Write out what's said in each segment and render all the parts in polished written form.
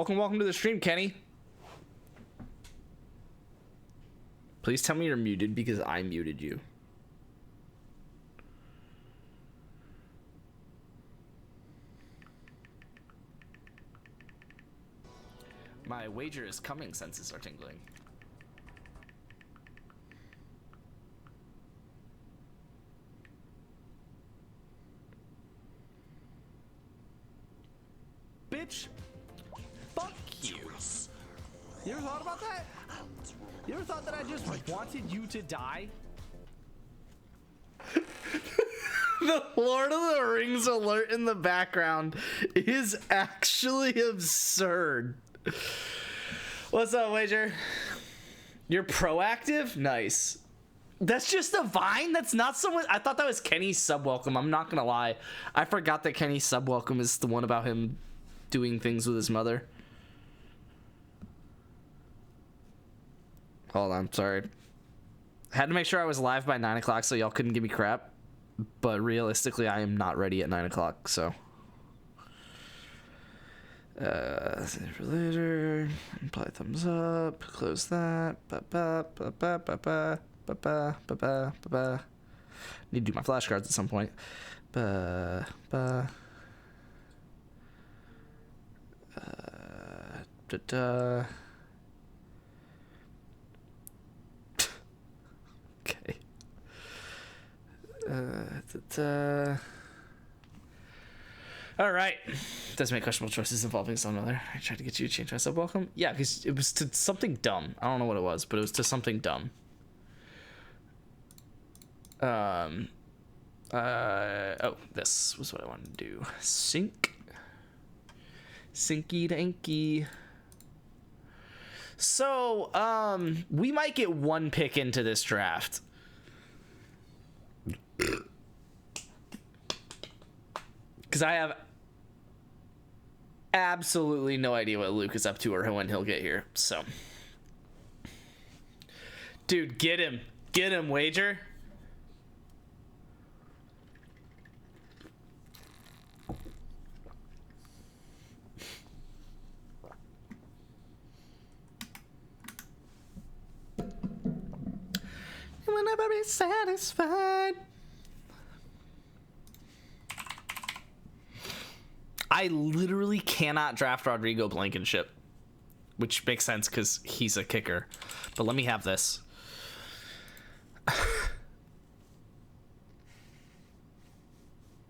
Welcome to the stream, Kenny. Please tell me you're muted because I muted you. My wager is coming, senses are tingling. Bitch, fuck you. You ever thought about that? You ever thought that I just wanted you to die? The Lord of the Rings alert in the background is actually absurd. What's up, Wager? You're proactive? Nice. That's just a Vine? That's not someone... I thought that was Kenny's sub welcome. I'm not gonna lie. I forgot that Kenny's sub welcome is the one about him doing things with his mother. Hold on, sorry. Had to make sure I was live by 9 o'clock so y'all couldn't give me crap. But realistically, I am not ready at 9 o'clock, so... save for later. Apply thumbs up. Close that. Need to do my flashcards at some point. Okay. All right. Does make questionable choices involving some other. I tried to get you to change my sub welcome. Yeah, because it was to something dumb. I don't know what it was, but it was to something dumb. Oh, this was what I wanted to do. Sync. Synky danky. So, we might get one pick into this draft. Because I have absolutely no idea what Luke is up to or when he'll get here. So, dude, get him, Wager. You will never be satisfied. I literally cannot draft Rodrigo Blankenship, which makes sense because he's a kicker. But let me have this.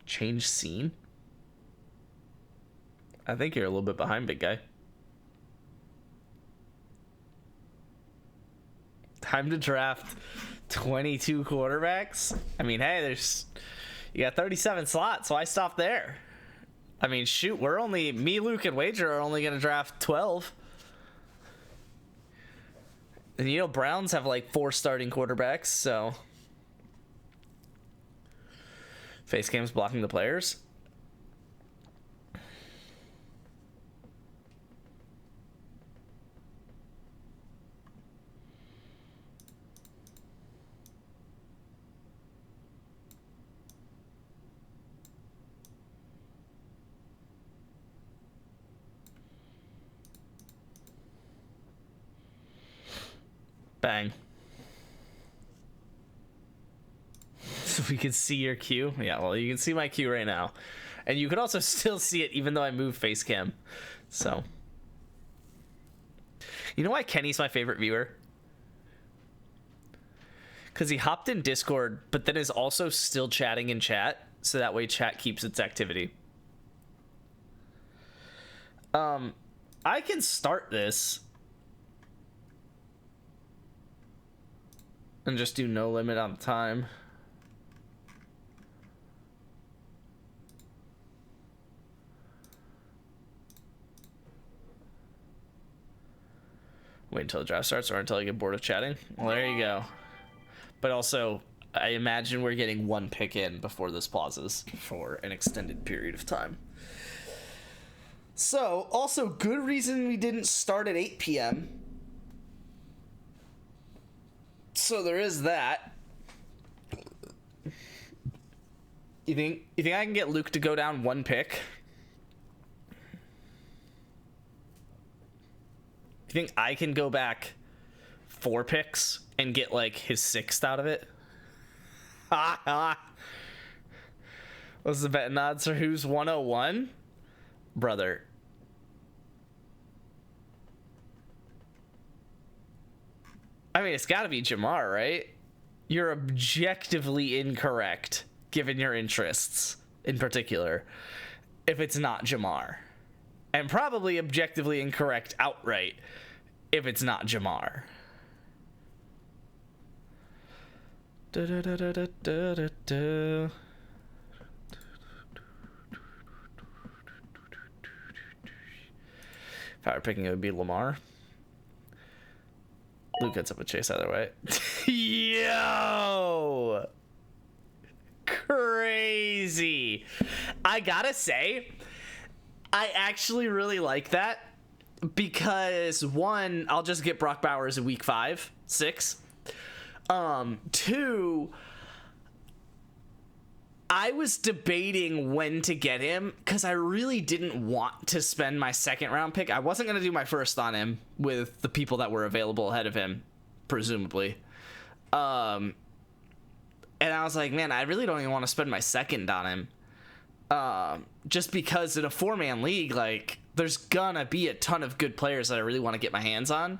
Change scene? I think you're a little bit behind, big guy. Time to draft 22 quarterbacks? I mean, hey, you got 37 slots, so I stopped there. I mean, shoot, me, Luke, and Wager are only going to draft 12. And, you know, Browns have like 4 starting quarterbacks, so. Facecam's blocking the players. Bang. So we can see your queue. Yeah, well, you can see my queue right now. And you can also still see it even though I moved Facecam. So. You know why Kenny's my favorite viewer? Because he hopped in Discord, but then is also still chatting in chat. So that way chat keeps its activity. I can start this. And just do no limit on time. Wait until the draft starts or until I get bored of chatting. Well, there you go. But also, I imagine we're getting one pick in before this pauses for an extended period of time. So, also, good reason we didn't start at 8 p.m. So there is that. You think I can get Luke to go down one pick? You think I can go back 4 picks and get like his 6th out of it? What's the betting odds for who's 101? Brother. I mean, it's got to be Jamar, right? You're objectively incorrect, given your interests in particular, if it's not Jamar. And probably objectively incorrect outright if it's not Jamar. If I were picking, it would be Lamar. Luke gets up with Chase either way. Yo! Crazy. I gotta say, I actually really like that because 1, I'll just get Brock Bowers in week 5, 6. 2, I was debating when to get him because I really didn't want to spend my 2nd round pick. I wasn't going to do my 1st on him with the people that were available ahead of him, presumably. And I was like, man, I really don't even want to spend my 2nd on him. Just because in a 4-man league, like, there's gonna be a ton of good players that I really want to get my hands on.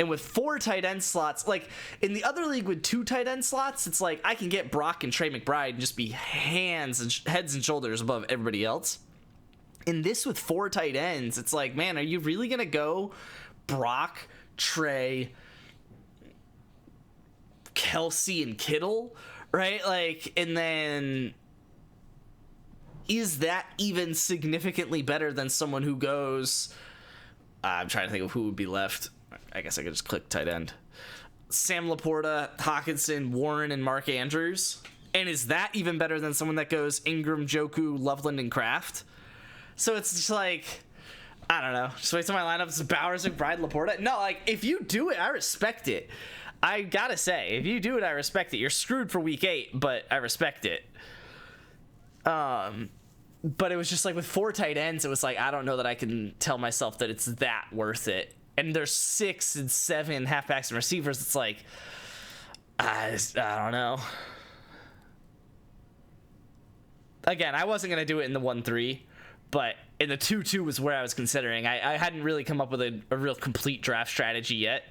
And with 4 tight end slots, like in the other league with 2 tight end slots, it's like I can get Brock and Trey McBride and just be heads and shoulders above everybody else. In this with 4 tight ends, it's like, man, are you really gonna go Brock, Trey, Kelsey, and Kittle, right? Like, and then is that even significantly better than someone who goes? I'm trying to think of who would be left. I guess I could just click tight end. Sam Laporta, Hawkinson, Warren, and Mark Andrews. And is that even better than someone that goes Ingram, Joku, Loveland, and Kraft? So it's just like, I don't know. Just wait till my lineup's Bowers, McBride, Laporta. No, like, if you do it, I respect it. I gotta say, if you do it, I respect it. You're screwed for week 8, but I respect it. But it was just like with 4 tight ends, it was like, I don't know that I can tell myself that it's that worth it. And there's 6 and 7 halfbacks and receivers. It's like, I don't know. Again, I wasn't going to do it in the 1-3, but in the 2-2 was where I was considering. I hadn't really come up with a real complete draft strategy yet.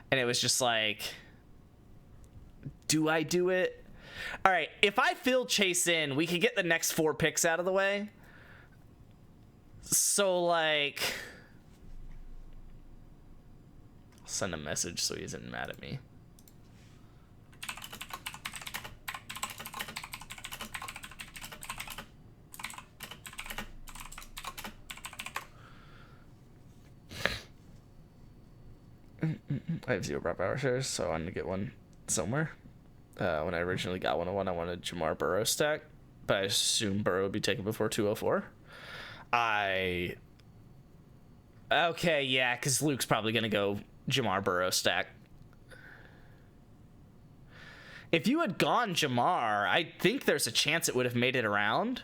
And it was just like, do I do it? All right, if I fill Chase in, we can get the next 4 picks out of the way. So, like, I'll send a message so he isn't mad at me. I have 0 Brock Bowers shares, so I'm going to get one somewhere. When I originally got 101, I wanted Jamar Burrow stack, but I assume Burrow would be taken before 204. Okay, yeah, because Luke's probably going to go Jamar Burrow stack. If you had gone Jamar, I think there's a chance it would have made it around.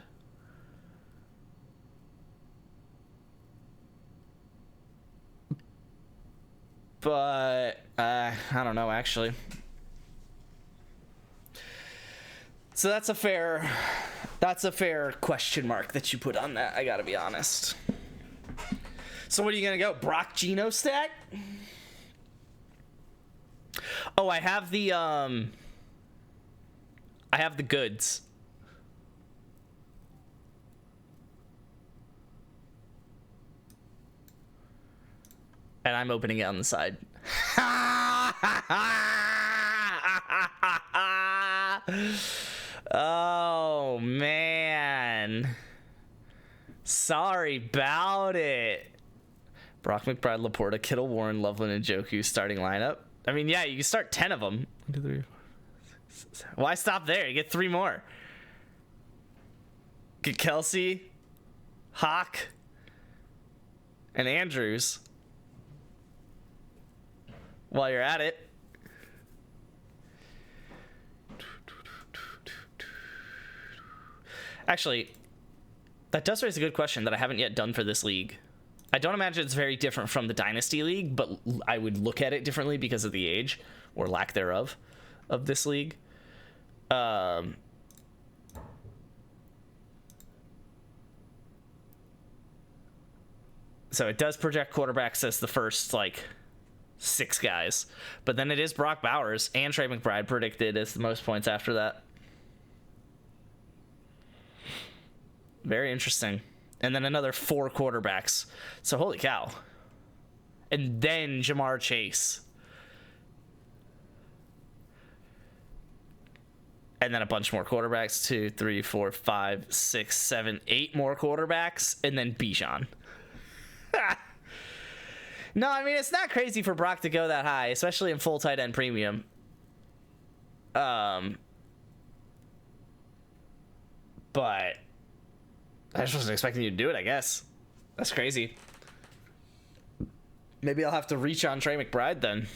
But I don't know, actually. So that's a fair question mark that you put on that, I gotta be honest. So what are you gonna go? Brock Geno stack? Oh, I have the goods. And I'm opening it on the side. Oh, man. Sorry about it. Brock McBride, Laporta, Kittle, Warren, Loveland, and Joku starting lineup. I mean, yeah, you can start 10 of them. 1, 2, 3, 4, 5, 6, 7. Why stop there? You get 3 more. Get Kelsey, Hawk, and Andrews while you're at it. Actually, that does raise a good question that I haven't yet done for this league. I don't imagine it's very different from the Dynasty League, but I would look at it differently because of the age, or lack thereof, of this league. So it does project quarterbacks as the first, like, 6 guys. But then it is Brock Bowers and Trey McBride predicted as the most points after that. Very interesting. And then another 4 quarterbacks. So holy cow. And then Ja'Marr Chase. And then a bunch more quarterbacks. 2, 3, 4, 5, 6, 7, 8 more quarterbacks. And then Bijan. No, I mean, it's not crazy for Brock to go that high, especially in full tight end premium. But I just wasn't expecting you to do it, I guess. That's crazy. Maybe I'll have to reach on Trey McBride then.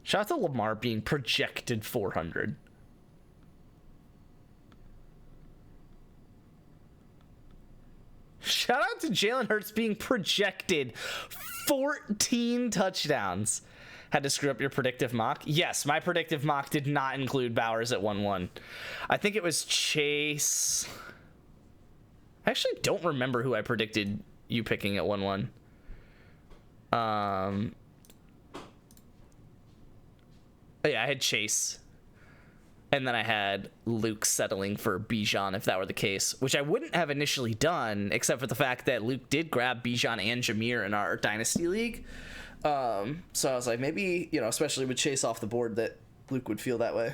Shout out to Lamar being projected 400. Shout out to Jalen Hurts being projected 14 touchdowns. Had to screw up your predictive mock? Yes, my predictive mock did not include Bowers at 1-1. I think it was Chase. I actually don't remember who I predicted you picking at 1-1. Yeah, I had Chase. And then I had Luke settling for Bijan if that were the case, which I wouldn't have initially done, except for the fact that Luke did grab Bijan and Jameer in our Dynasty League. So I was like, maybe, especially with Chase off the board, that Luke would feel that way.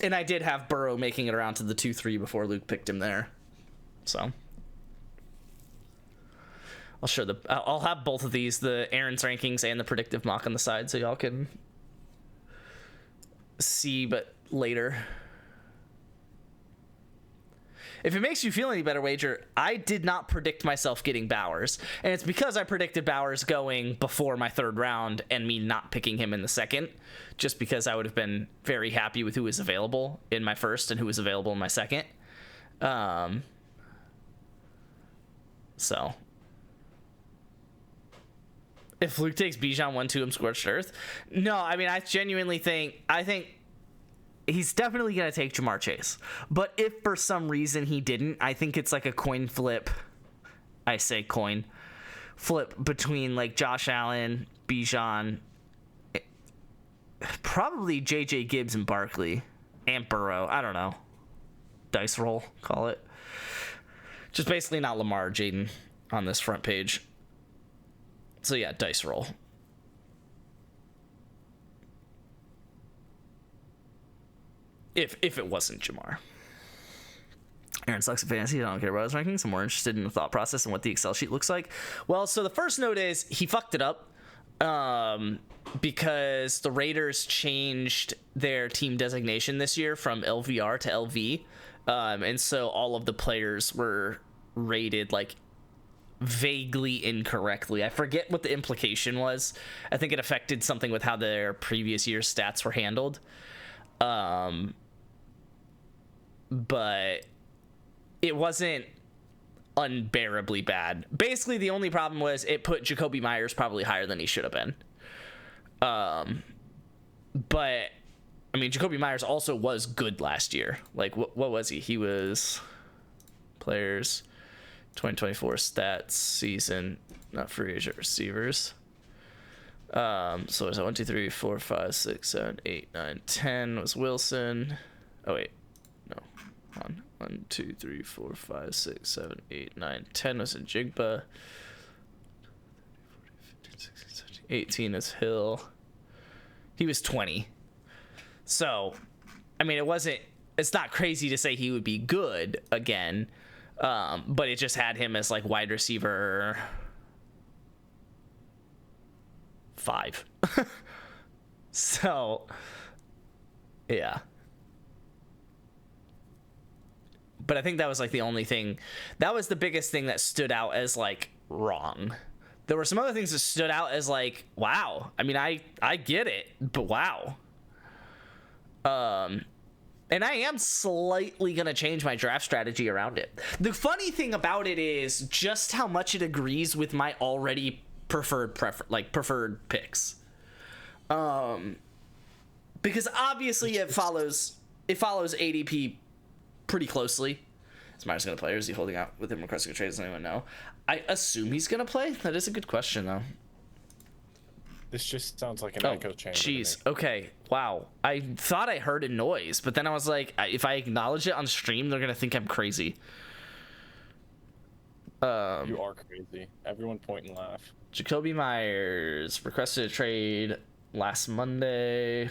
And I did have Burrow making it around to the 2-3 before Luke picked him there. So I'll have both of these, the Aaron's rankings and the predictive mock on the side, so y'all can see, but later. If it makes you feel any better, Wager, I did not predict myself getting Bowers, and it's because I predicted Bowers going before my 3rd round and me not picking him in the 2nd, just because I would have been very happy with who was available in my 1st and who was available in my 2nd. So if Luke takes Bijan 1-2, I'm scorched earth. No, I mean, I genuinely think he's definitely going to take Ja'Marr Chase. But if for some reason he didn't, I think it's like a coin flip. I say coin flip between like Josh Allen, Bijan, probably JJ Gibbs and Barkley and Burrow. I don't know. Dice roll, call it. Just basically not Lamar or Jaden on this front page. So yeah, dice roll. If it wasn't Ja'Marr. Aaron sucks at fantasy. I don't care about his rankings. I'm more interested in the thought process and what the Excel sheet looks like. Well, so the first note is he fucked it up because the Raiders changed their team designation this year from LVR to LV. And so all of the players were rated like vaguely incorrectly. I forget what the implication was. I think it affected something with how their previous year's stats were handled. But it wasn't unbearably bad. Basically, the only problem was it put Jacoby Myers probably higher than he should have been. But I mean, Jacoby Myers also was good last year. Like, what was he? He was players 2024 stats season, not free agent receivers. So it was 1, 2, 3, 4, 5, 6, 7, 8, 9, 10 was Wilson. Oh wait, no, 1, 2, 3, 4, 5, 6, 7, 8, 9, 10 was Njigba. 18 is Hill. He was 20. So, I mean, it's not crazy to say he would be good again, but it just had him as like wide receiver 5. So, yeah. But I think that was like the only thing. That was the biggest thing that stood out as like wrong. There were some other things that stood out as like, wow. I mean, I get it, but wow. And I am slightly going to change my draft strategy around it. The funny thing about it is just how much it agrees with my already preferred picks. Because obviously it follows ADP pretty closely. Is Myers going to play, or is he holding out with him requesting a trade? Does anyone know? I assume he's going to play. That is a good question, though. This just sounds like an echo chamber. Jeez. Okay. Wow. I thought I heard a noise, but then I was like, if I acknowledge it on stream, they're gonna think I'm crazy. You are crazy. Everyone point and laugh. Jakobi Meyers requested a trade last Monday.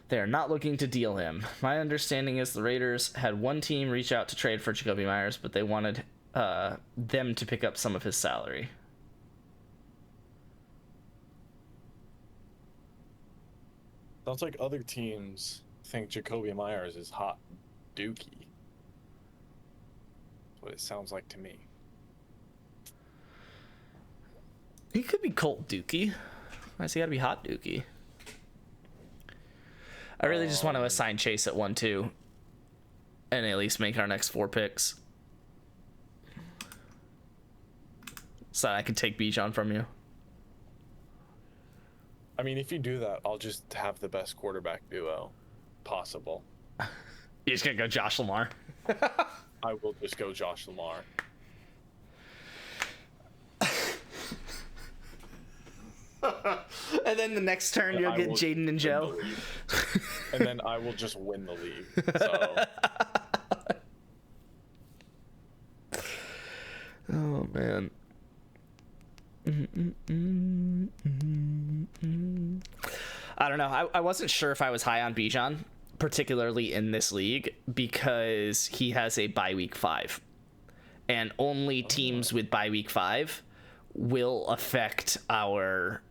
They are not looking to deal him. My understanding is the Raiders had one team reach out to trade for Jakobi Meyers, but they wanted them to pick up some of his salary. Sounds like other teams think Jakobi Meyers is hot dookie. That's what it sounds like to me. He could be Colt Dookie. Why does he gotta be hot Dookie? I really just want to assign Chase at 1-2 and at least make our next 4 picks. So I can take Bijan from you. I mean, if you do that, I'll just have the best quarterback duo possible. You're just gonna go Josh Lamar? I will just go Josh Lamar. And then the next turn, you'll get Jaden and Joe. And then I will just win the league. So. Oh, man. I don't know. I wasn't sure if I was high on Bijan, particularly in this league, because he has a bye week 5. And only teams with bye week 5 will affect our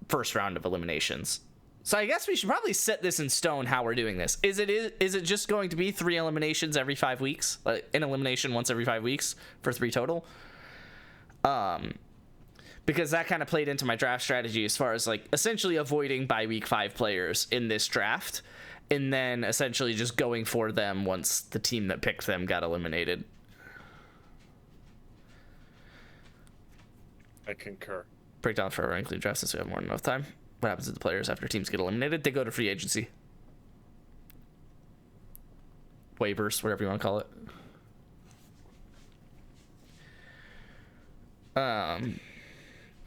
first round of eliminations. So I guess we should probably set this in stone how we're doing this. Is it just going to be 3 eliminations every 5 weeks? An elimination once every 5 weeks for 3 total? Because that kind of played into my draft strategy as far as like essentially avoiding bye week 5 players in this draft and then essentially just going for them once the team that picked them got eliminated. I concur. Breakdown for our including draft since we have more than enough time. What happens to the players after teams get eliminated? They go to free agency. Waivers, whatever you want to call it. I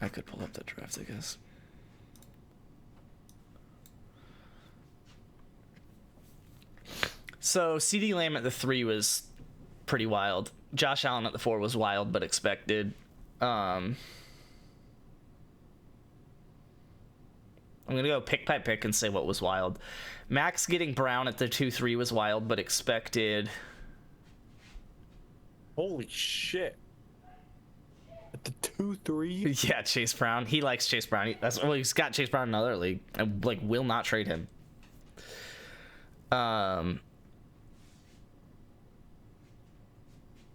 could pull up that draft, I guess. So CeeDee Lamb at the 3 was pretty wild. Josh Allen at the 4 was wild but expected. I'm gonna go pick by pick and say what was wild. Max getting Brown at the 2-3 was wild but expected. Holy shit. At the 2-3? Yeah, Chase Brown. He likes Chase Brown. He's got Chase Brown in another league. I will not trade him. And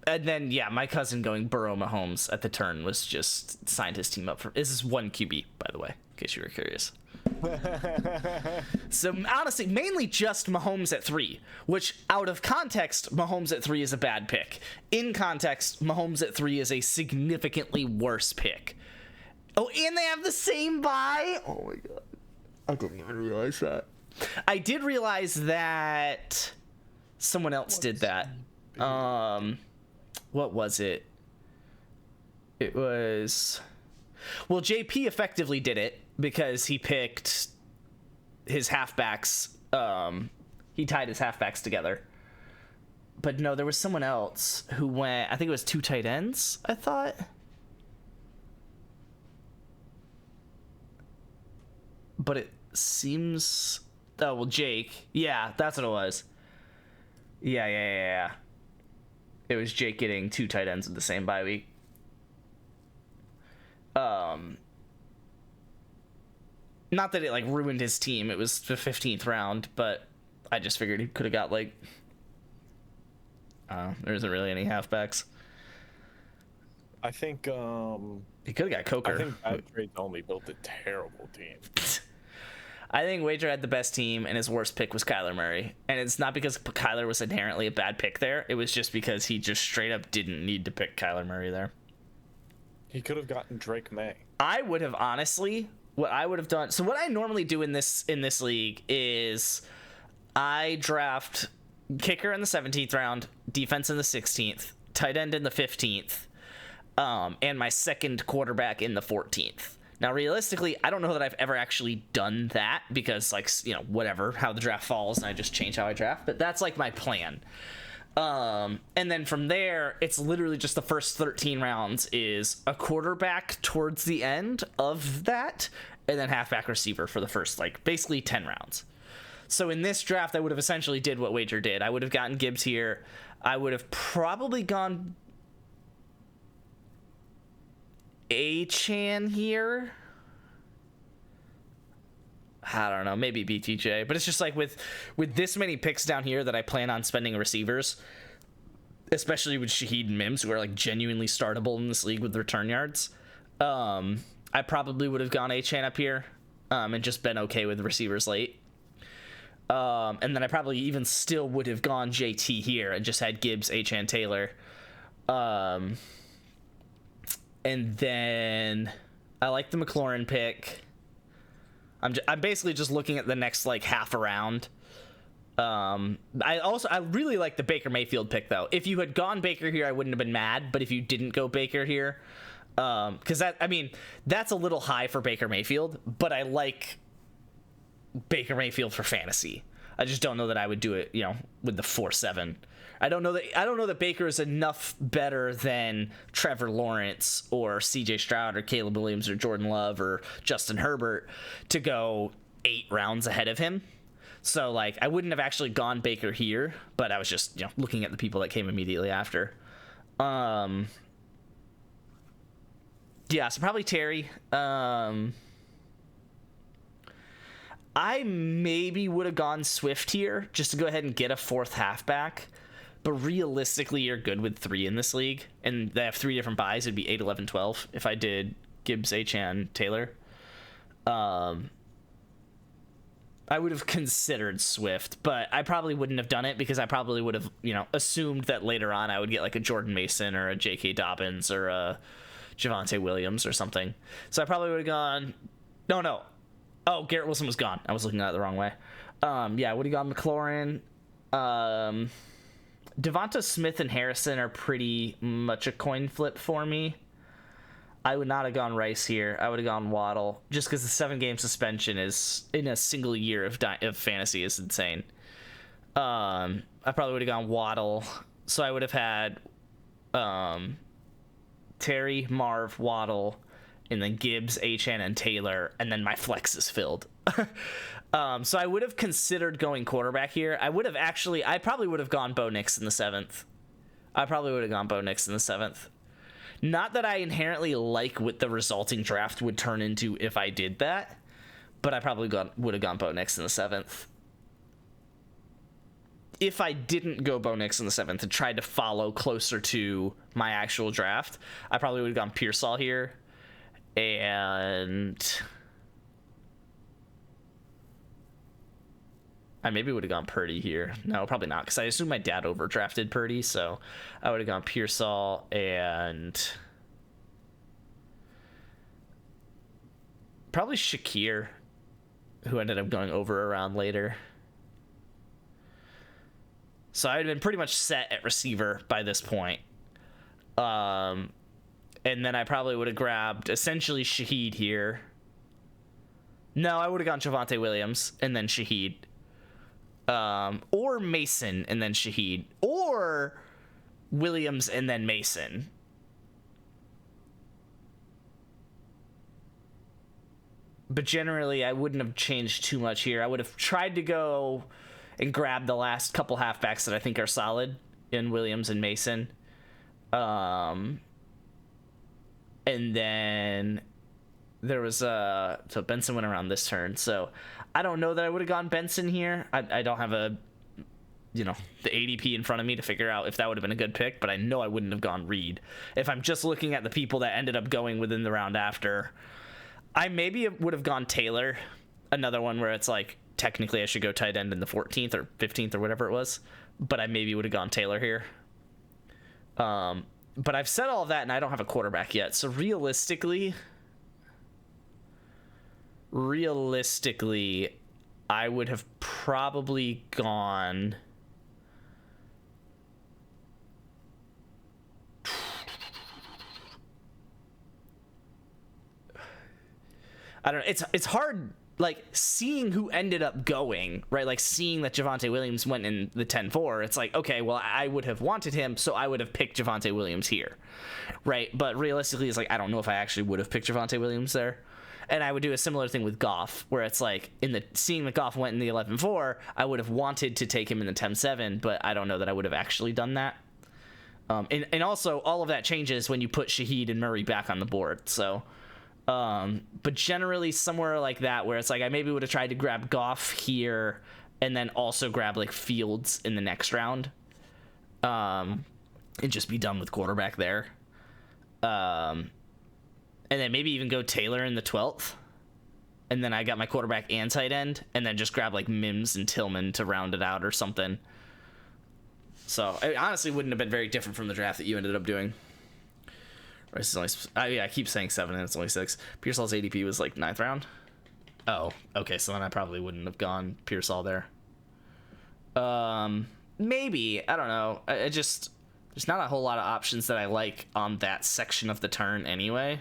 then my cousin going Burrow Mahomes at the turn was just signed his team up for. This is 1 QB, by the way, in case you were curious. So honestly, mainly just Mahomes at 3, which out of context, Mahomes at 3 is a bad pick. In context, Mahomes at 3 is a significantly worse pick. Oh, and they have the same bye? Oh my god. I didn't even realize that. I did realize that someone else did that. What was it? It was... Well, JP effectively did it because he picked his halfbacks. He tied his halfbacks together. But no, there was someone else who went... I think it was 2 tight ends, I thought. But it seems... Oh, well, Jake. Yeah, that's what it was. Yeah. It was Jake getting 2 tight ends in the same bye week. Not that it like ruined his team. It was the 15th round, but I just figured he could have got like. There isn't really any halfbacks. I think He could have got Coker. I think Bad Trades Only built a terrible team. I think Wager had the best team, and his worst pick was Kyler Murray. And it's not because Kyler was inherently a bad pick there. It was just because he just straight up didn't need to pick Kyler Murray there. He could have gotten Drake May. I would have honestly, what I would have done. So what I normally do in this league is I draft kicker in the 17th round, defense in the 16th, tight end in the 15th, and my second quarterback in the 14th. Now, realistically, I don't know that I've ever actually done that because, like, you know, whatever, how the draft falls, and I just change how I draft. But that's, like, my plan. And then from there, it's literally just the first 13 rounds is a quarterback towards the end of that, and then halfback receiver for the first, like, basically 10 rounds. So in this draft, I would have essentially did what Wager did. I would have gotten Gibbs here. I would have probably gone Achane here. I don't know, maybe BTJ, but it's just like with this many picks down here that I plan on spending receivers, especially with Shaheed and Mims, who are like genuinely startable in this league with return yards. I probably would have gone Achane up here, and just been okay with receivers late. And then I probably even still would have gone JT here and just had Gibbs, Achane, Taylor. And then I like the McLaurin pick. I'm basically just looking at the next like half a round. I really like the Baker Mayfield pick though. If you had gone Baker here, I wouldn't have been mad. But if you didn't go Baker here, because that's a little high for Baker Mayfield. But I like Baker Mayfield for fantasy. I just don't know that I would do it, you know, with the 4-7. I don't know that Baker is enough better than Trevor Lawrence or CJ Stroud or Caleb Williams or Jordan Love or Justin Herbert to go 8 rounds ahead of him. So like I wouldn't have actually gone Baker here, but I was just, you know, looking at the people that came immediately after. Yeah, so probably Terry. I maybe would have gone Swift here just to go ahead and get a 4th halfback. But realistically, you're good with 3 in this league. And they have 3 different buys. It'd be 8, 11, 12 if I did Gibbs, Achane, Taylor. I would have considered Swift, but I probably wouldn't have done it because I probably would have, you know, assumed that later on I would get like a Jordan Mason or a J.K. Dobbins or a Javonte Williams or something. So I probably would have gone... No. Oh, Garrett Wilson was gone. I was looking at it the wrong way. Yeah, I would have gone McLaurin. Devonta Smith and Harrison are pretty much a coin flip for me. I would not have gone Rice here. I would have gone Waddle, just because the 7-game suspension is in a single year of fantasy is insane. I probably would have gone Waddle, so I would have had Terry, Marv, Waddle, and then Gibbs, Achane, and Taylor, and then my flex is filled. So I would have considered going quarterback here. I probably would have gone Bo Nix in the 7th. Not that I inherently like what the resulting draft would turn into if I did that, but I probably would have gone Bo Nix in the 7th. If I didn't go Bo Nix in the 7th and tried to follow closer to my actual draft, I probably would have gone Pearsall here, and I maybe would have gone Purdy here. No, probably not, because I assume my dad overdrafted Purdy, so I would have gone Pearsall and probably Shakir, who ended up going over around later. So I had been pretty much set at receiver by this point. And then I probably would have grabbed essentially Shaheed here. No, I would have gone Javonte Williams and then Shaheed. Or Mason and then Shaheed. Or Williams and then Mason. But generally, I wouldn't have changed too much here. I would have tried to go and grab the last couple halfbacks that I think are solid in Williams and Mason. And then there was so Benson went around this turn, so I don't know that I would have gone Benson here. I don't have a the ADP in front of me to figure out if that would have been a good pick, but I know I wouldn't have gone Reed. If I'm just looking at the people that ended up going within the round after, I maybe would have gone Taylor, another one where it's like technically I should go tight end in the 14th or 15th or whatever it was, but I maybe would have gone Taylor here. But I've said all of that and I don't have a quarterback yet, so realistically, I would have probably gone I don't know. It's hard, like, seeing who ended up going, right? Like, seeing that Javonte Williams went in the 10-4, it's like, okay, well, I would have wanted him, so I would have picked Javonte Williams here, right? But realistically, it's like, I don't know if I actually would have picked Javonte Williams there. And I would do a similar thing with Goff, where it's like, seeing that Goff went in the 11-4, I would have wanted to take him in the 10-7, but I don't know that I would have actually done that. And also, all of that changes when you put Shaheed and Murray back on the board, so... but generally somewhere like that where it's like I maybe would have tried to grab Goff here and then also grab like Fields in the next round, and just be done with quarterback there, and then maybe even go Taylor in the 12th, and then I got my quarterback and tight end, and then just grab like Mims and Tillman to round it out or something. So it honestly wouldn't have been very different from the draft that you ended up doing. It's only, I keep saying 7 and it's only 6. Pearsall's ADP was like 9th round. Oh, okay, so then I probably wouldn't have gone Pearsall there. Maybe, I don't know. There's not a whole lot of options that I like on that section of the turn anyway.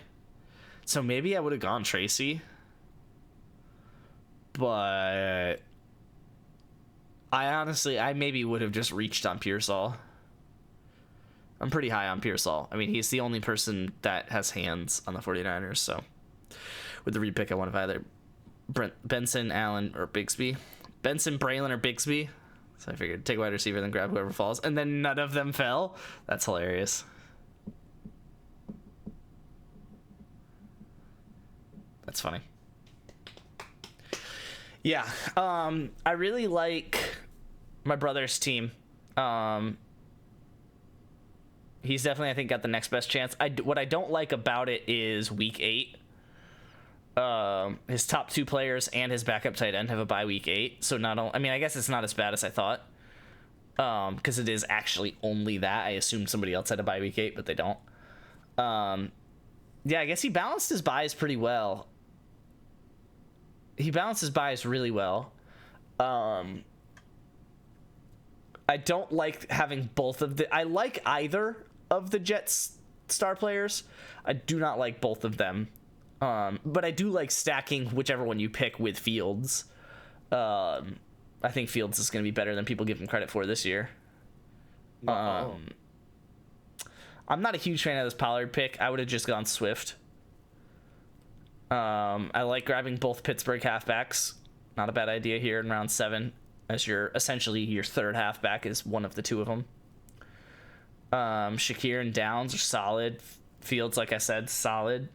So maybe I would have gone Tracy. But I maybe would have just reached on Pearsall. I'm pretty high on Pearsall. I mean, he's the only person that has hands on the 49ers, so with the repick, I want to either Benson, Allen, or Bigsby. Benson, Braylon, or Bigsby. So I figured take a wide receiver, then grab whoever falls, and then none of them fell. That's hilarious. That's funny. Yeah, I really like my brother's team. He's definitely, I think, got the next best chance. What I don't like about it is week 8. His top 2 players and his backup tight end have a bye week 8. So I guess it's not as bad as I thought. Because it is actually only that. I assumed somebody else had a bye week 8, but they don't. Yeah, I guess he balanced his buys pretty well. He balanced his buys really well. I don't like having both of the... I like either of the Jets star players. I do not like both of them. But I do like stacking whichever one you pick with Fields. I think Fields is going to be better than people give him credit for this year. I'm not a huge fan of this Pollard pick. I would have just gone Swift. I like grabbing both Pittsburgh halfbacks. Not a bad idea here in round 7. As essentially your third halfback is one of the 2 of them. Shakir and Downs are solid. Fields, like I said, solid.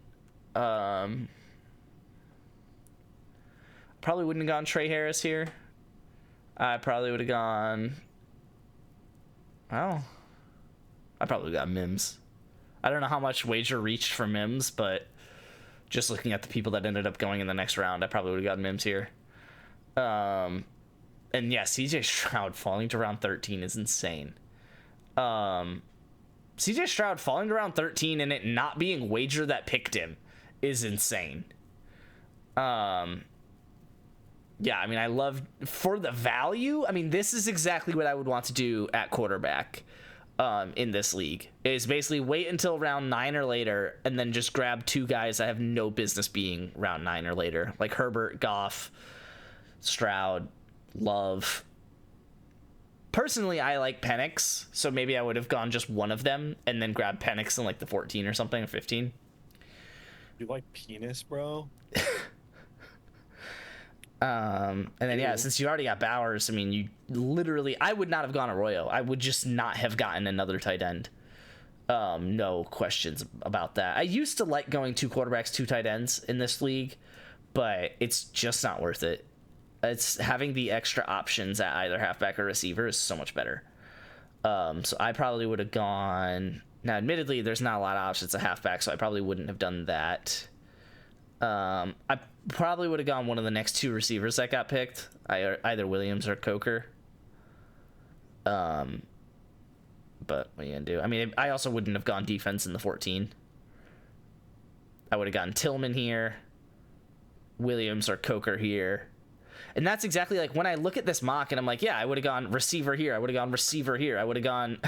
Probably wouldn't have gone Trey Harris here. I probably would have gone... I probably got Mims. I don't know how much wager reached for Mims, but just looking at the people that ended up going in the next round, I probably would have got Mims here. And yeah, CJ Stroud falling to round 13 is insane. CJ Stroud falling to round 13 and it not being wager that picked him is insane. Yeah, I mean, I love for the value. I mean, this is exactly what I would want to do at quarterback in this league. Is basically wait until round 9 or later and then just grab 2 guys that have no business being round 9 or later, like Herbert, Goff, Stroud, Love. Personally, I like Penix, so maybe I would have gone just one of them and then grabbed Penix in like the 14 or something, or 15. You like penis, bro? And then yeah, since you already got Bowers, I mean, I would not have gone Arroyo. I would just not have gotten another tight end. No questions about that. I used to like going 2 quarterbacks, 2 tight ends in this league, but it's just not worth it. It's having the extra options at either halfback or receiver is so much better. So I probably would have gone. Now, admittedly, there's not a lot of options at halfback, so I probably wouldn't have done that. I probably would have gone one of the next 2 receivers that got picked, either Williams or Coker. But what are you gonna do? I mean, I also wouldn't have gone defense in the 14. I would have gone Tillman here, Williams or Coker here. And that's exactly like when I look at this mock and I'm like, yeah, I would have gone receiver here. I would have gone receiver here. I would have gone.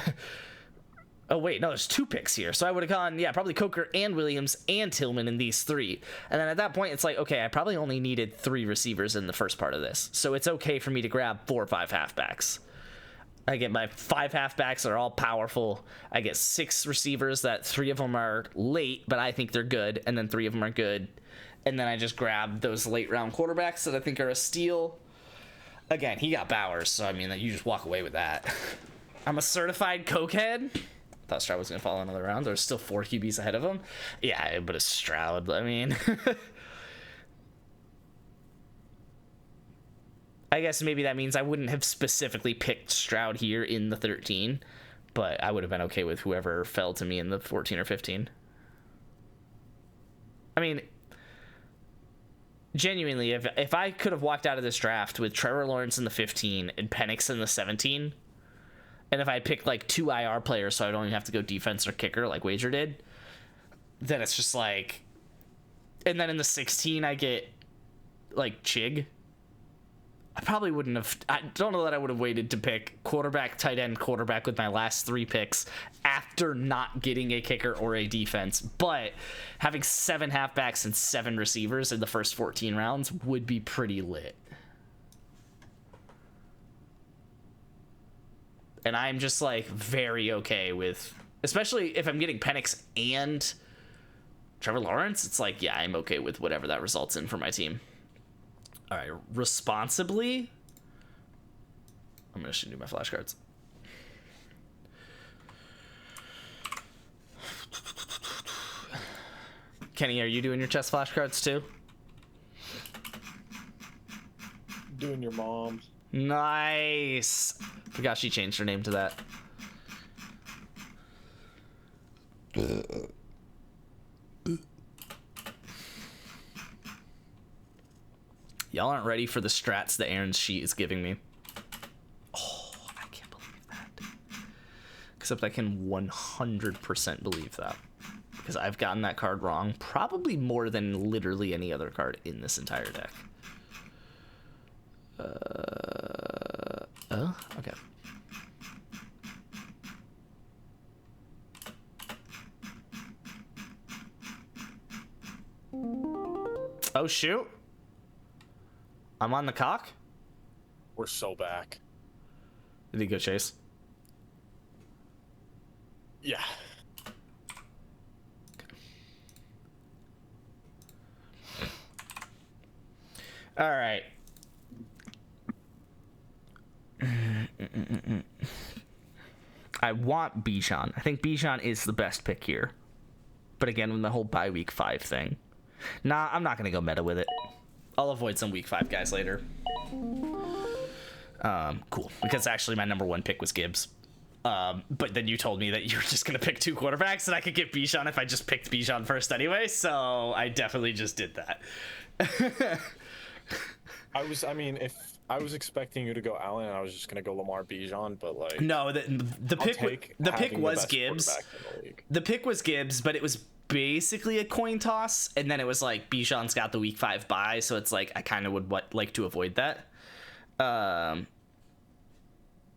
Oh, wait, no, there's 2 picks here. So I would have gone, yeah, probably Coker and Williams and Tillman in these 3. And then at that point, it's like, okay, I probably only needed 3 receivers in the first part of this. So it's okay for me to grab 4 or 5 halfbacks. I get my 5 halfbacks that are all powerful. I get 6 receivers that 3 of them are late, but I think they're good. And then 3 of them are good. And then I just grab those late round quarterbacks that I think are a steal. Again, he got Bowers, so I mean, you just walk away with that. I'm a certified cokehead. Thought Stroud was going to fall another round. There's still 4 QBs ahead of him. Yeah, but it's Stroud. I mean, I guess maybe that means I wouldn't have specifically picked Stroud here in the 13, but I would have been okay with whoever fell to me in the 14 or 15. I mean, genuinely, if I could have walked out of this draft with Trevor Lawrence in the 15 and Penix in the 17, and if I had picked like 2 IR players so I don't even have to go defense or kicker like Wager did, then it's just like, and then in the 16 I get like Chig. I probably wouldn't have. I don't know that I would have waited to pick quarterback, tight end, quarterback with my last 3 picks after not getting a kicker or a defense. But having 7 halfbacks and 7 receivers in the first 14 rounds would be pretty lit. And I'm just like very okay with, especially if I'm getting Penix and Trevor Lawrence, it's like, yeah, I'm okay with whatever that results in for my team. All right, responsibly, I'm going to do my flashcards. Kenny, are you doing your chess flashcards too? Doing your mom. Nice. Forgot she changed her name to that. Y'all aren't ready for the strats that Aaron's sheet is giving me. Oh, I can't believe that. Except I can 100% believe that. Because I've gotten that card wrong probably more than literally any other card in this entire deck. Okay. Oh, shoot. I'm on the cock. We're so back. Did he go chase? Yeah. All right. I want Bijan. I think Bijan is the best pick here. But again, with the whole bye week 5 thing. Nah, I'm not going to go meta with it. I'll avoid some week 5 guys later. Cool. Because actually my number 1 pick was Gibbs. But then you told me that you were just going to pick 2 quarterbacks and I could get Bijan if I just picked Bijan first anyway. So I definitely just did that. If I was expecting you to go Allen, and I was just gonna go Lamar Bijan, but like no, the pick was Gibbs. The pick was Gibbs, but it was basically a coin toss, and then it was like Bijan's got the week 5 bye, so it's like I kind of would like to avoid that.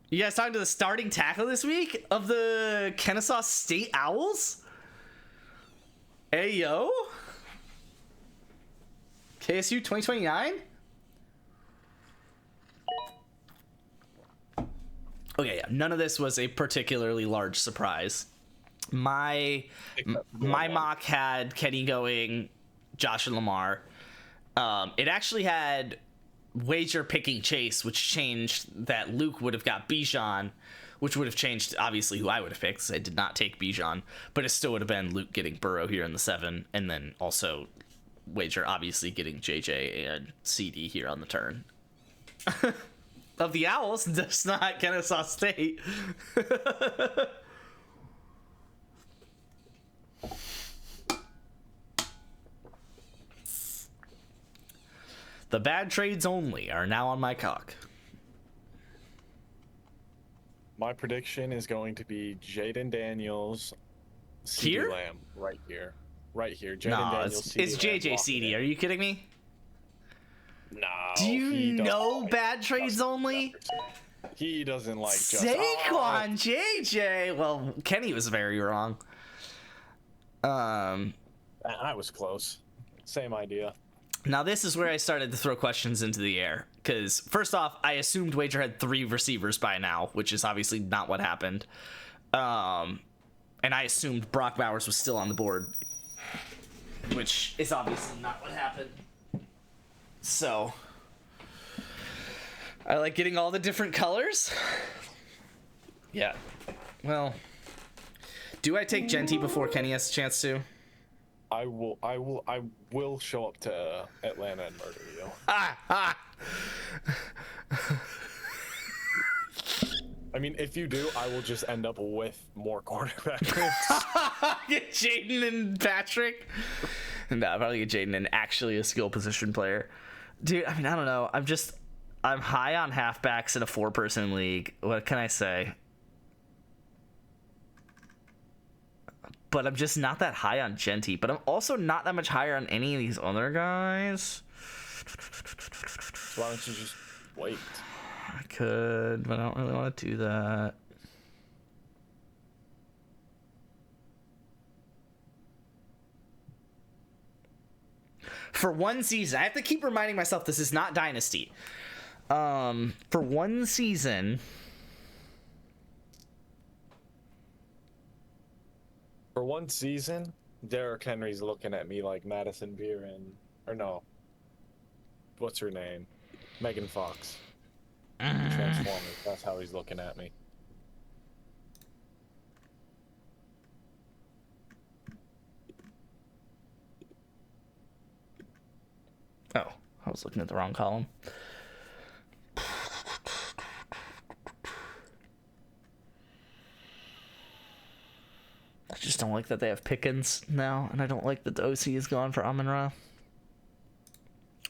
You guys talking to the starting tackle this week of the Kennesaw State Owls? Hey yo, KSU 2029. Okay, yeah, none of this was a particularly large surprise. My mock had Kenny going Josh and Lamar. It actually had Wager picking Chase, which changed that Luke would have got Bijan, which would have changed obviously who I would have picked, because I did not take Bijan, but it still would have been Luke getting Burrow here in the 7, and then also Wager obviously getting JJ and CD here on the turn. Of the Owls, that's not Kennesaw State. The bad trades only are now on my cock. My prediction is going to be Jaden Daniels, CeeDee Here? Lamb, right here. Right here. Jaden No, Daniels, it's CeeDee Lamb, JJ lock CD. it Are in. you kidding me? No. Do you he doesn't know like bad trades Justin only? Jefferson. He doesn't like Justin. Saquon, JJ. Well, Kenny was very wrong. I was close. Same idea. Now this is where I started to throw questions into the air, because first off, I assumed Wager had 3 receivers by now, which is obviously not what happened. And I assumed Brock Bowers was still on the board, which is obviously not what happened. So I like getting all the different colors. Yeah. Well, do I take Genty before Kenny has a chance to? I will show up to Atlanta and murder you. I mean, if you do, I will just end up with more quarterbacks. Get Jaden and Patrick. No, I'll probably get Jaden and actually a skill position player. Dude, I mean, I don't know. I'm high on halfbacks in a 4-person league. What can I say? But I'm just not that high on Genty. But I'm also not that much higher on any of these other guys. Why don't you just wait? I could, but I don't really want to do that. For one season, I have to keep reminding myself this is not Dynasty. For one season... For one season, Derrick Henry's looking at me like Madison Beer and... Or no. What's her name? Megan Fox. Transformers. That's how he's looking at me. Oh, I was looking at the wrong column. I just don't like that they have Pickens now, and I don't like that the OC is gone for Amon-Ra.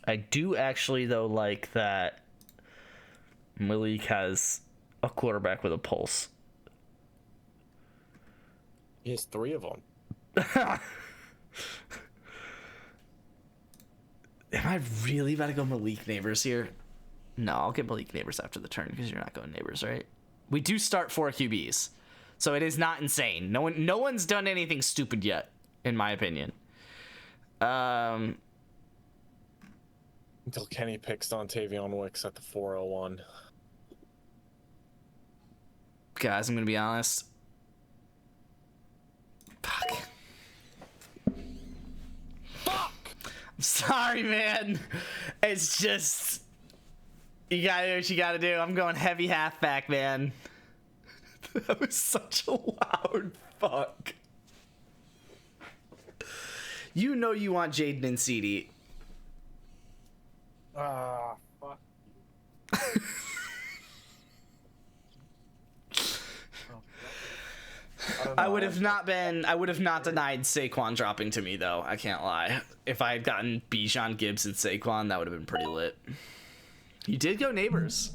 I do actually, though, like that Malik has a quarterback with a pulse. He has 3 of them. Am I really about to go Malik Neighbors here? No, I'll get Malik Neighbors after the turn because you're not going Neighbors, right? We do start 4 QBs, so it is not insane. No one's done anything stupid yet, in my opinion. Until Kenny picks Dontavion Wicks at the 401. Guys, I'm gonna be honest. Fuck. I'm sorry, man. It's just you gotta do what you gotta do. I'm going heavy halfback, man. That was such a loud fuck. You know you want Jaden and CD. Fuck. I would have not denied Saquon dropping to me, though. I can't lie. If I had gotten Bijan, Gibbs, and Saquon, that would have been pretty lit. You did go Neighbors.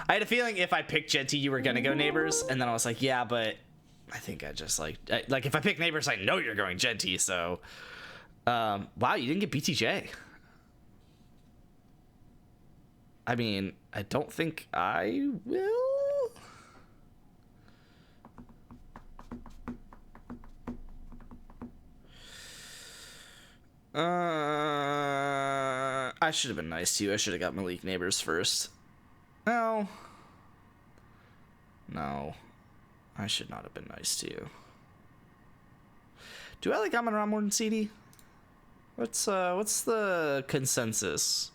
I had a feeling if I picked Genty, you were gonna go Neighbors, and then I was like, yeah, but I think I just like if I pick Neighbors, I know you're going Genty. So, wow, you didn't get BTJ. I mean, I don't think I will. I should have been nice to you. I should have got Malik Neighbors first. No. I should not have been nice to you. Do I like Amon-Ra more than CD? What's the consensus?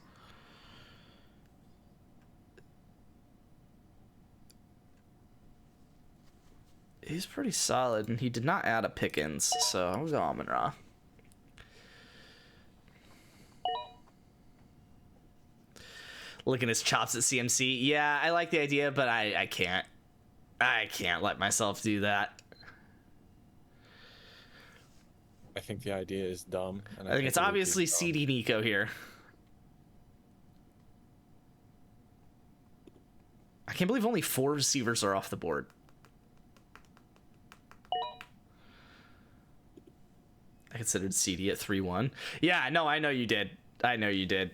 He's pretty solid, and he did not add a Pickens, so I'll go Amon-Ra. Licking his chops at CMC. Yeah, I like the idea, but I can't. I can't let myself do that. I think the idea is dumb. And I think it's obviously CD Nico here. I can't believe only 4 receivers are off the board. I considered CD at 3-1. Yeah, no, I know you did. I know you did.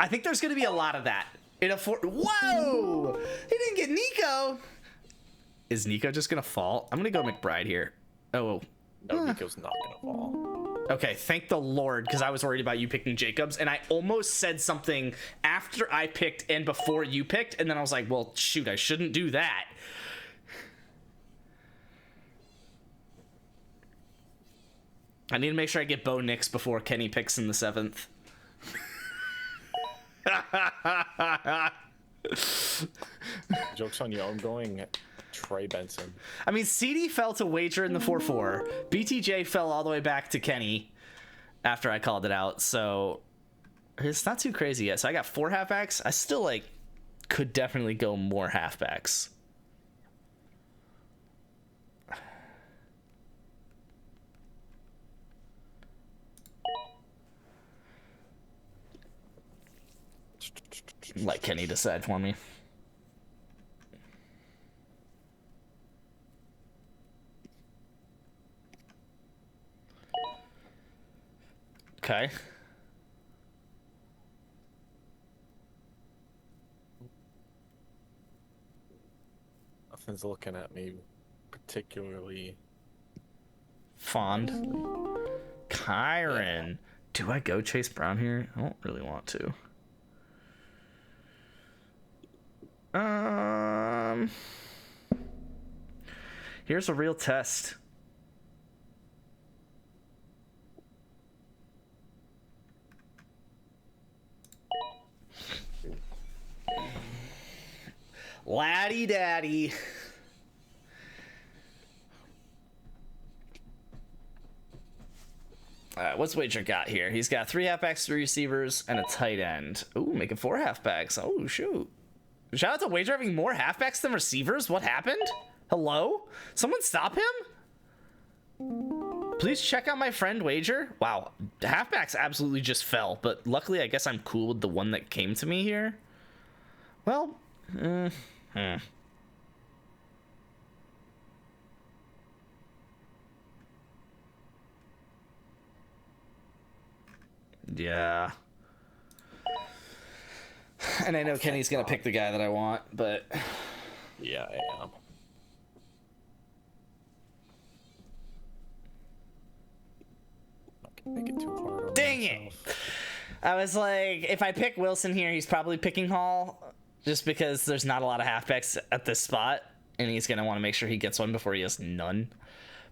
I think there's going to be a lot of that. In a Whoa! He didn't get Nico! Is Nico just going to fall? I'm going to go McBride here. Oh. No, Nico's not going to fall. Okay, thank the Lord, because I was worried about you picking Jacobs, and I almost said something after I picked and before you picked, and then I was like, well, shoot, I shouldn't do that. I need to make sure I get Bo Nix before Kenny picks in the 7th. Joke's on you, I'm going Trey Benson. I mean, CD fell to Wager in the 4-4. BTJ fell all the way back to Kenny after I called it out, so it's not too crazy yet. So I got 4 halfbacks. I still, like, could definitely go more halfbacks. Let Kenny decide for me. Okay. Nothing's looking at me particularly fond. Kyron. Do I go Chase Brown here? I don't really want to. Here's a real test. Laddie daddy. What's Wager got here? He's got 3 halfbacks, 3 receivers, and a tight end. Ooh, making 4 halfbacks. Oh, shoot. Shout out to Wager having more halfbacks than receivers. What happened? Hello? Someone stop him? Please check out my friend Wager. Wow, halfbacks absolutely just fell, but luckily I guess I'm cool with the one that came to me here. Well, yeah. And I know Kenny's gonna pick the guy that I want, but yeah, I am. Not gonna make it too hard on dang myself. it! I was like, if I pick Wilson here, he's probably picking Hall, just because there's not a lot of halfbacks at this spot, and he's gonna want to make sure he gets one before he has none.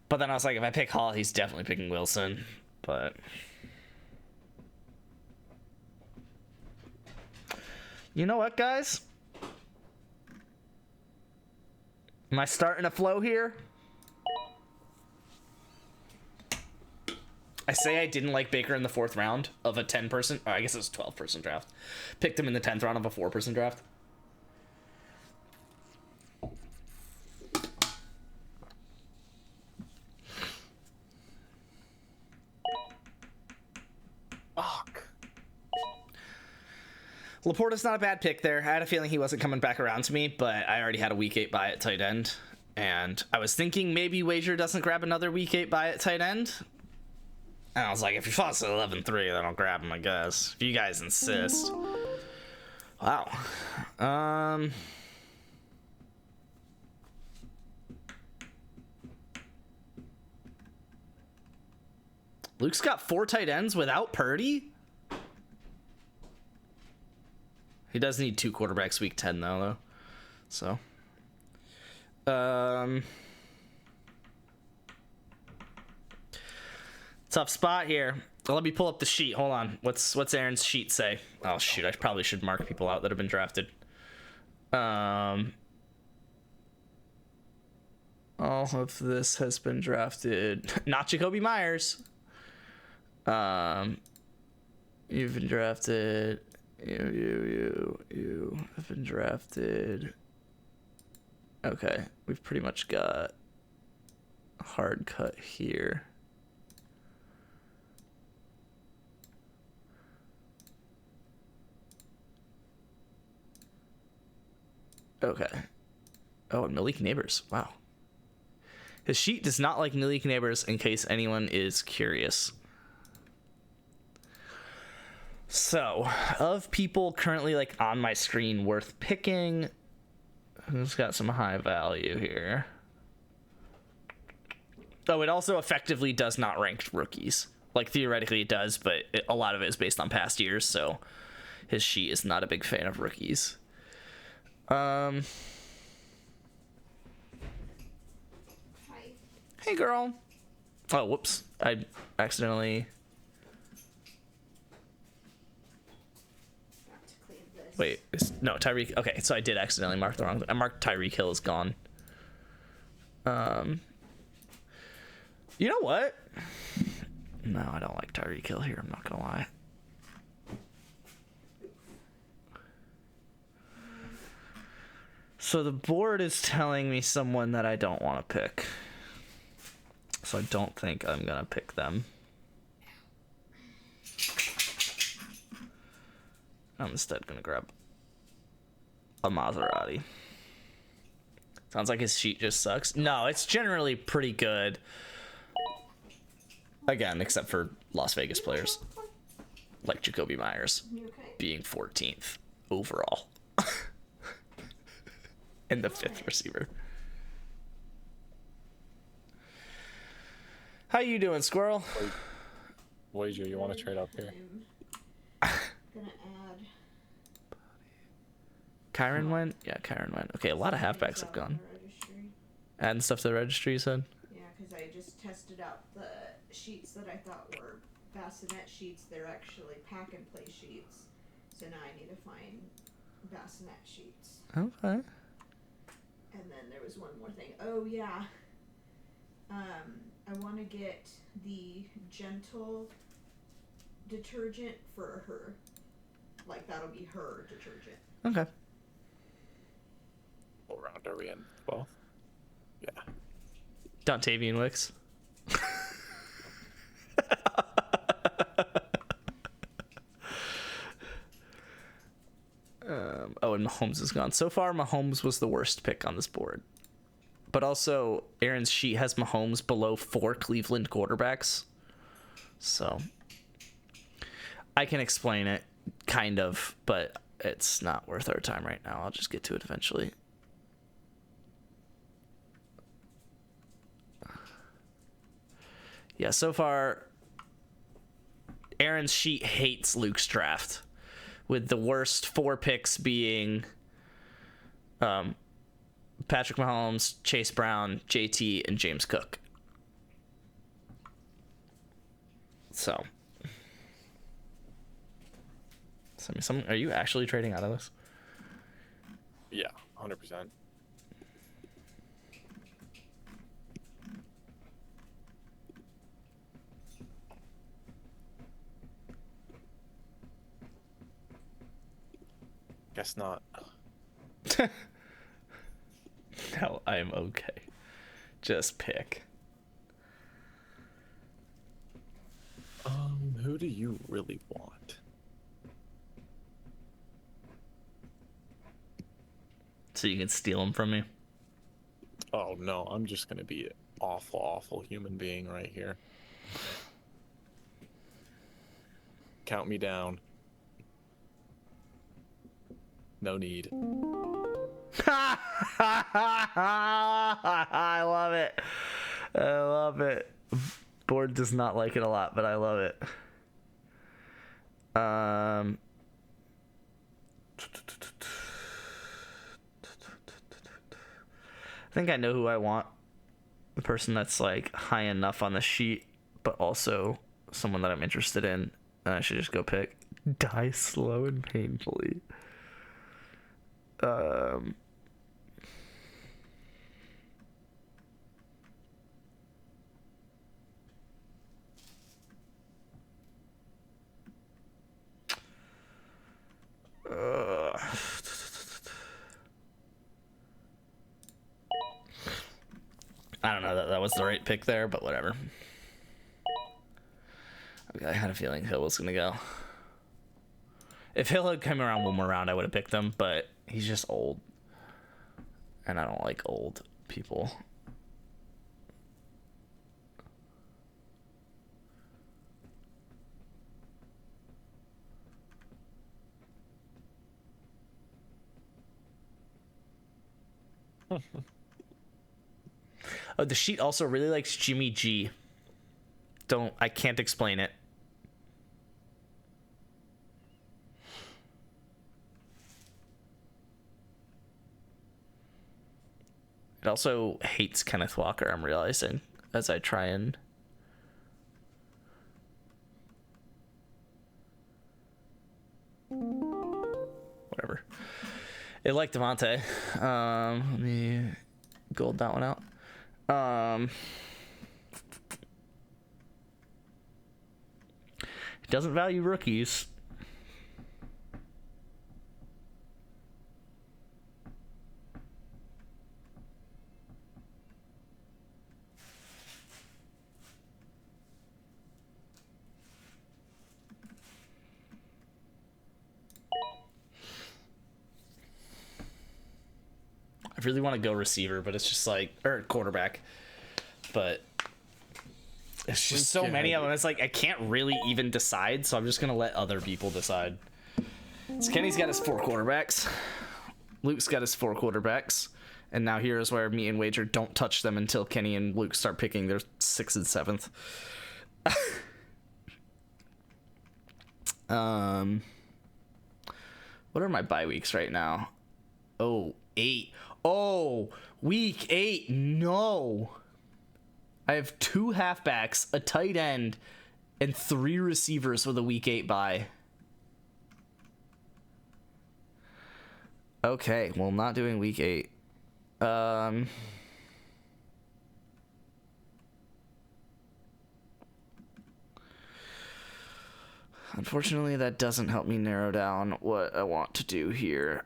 But then I was like, if I pick Hall, he's definitely picking Wilson. But you know what, guys? Am I starting a flow here? I say I didn't like Baker in the 4th round of a 10-person, or I guess it was a 12-person draft. Picked him in the 10th round of a 4-person draft. Fuck. Laporta's not a bad pick there. I had a feeling he wasn't coming back around to me, but I already had a week 8 buy at tight end. And I was thinking maybe Wager doesn't grab another week 8 buy at tight end. And I was like, if he falls to 11-3, then I'll grab him, I guess. If you guys insist. Wow. Luke's got 4 tight ends without Purdy? He does need 2 quarterbacks week 10 though. So tough spot here. Let me pull up the sheet. Hold on. What's Aaron's sheet say? Oh shoot, I probably should mark people out that have been drafted. All of this has been drafted. Not Jacoby Myers. You've been drafted. You have been drafted. Okay, we've pretty much got a hard cut here. Okay. Oh, and Malik Neighbors. Wow. His sheet does not like Malik Neighbors, in case anyone is curious. So, of people currently like on my screen worth picking, who's got some high value here? Oh, it also effectively does not rank rookies. Like, theoretically it does, but a lot of it is based on past years, so his sheet is not a big fan of rookies. Hi. Hey, girl. Oh, whoops. I accidentally... Got to clean this. Wait, no, Tyreek. Okay, so I did accidentally mark the wrong thing. I marked Tyreek Hill is gone. You know what? No, I don't like Tyreek Hill here. I'm not gonna lie. So the board is telling me someone that I don't want to pick. So I don't think I'm gonna pick them. I'm instead gonna grab a Maserati. Sounds like his sheet just sucks. No, it's generally pretty good. Again, except for Las Vegas players. Like Jacoby Myers You okay? being 14th overall. And the 5th receiver. How you doing, Squirrel? Wager, you want to trade up here? I'm gonna add. Kyron went? Yeah, Kyron went. Okay, a lot of halfbacks have gone. The registry. Adding stuff to the registry, you said? Yeah, because I just tested out the sheets that I thought were bassinet sheets. They're actually pack and play sheets. So now I need to find bassinet sheets. Okay. And then there was one more thing. Oh yeah. I want to get the gentle detergent for her. Like that'll be her detergent. Okay. What round are we in? 12? Yeah. Dontavian Wicks. Oh, and Mahomes is gone. So far, Mahomes was the worst pick on this board. But also, Aaron's sheet has Mahomes below 4 Cleveland quarterbacks. So, I can explain it, kind of, but it's not worth our time right now. I'll just get to it eventually. Yeah, so far, Aaron's sheet hates Luke's draft, with the worst 4 picks being Patrick Mahomes, Chase Brown, JT, and James Cook. So, are you actually trading out of this? Yeah, 100%. Guess not. No, I am okay. Just pick. Who do you really want? So you can steal them from me? Oh no, I'm just gonna be an awful, awful human being right here. Count me down. No need. I love it. I love it. Board does not like it a lot, but I love it. I think I know who I want. The person that's like high enough on the sheet, but also someone that I'm interested in. I should just go pick. Die slow and painfully. I don't know that was the right pick there, but whatever. Okay, I had a feeling Hill was gonna go. If Hill had come around one more round, I would have picked him, but he's just old. And I don't like old people. Oh, the sheet also really likes Jimmy G. I can't explain it. It also hates Kenneth Walker, I'm realizing, as I try and... Whatever. It liked Devontae. Let me gold that one out. It doesn't value rookies. I really want to go receiver, but it's just like, or quarterback, but it's just so many of them. It's like I can't really even decide, so I'm just gonna let other people decide. So Kenny's got his 4 quarterbacks, Luke's got his 4 quarterbacks, and now here's where me and Wager don't touch them until Kenny and Luke start picking their 6th and 7th. What are my bye weeks right now? Oh, 8. Oh, week 8. No. I have 2 halfbacks, a tight end, and 3 receivers with a week 8 bye. Okay, well, not doing week 8. Unfortunately, that doesn't help me narrow down what I want to do here.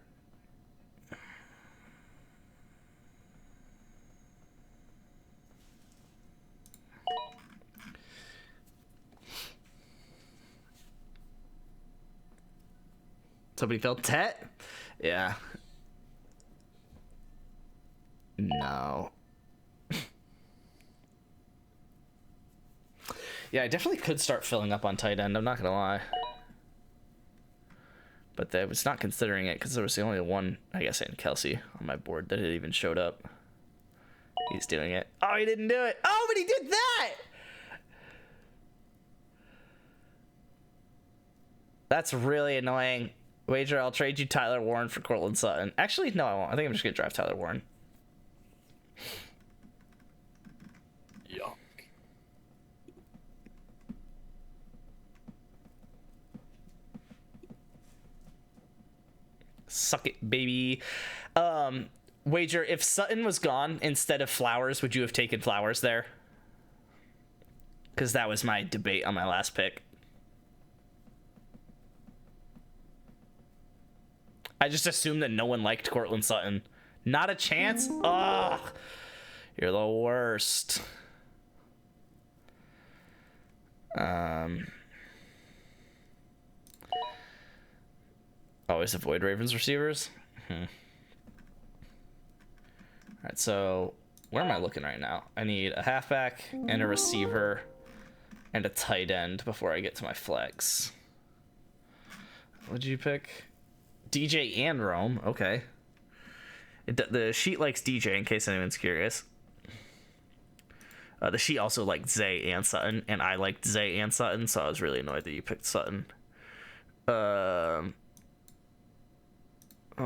Somebody felt Tet? Yeah. No. Yeah, I definitely could start filling up on tight end, I'm not gonna lie. But I was not considering it because there was the only one, I guess, and Kelsey on my board that had even showed up. He's doing it. Oh, he didn't do it. Oh, but he did that! That's really annoying. Wager, I'll trade you Tyler Warren for Cortland Sutton. Actually, no, I won't. I think I'm just going to draft Tyler Warren. Yuck. Suck it, baby. Wager, if Sutton was gone instead of Flowers, would you have taken Flowers there? Because that was my debate on my last pick. I just assumed that no one liked Cortland Sutton. Not a chance? Ugh. You're the worst. Always avoid Ravens receivers? Alright, so where am I looking right now? I need a halfback and a receiver and a tight end before I get to my flex. What did you pick? DJ and Rome. Okay. The sheet likes DJ, in case anyone's curious. The sheet also liked Zay and Sutton, and I liked Zay and Sutton, so I was really annoyed that you picked Sutton. Oh,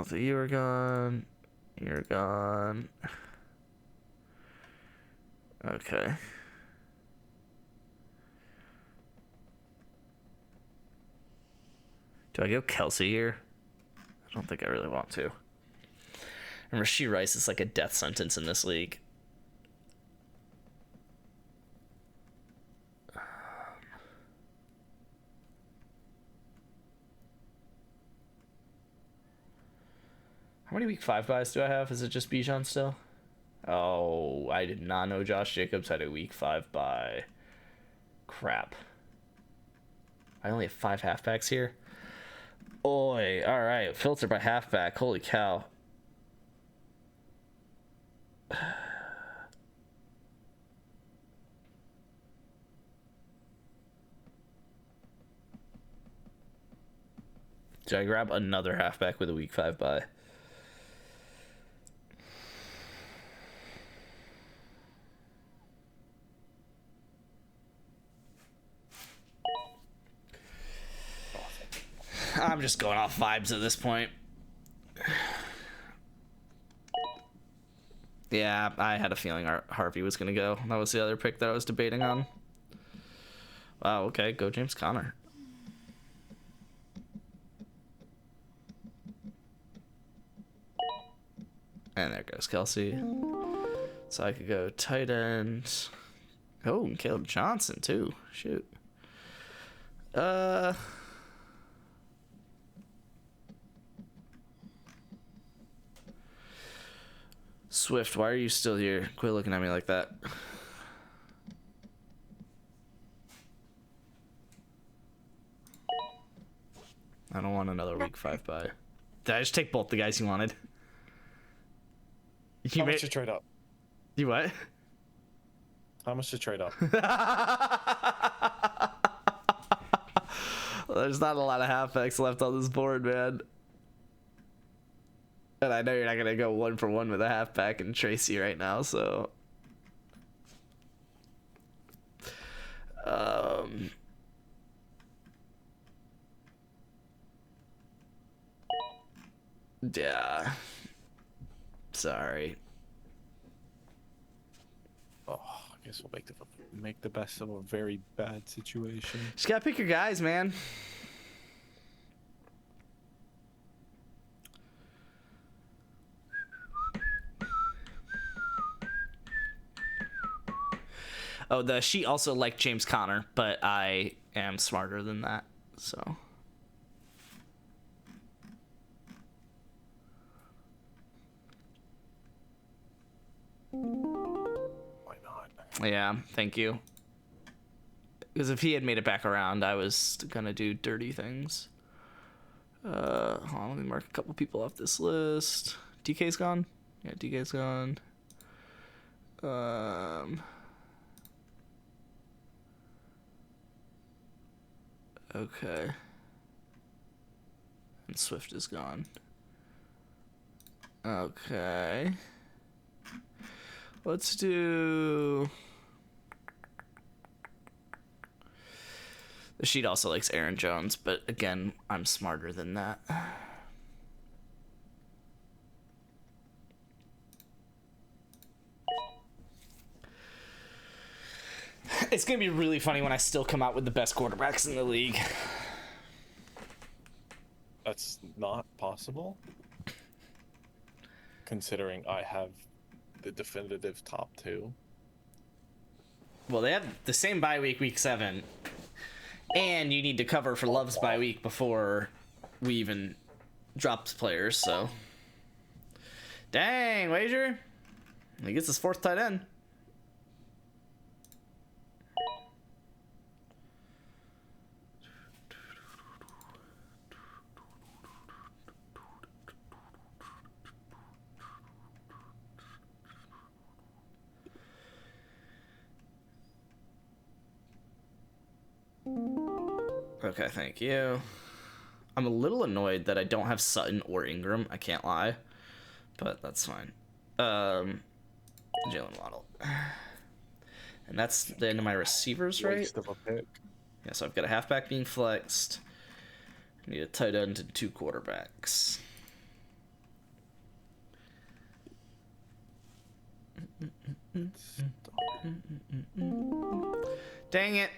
so you were gone. You're gone. Okay. Do I go Kelsey here? I don't think I really want to. And Rashee Rice is like a death sentence in this league. How many week 5 buys do I have? Is it just Bijan still? Oh, I did not know Josh Jacobs had a week 5 buy. Crap. I only have 5 halfbacks here. Oi, alright. Filter by halfback. Holy cow. Did I grab another halfback with a week 5 buy? I'm just going off vibes at this point. Yeah, I had a feeling Harvey was going to go. That was the other pick that I was debating on. Wow, okay, go James Conner. And there goes Kelsey. So I could go tight end. Oh, and Caleb Johnson too. Shoot. Swift, why are you still here? Quit looking at me like that. I don't want another week 5 buy. Did I just take both the guys you wanted? How much to trade up? You what? How much to trade up? There's not a lot of halfbacks left on this board, man. And I know you're not going to go 1-for-1 with a halfback and Tracy right now, so... Yeah. Sorry. Oh, I guess we'll make the best of a very bad situation. Just gotta pick your guys, man. Oh, the sheet also liked James Conner, but I am smarter than that, so... Why not? Yeah, thank you. Because if he had made it back around, I was gonna do dirty things. Hold on, let me mark a couple people off this list. DK's gone? Yeah, DK's gone. Okay. And Swift is gone. Okay. Let's do... The sheet also likes Aaron Jones, but again, I'm smarter than that. It's going to be really funny when I still come out with the best quarterbacks in the league. That's not possible. Considering I have the definitive top 2. Well, they have the same bye week, week 7. And you need to cover for Love's bye week before we even drop players, so. Dang, Wager. He gets his 4th tight end. Okay, thank you. I'm a little annoyed that I don't have Sutton or Ingram. I can't lie, but that's fine. Jalen Waddle. And that's the end of my receivers, right? Waste of a pick. Yeah, so I've got a halfback being flexed. I need a tight end and 2 quarterbacks. Dang it.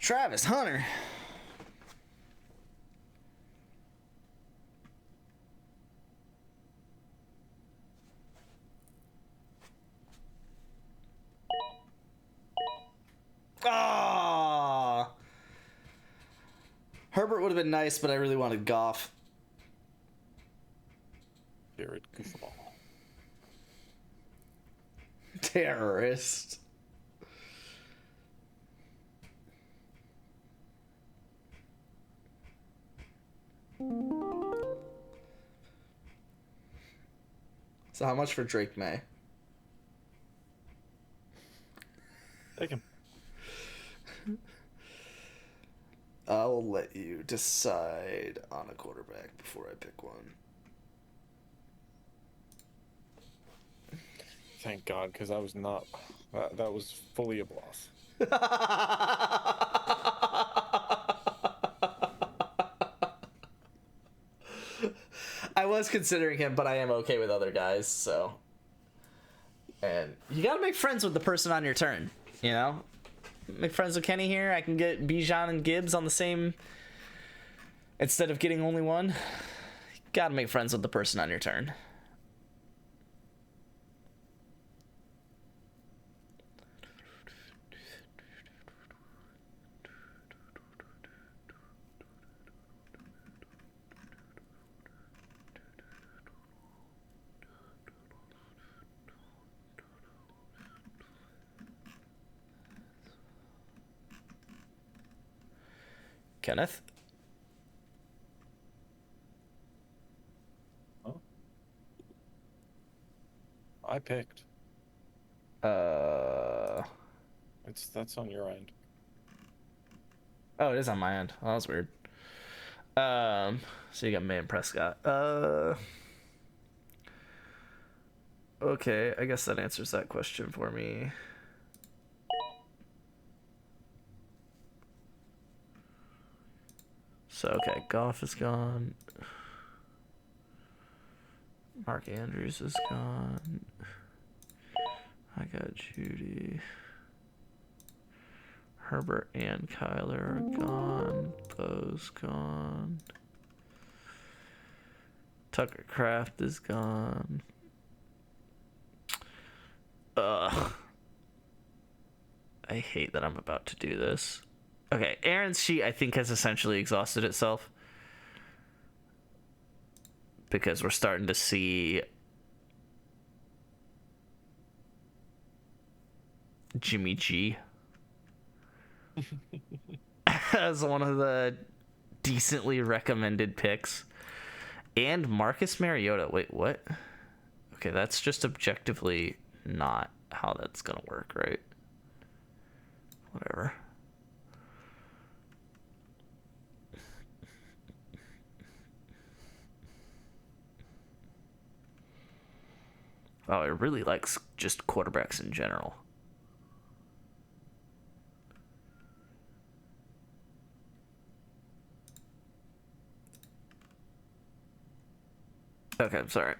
Travis Hunter. Ah, Herbert would have been nice, but I really wanted Goff. Jared Goofball. Terrorist. So how much for Drake May? Take him. I'll let you decide on a quarterback before I pick one. Thank God, because I was not. That was fully a bluff. I was considering him, but I am okay with other guys, so. And you gotta make friends with the person on your turn, you know? Make friends with Kenny here. I can get Bijan and Gibbs on the same. Instead of getting only one. You gotta make friends with the person on your turn. Kenneth? Huh? I picked. That's on your end. Oh, it is on my end. Oh, that was weird. So you got May and Prescott. Okay, I guess that answers that question for me. So, okay, Goff is gone. Mark Andrews is gone. I got Judy. Herbert and Kyler are gone. Bo's gone. Tucker Kraft is gone. I hate that I'm about to do this. Okay, Aaron's sheet I think has essentially exhausted itself. Because we're starting to see Jimmy G as one of the decently recommended picks. And Marcus Mariota. Wait, what? Okay, that's just objectively not how that's gonna work, right? Whatever. Oh, I really likes just quarterbacks in general. Okay, I'm sorry.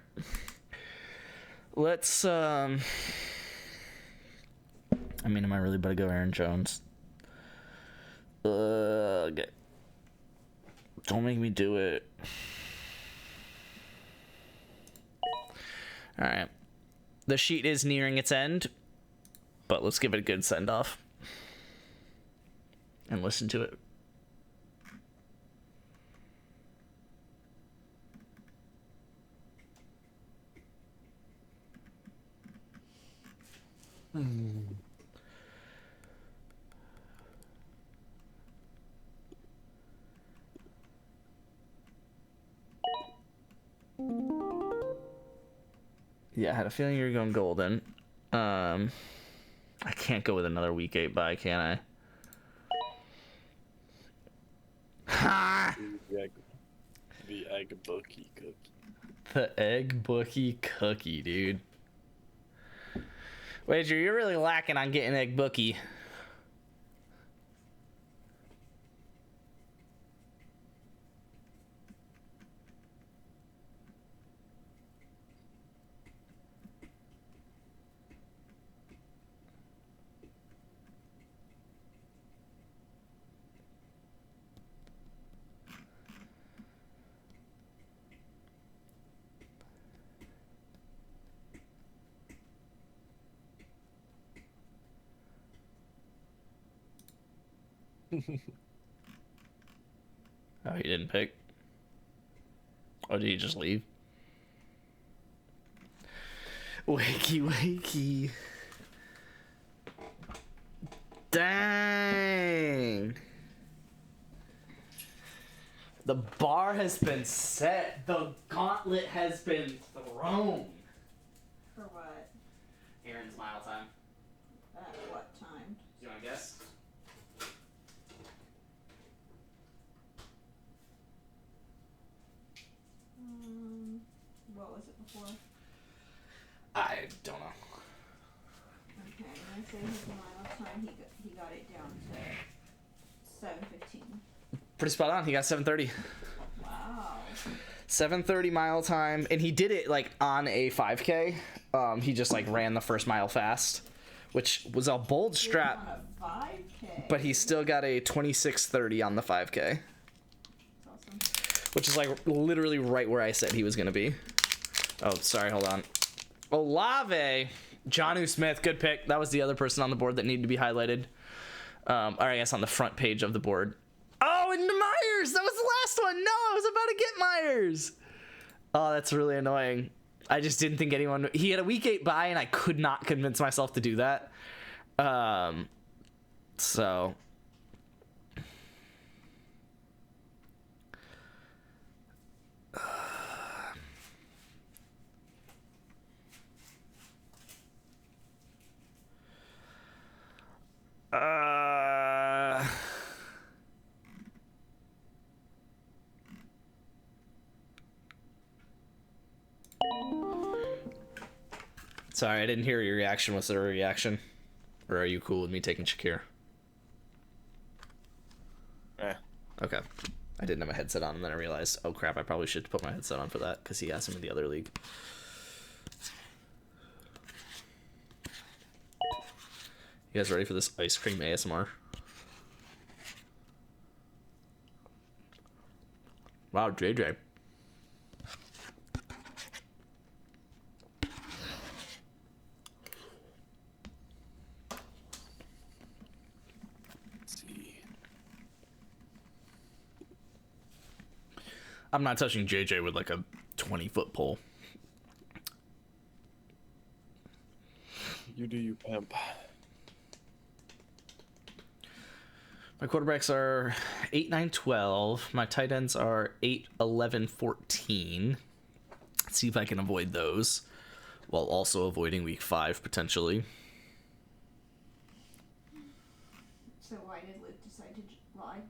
Let's I mean, am I really about to go Aaron Jones? Okay. Don't make me do it. All right. The sheet is nearing its end, but let's give it a good send off and listen to it. Yeah, I had a feeling you were going golden. I can't go with another week 8 bye, can I? Ha! The egg bookie cookie. The egg bookie cookie, dude. Wager, you're really lacking on getting egg bookie. Oh, he didn't pick? Or did he just leave? Wakey, wakey. Dang. The bar has been set. The gauntlet has been thrown. For what? Aaron's mile time. At what time? Do you want to guess? What was it before? I don't know. Okay, when I say his mile time, he got it down to 7:15. Pretty spot on. He got 7:30. Wow. 7:30 mile time, and he did it like on a 5K. He just like ran the first mile fast, which was a bold strap. On a 5K. But he still got a 26:30 on the 5K, That's awesome. which is like literally right where I said he was gonna be. Oh, sorry, hold on. Olave, Jonnu Smith, good pick. That was the other person on the board that needed to be highlighted. Or I guess on the front page of the board. Oh, and Myers, that was the last one. No, I was about to get Myers. Oh, that's really annoying. I just didn't think anyone. He had a week 8 bye, and I could not convince myself to do that. So. Sorry, I didn't hear your reaction. Was there a reaction? Or are you cool with me taking Shakir? Eh. Okay. I didn't have my headset on, and then I realized, oh crap, I probably should put my headset on for that, because he has him in the other league. You guys ready for this ice cream ASMR? Wow, JJ. Let's see. I'm not touching JJ with like a 20-foot pole. You do you, pimp. My quarterbacks are 8, 9, 12. My tight ends are 8, 11, 14. Let's see if I can avoid those while also avoiding week 5 potentially. So why did Luke decide to lie?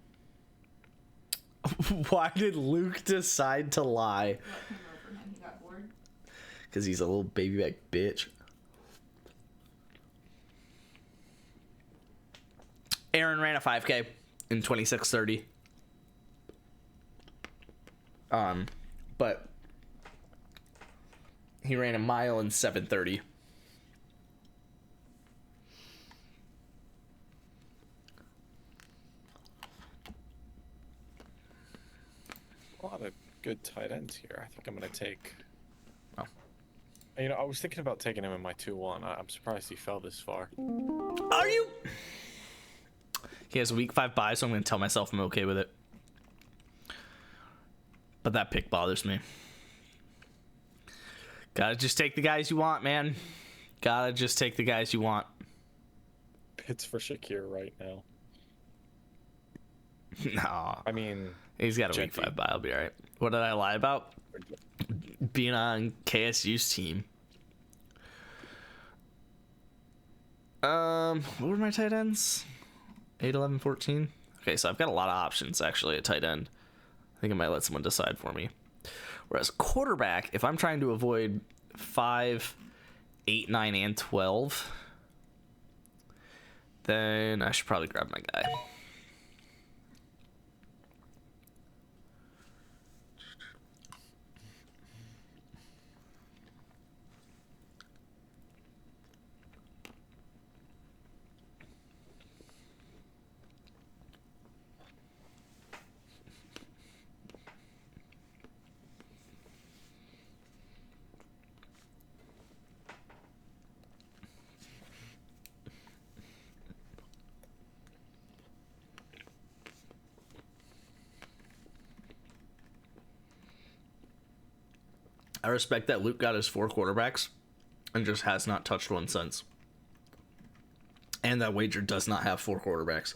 Why did Luke decide to lie? What came over him? He got bored? Because he's a little baby back bitch. Aaron ran a 5K in 26:30. But he ran a mile in 7:30. A lot of good tight ends here. I think I'm gonna take. Oh. You know, I was thinking about taking him in my 2-1. I'm surprised he fell this far. Are you? He has a week 5 bye, so I'm going to tell myself I'm okay with it. But that pick bothers me. Gotta just take the guys you want, man. Gotta just take the guys you want. It's for Shakir right now. No. I mean, He's got a week Genty. 5 bye. I'll be all right. What did I lie about? Being on KSU's team. What were my tight ends? 8, 11, 14. Okay, so I've got a lot of options actually at tight end. I think I might let someone decide for me. Whereas quarterback, if I'm trying to avoid 5, 8, 9, and 12, then I should probably grab my guy. I respect that Luke got his 4 quarterbacks and just has not touched one since. And that Wager does not have 4 quarterbacks.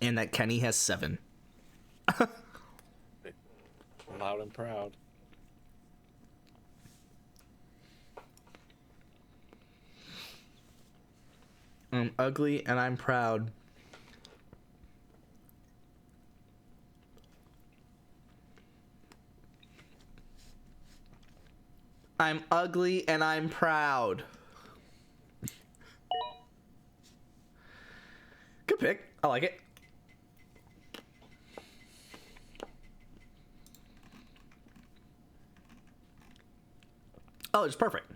And that Kenny has 7. Loud and proud. I'm ugly and I'm proud. I'm ugly and I'm proud. Good pick. I like it. Oh, it's perfect.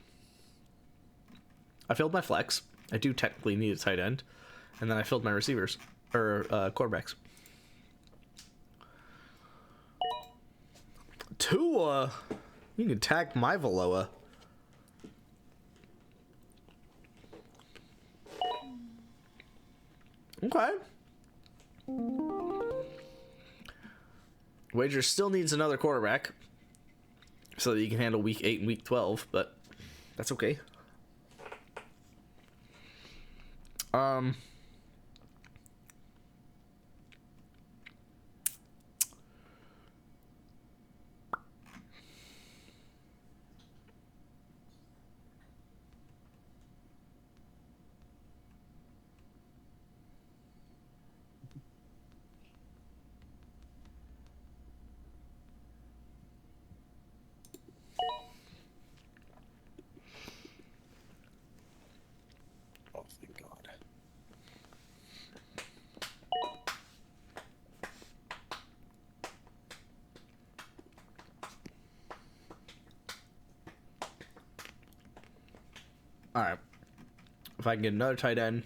I filled my flex. I do technically need a tight end. And then I filled my receivers. Or quarterbacks. Tua. You can tag my Valoa. Okay. Wager still needs another quarterback so that he can handle week 8 and week 12, but that's okay. Oh, thank God. All right. If I can get another tight end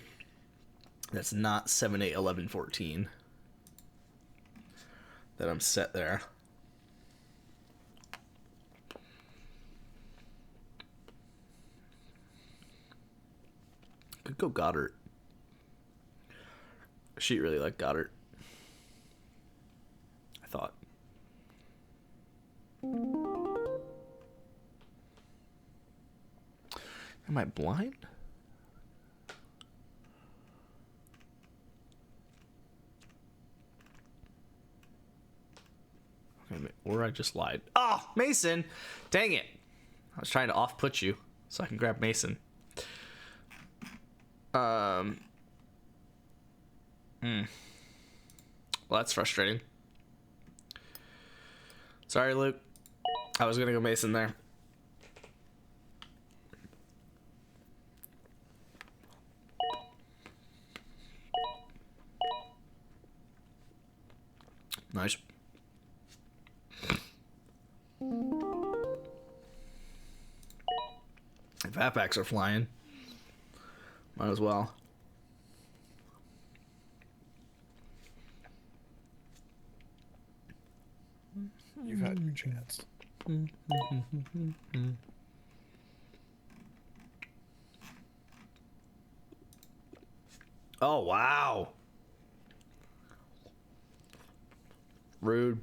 that's not 7, 8, 11, 14, then I'm set there. Could go Goddard. She really liked Goddard. I thought. Am I blind? Or I just lied. Oh, Mason! Dang it. I was trying to off-put you so I can grab Mason. Well, that's frustrating. Sorry, Luke. I was gonna go Mason there. Nice. If halfbacks are flying, might as well. You've had your chance. Oh, wow. Rude.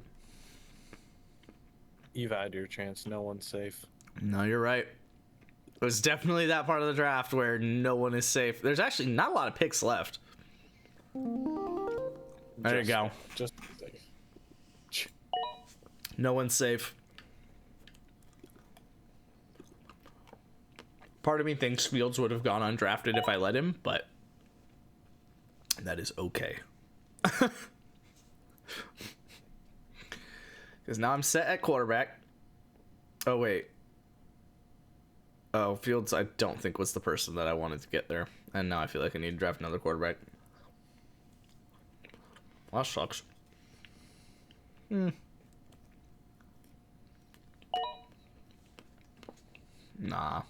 You've had your chance. No one's safe. No, you're right. It was definitely that part of the draft where no one is safe. There's actually not a lot of picks left. There you go. Just safe. No one's safe. Part of me thinks Fields would have gone undrafted if I let him, but that is okay. Because now I'm set at quarterback. Oh, wait. Oh, Fields, I don't think was the person that I wanted to get there. And now I feel like I need to draft another quarterback. Well, that sucks. Nah.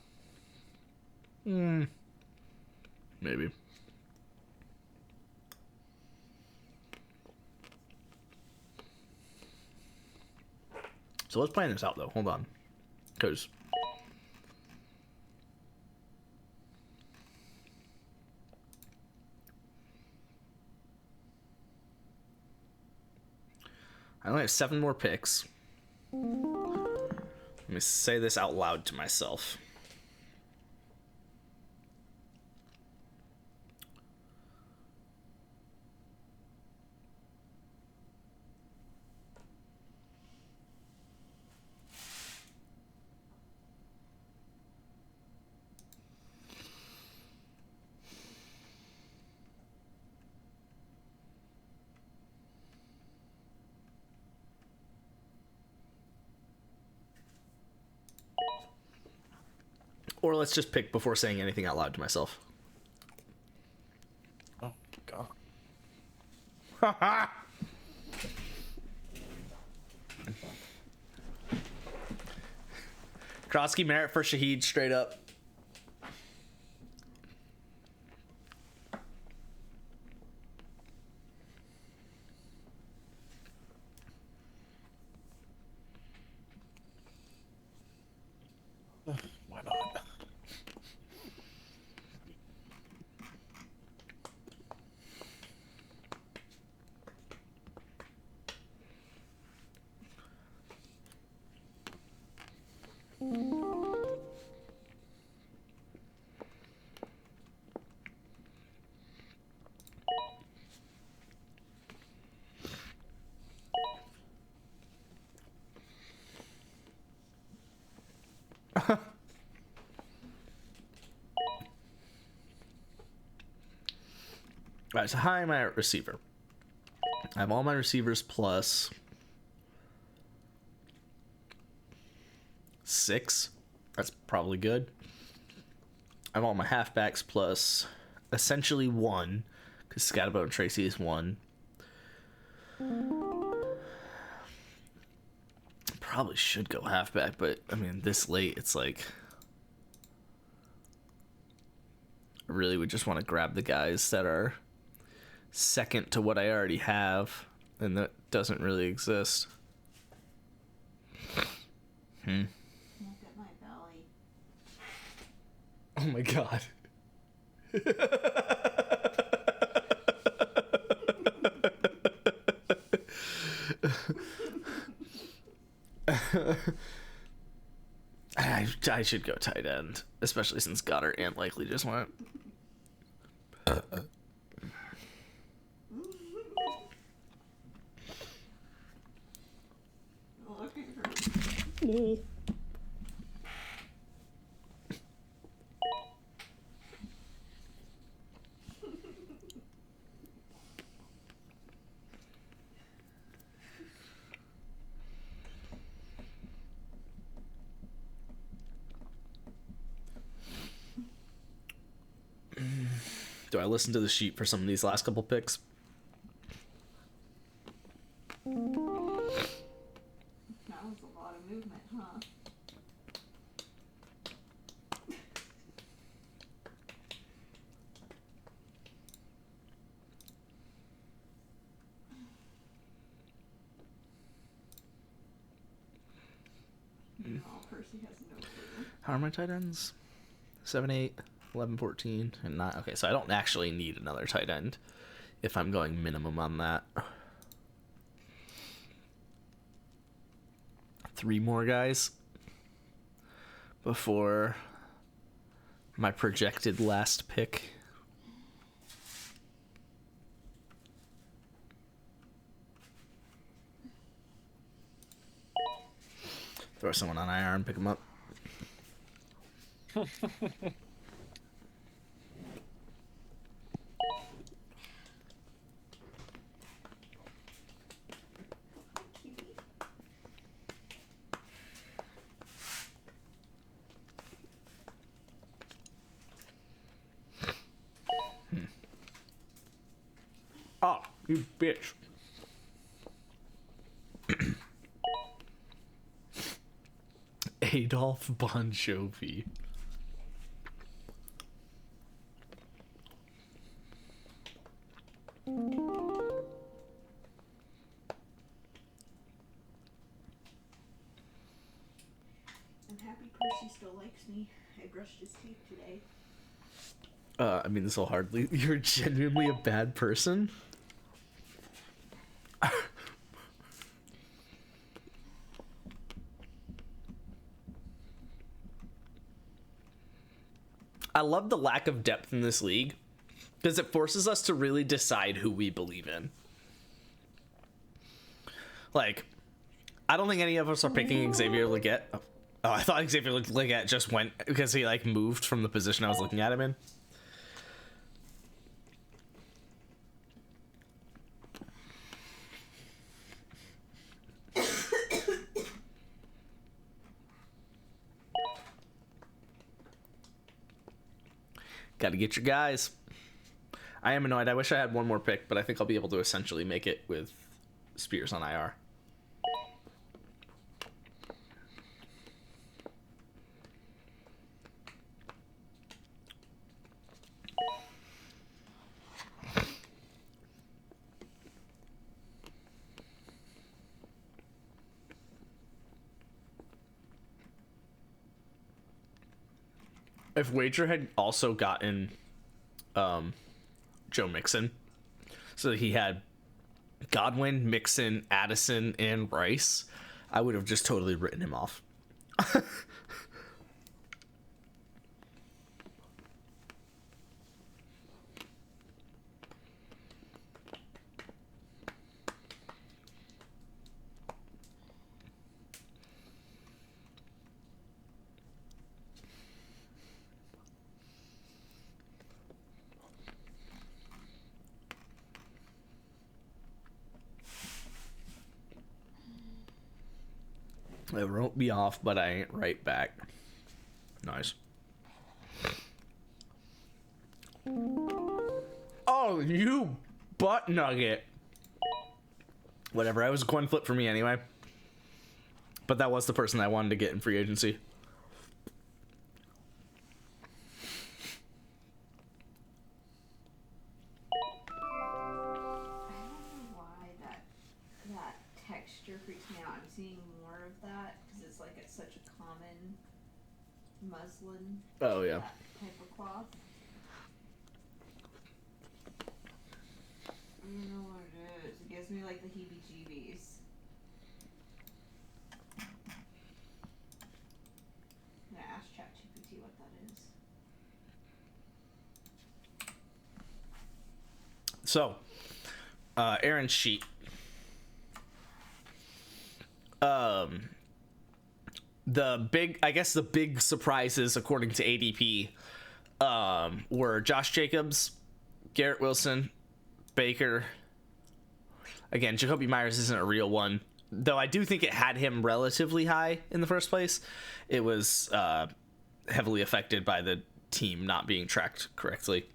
Maybe. So let's plan this out, though. Hold on. Because I only have 7 more picks. Let me say this out loud to myself. Or let's just pick before saying anything out loud to myself. Oh god. Krosky merit for Shaheed, straight up. Why not? Alright, so how am I at receiver? I have all my receivers plus 6. That's probably good. I have all my halfbacks plus essentially 1, because Scatterbo and Tracy is 1. Probably should go halfback, but I mean, this late, it's like I really would just want to grab the guys that are second to what I already have, and that doesn't really exist. Look at my belly. Oh my god. I should go tight end, especially since Goddard and Likely just went. Look at her. Do I listen to the sheet for some of these last couple picks? That was a lot of movement, huh? No, Percy has no clue. How are my tight ends? 7, 8, 11, 14, and 9. Okay, so I don't actually need another tight end if I'm going minimum on that. 3 more guys before my projected last pick. Throw someone on IR and pick them up. Oh, you bitch. Adolph Bon Jovi. I'm happy Percy still likes me. I brushed his teeth today. I mean, this will hardly. You're genuinely a bad person. I love the lack of depth in this league because it forces us to really decide who we believe in. Like, I don't think any of us are picking Xavier Legette. Oh, I thought Xavier Legette just went because he like moved from the position I was looking at him in. Got to get your guys. I am annoyed. I wish I had one more pick, but I think I'll be able to essentially make it with Spears on IR. If Wager had also gotten Joe Mixon, so he had Godwin, Mixon, Addison, and Rice, I would have just totally written him off. It won't be off, but I ain't right back. Nice. Oh, you butt nugget. Whatever, I was a coin flip for me anyway. But that was the person I wanted to get in free agency. Muslin. Oh yeah. Type of cloth. I don't know what it is. It gives me like the heebie-jeebies. I'm gonna ask ChatGPT what that is. So, Aaron's sheet. The big surprises according to ADP were Josh Jacobs, Garrett Wilson, Baker. Again, Jacoby Myers isn't a real one, though I do think it had him relatively high in the first place. It was heavily affected by the team not being tracked correctly.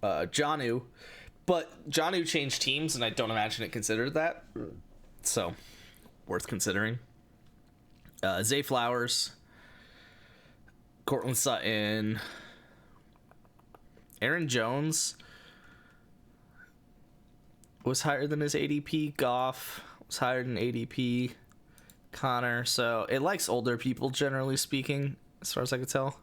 Jonnu, but Jonnu changed teams, and I don't imagine it considered that. So, worth considering. Zay Flowers, Cortland Sutton, Aaron Jones was higher than his ADP. Goff was higher than ADP. Connor. So it likes older people, generally speaking, as far as I could tell.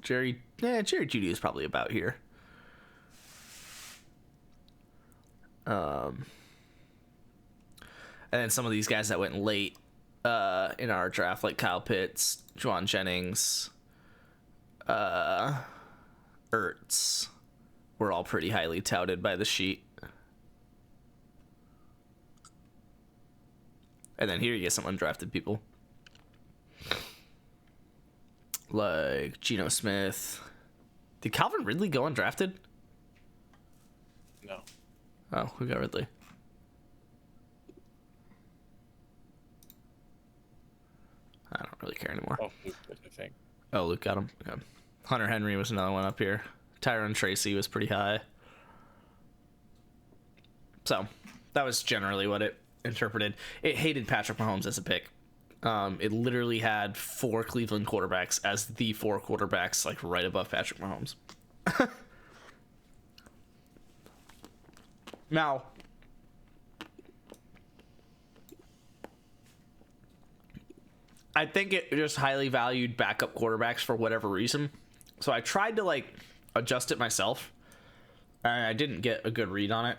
Jerry Jeudy is probably about here. And then some of these guys that went late in our draft, like Kyle Pitts, Juwan Jennings, Ertz, were all pretty highly touted by the sheet. And then here you get some undrafted people. Like Geno Smith. Did Calvin Ridley go undrafted? No. Oh, who got Ridley? I don't really care anymore. Oh, Luke did, I think. Oh, Luke got him. Okay. Hunter Henry was another one up here. Tyron Tracy was pretty high. So, that was generally what it interpreted. It hated Patrick Mahomes as a pick. It literally had 4 Cleveland quarterbacks as the 4 quarterbacks, like right above Patrick Mahomes. Now, I think it just highly valued backup quarterbacks for whatever reason. So I tried to like adjust it myself. And I didn't get a good read on it.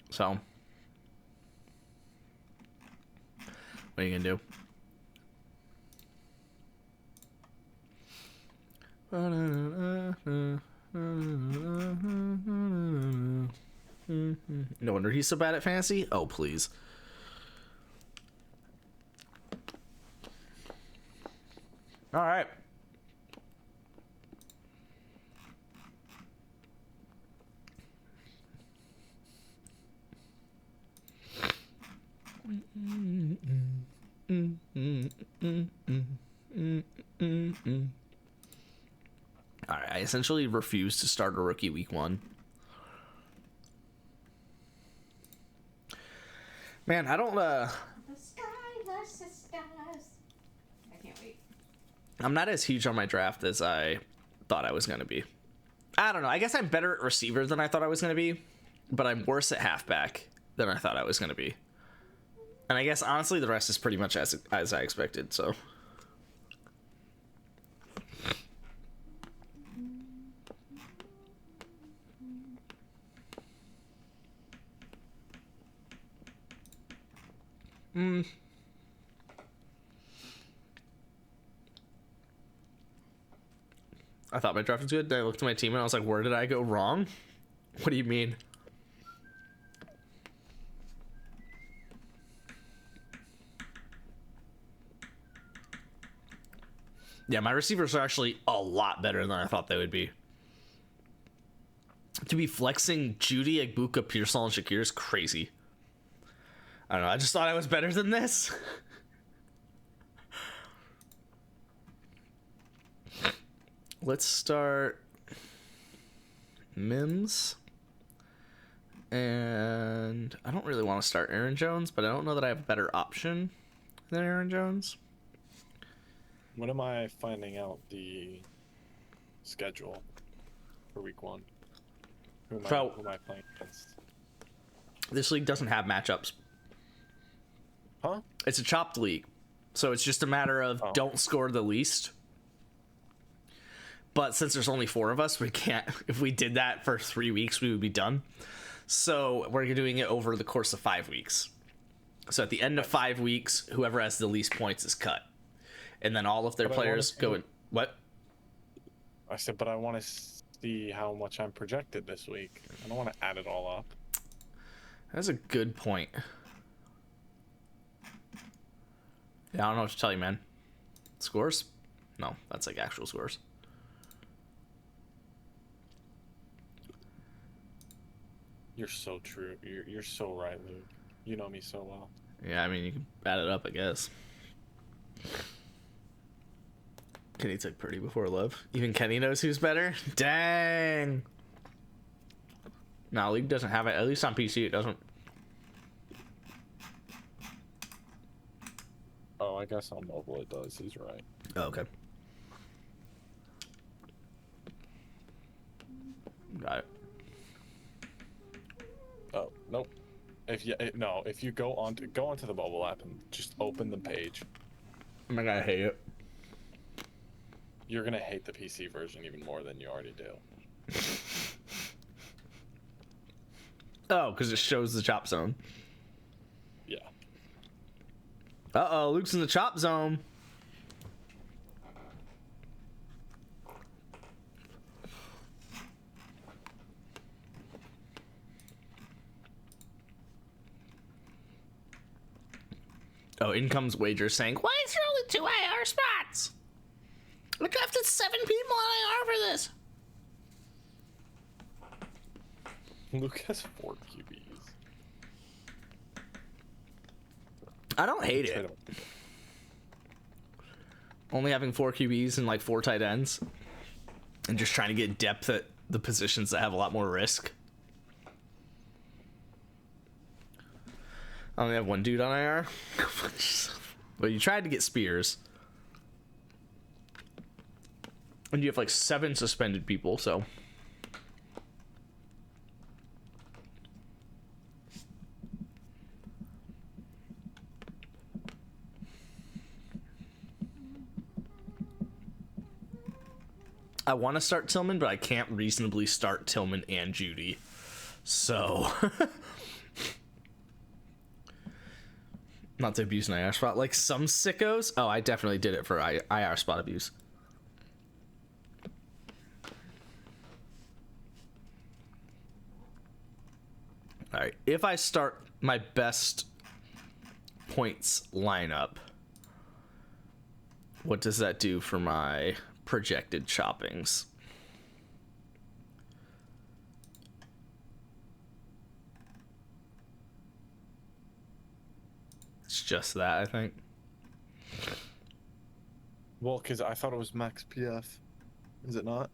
So What are you gonna do? No wonder he's so bad at fantasy. Oh, please. All right. All right, I essentially refuse to start a rookie week 1. Man, I don't The sky versus stars. I can't wait. I'm not as huge on my draft as I thought I was going to be. I don't know. I guess I'm better at receiver than I thought I was going to be, but I'm worse at halfback than I thought I was going to be. And I guess honestly the rest is pretty much as I expected, so I thought my draft was good. Then I looked at my team and I was like, where did I go wrong? What do you mean? Yeah, my receivers are actually a lot better than I thought they would be. To be flexing Judy, Agbuka, Pearsall, and Shakir is crazy. I don't know. I just thought I was better than this. Let's start Mims. And I don't really want to start Aaron Jones, but I don't know that I have a better option than Aaron Jones. When am I finding out the schedule for week 1? Who am I playing against? This league doesn't have matchups. Huh? It's a chopped league. So it's just a matter of don't score the least. But since there's only 4 of us, we can't. If we did that for 3 weeks, we would be done. So we're doing it over the course of 5 weeks. So at the end of 5 weeks, whoever has the least points is cut. And then all of their players go in. What? I said, but I want to see how much I'm projected this week. I don't want to add it all up. That's a good point. Yeah, I don't know what to tell you, man. Scores? No, that's like actual scores. You're so true. You're so right, Luke. You know me so well. Yeah, I mean, you can add it up, I guess. Kenny took Purdy before Love. Even Kenny knows who's better? Dang! No, League doesn't have it. At least on PC, it doesn't. Oh, I guess on mobile it does. He's right. Oh, okay. Got it. Oh, nope. If you go onto the mobile app and just open the page, I'm not gonna hate it. you're gonna hate the PC version even more than you already do. Oh, because it shows the chop zone. Yeah. Uh-oh, Luke's in the chop zone. Oh, in comes Wager saying, why is there only 2 IR spots? I drafted 7 people on IR for this. Luke has 4 QBs. I don't hate it. Only having 4 QBs and like 4 tight ends. And just trying to get depth at the positions that have a lot more risk. I only have 1 dude on IR. Well, you tried to get Spears. And you have like 7 suspended people, so. I want to start Tillman, but I can't reasonably start Tillman and Judy. So. Not to abuse an IR spot. Like some sickos. Oh, I definitely did it for IR spot abuse. All right. If I start my best points lineup, what does that do for my projected choppings? It's just that, I think. Well, because I thought it was max PF. Is it not?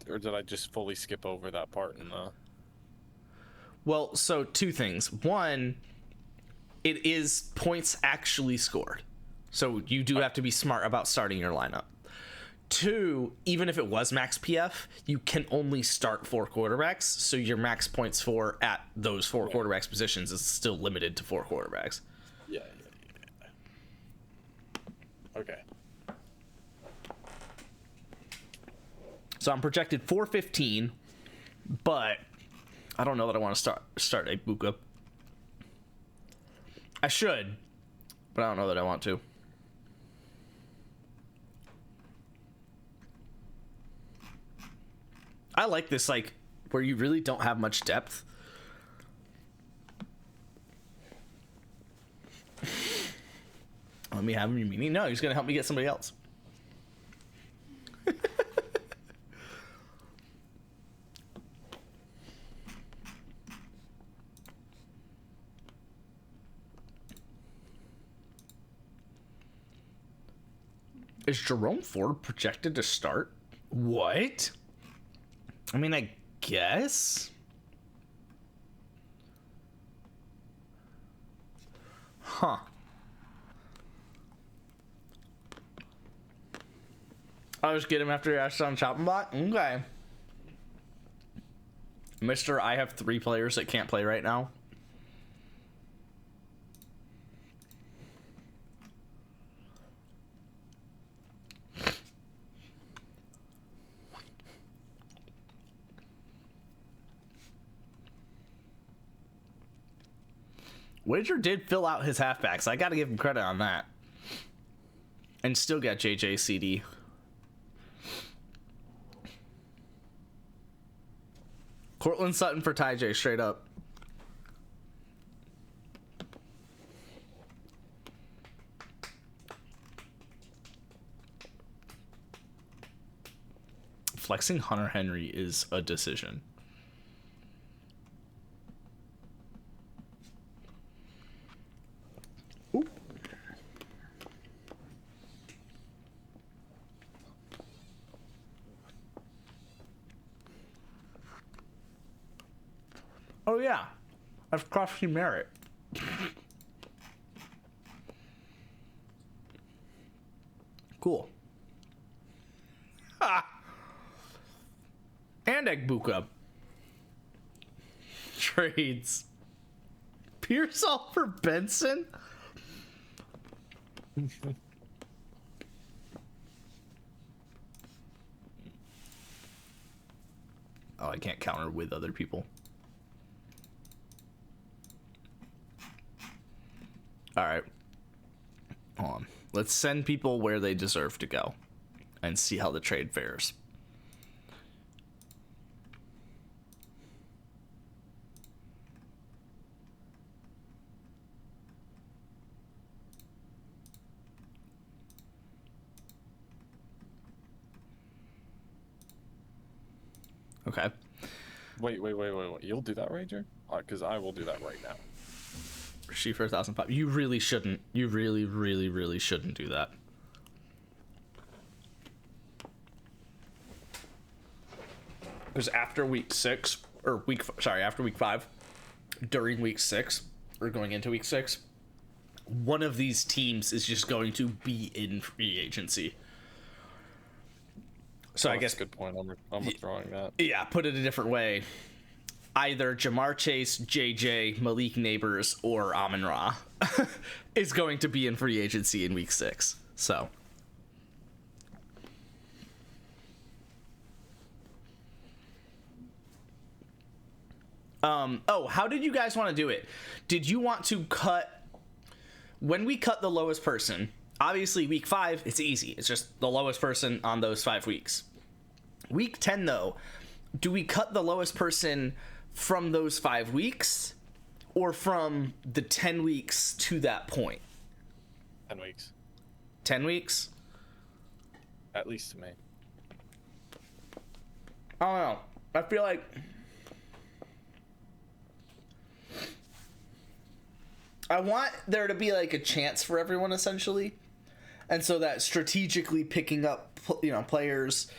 Or did I just fully skip over that part in the... Well, so two things. One, it is points actually scored. So you do have to be smart about starting your lineup. Two, even if it was max PF, you can only start 4 quarterbacks. So your max points for at those 4 quarterbacks positions is still limited to 4 quarterbacks. Yeah. Okay. So I'm projected 415, but I don't know that I want to start Egbuka. I should, but I don't know that I want to. I like this, like, where you really don't have much depth. Let me have him, you meaning? No, he's going to help me get somebody else. Is Jerome Ford projected to start? What? I mean, I guess. Huh. I'll just get him after he asks on chopping block? Okay. Mr. I have 3 players that can't play right now. Wager did fill out his halfbacks. I got to give him credit on that. And still got JJ CD. Cortland Sutton for Ty J, straight up. Flexing Hunter Henry is a decision. Oop. Oh yeah, that's Crofty Merritt. Cool. Ha! And Egbuka. Trades. Pearsall for Benson? Oh, I can't counter with other people. Alright. Hold on. Let's send people where they deserve to go and see how the trade fares. Okay. Wait. You'll do that, Ranger? Because I will do that right now. She for 1,005. You really shouldn't. You really shouldn't do that. Because after week 6, or after week 5, during week 6, or going into week 6, one of these teams is just going to be in free agency. So I guess That's a good point. I'm withdrawing that. Yeah, put it a different way. Either Jamar Chase, JJ, Malik Neighbors, or Amon-Ra is going to be in free agency in week 6. So. How did you guys want to do it? Did you want to cut, when we cut the lowest person, obviously week 5, it's easy. It's just the lowest person on those 5 weeks. Week 10, though, do we cut the lowest person from those 5 weeks or from the 10 weeks to that point? 10 weeks. 10 weeks? At least to me. I don't know. I feel like I want there to be like a chance for everyone, essentially. And so that strategically picking up, players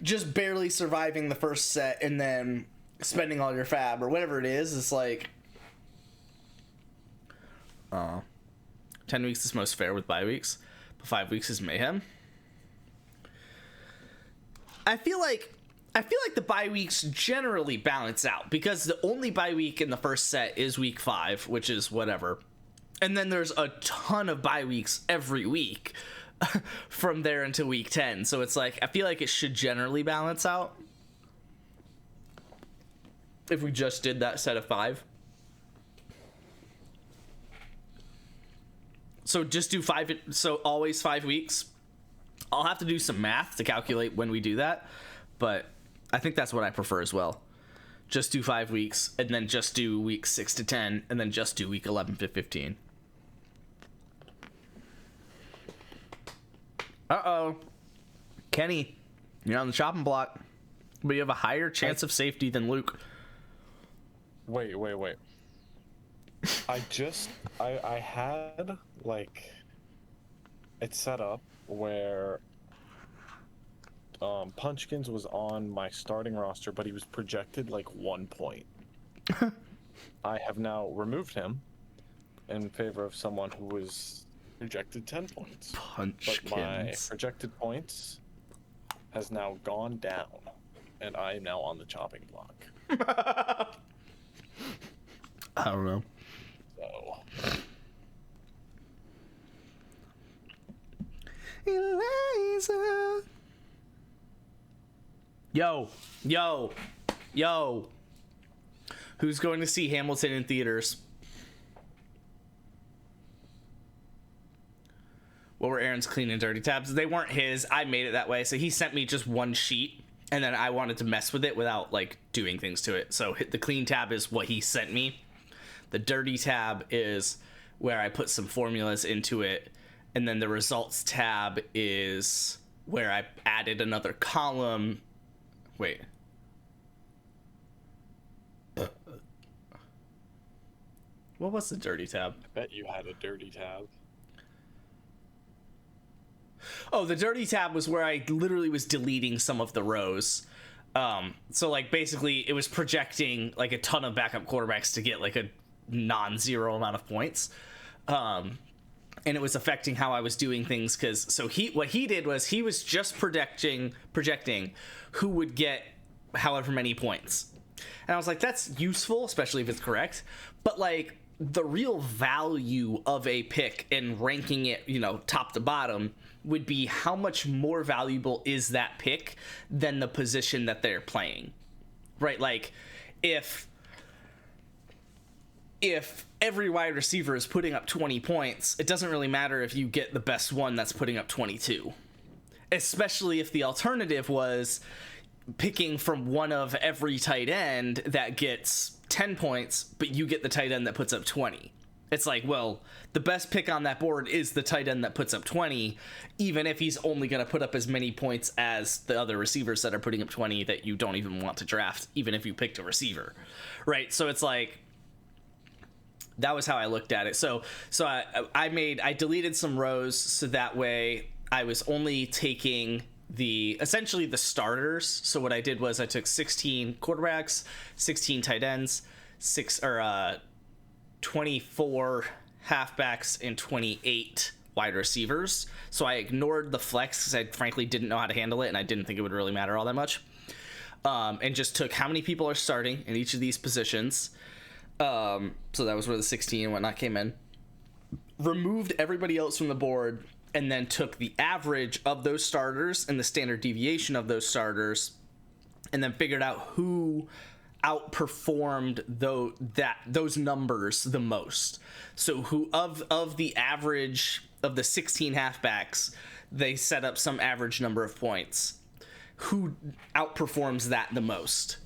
just barely surviving the first set and then spending all your fab or whatever it is like 10 weeks is most fair with bye weeks, but 5 weeks is mayhem. I feel like the bye weeks generally balance out because the only bye week in the first set is week 5, which is whatever. And then there's a ton of bye weeks every week from there until week 10. So it's like, I feel like it should generally balance out if we just did that set of 5. So just do 5, so always 5 weeks. I'll have to do some math to calculate when we do that, but I think that's what I prefer as well. Just do 5 weeks and then just do week 6 to 10 and then just do week 11 to 15. Uh-oh. Kenny, you're on the chopping block, but you have a higher chance of safety than Luke. Wait. I had, like, it set up where Punchkins was on my starting roster, but he was projected, like, 1 point. I have now removed him in favor of someone who was projected 10 points. Punchkins. But my projected points has now gone down, and I am now on the chopping block. I don't know. So, Eliza. Yo. Who's going to see Hamilton in theaters? What were Aaron's clean and dirty tabs? They weren't his. I made it that way. So he sent me just one sheet, and then I wanted to mess with it without, like, doing things to it. So the clean tab is what he sent me. The dirty tab is where I put some formulas into it. And then the results tab is where I added another column. Wait. What was the dirty tab? I bet you had a dirty tab. Oh, the dirty tab was where I literally was deleting some of the rows. So, like, basically, it was projecting, like, a ton of backup quarterbacks to get, like, a non-zero amount of points. And it was affecting how I was doing things, because, so what he did was he was just projecting who would get however many points. And I was like, that's useful, especially if it's correct. But, like, the real value of a pick and ranking it, top to bottom would be how much more valuable is that pick than the position that they're playing, right? Like, if every wide receiver is putting up 20 points, it doesn't really matter if you get the best one that's putting up 22, especially if the alternative was picking from one of every tight end that gets 10 points, but you get the tight end that puts up 20. It's like, well, the best pick on that board is the tight end that puts up 20, even if he's only going to put up as many points as the other receivers that are putting up 20 that you don't even want to draft, even if you picked a receiver, right? So it's like, that was how I looked at it. So I deleted some rows so that way I was only taking essentially the starters. So what I did was I took 16 quarterbacks, 16 tight ends, 24 halfbacks, and 28 wide receivers. So I ignored the flex because I frankly didn't know how to handle it, and I didn't think it would really matter all that much. And just took how many people are starting in each of these positions. So that was where the 16 and whatnot came in. Removed everybody else from the board, and then took the average of those starters and the standard deviation of those starters, and then figured out who outperformed those numbers the most. So who of the average of the 16 halfbacks, they set up some average number of points. Who outperforms that the most?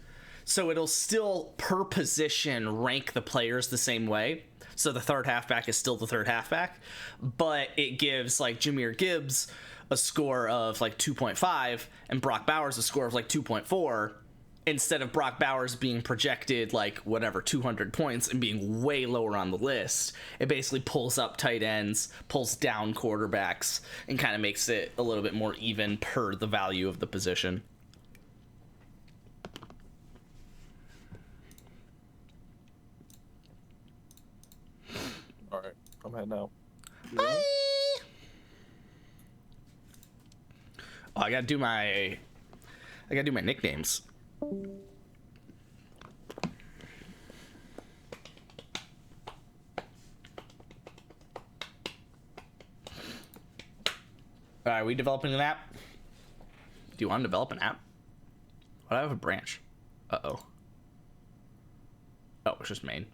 So it'll still per position rank the players the same way. So the third halfback is still the third halfback, but it gives like Jahmyr Gibbs a score of like 2.5 and Brock Bowers a score of like 2.4, instead of Brock Bowers being projected like whatever 200 points and being way lower on the list. It basically pulls up tight ends, pulls down quarterbacks, and kind of makes it a little bit more even per the value of the position. All right, I'm heading out. Bye. Oh, I gotta do my nicknames. Are we developing an app? Do you want to develop an app? Why do I have a branch? Uh-oh. Oh, it's just main.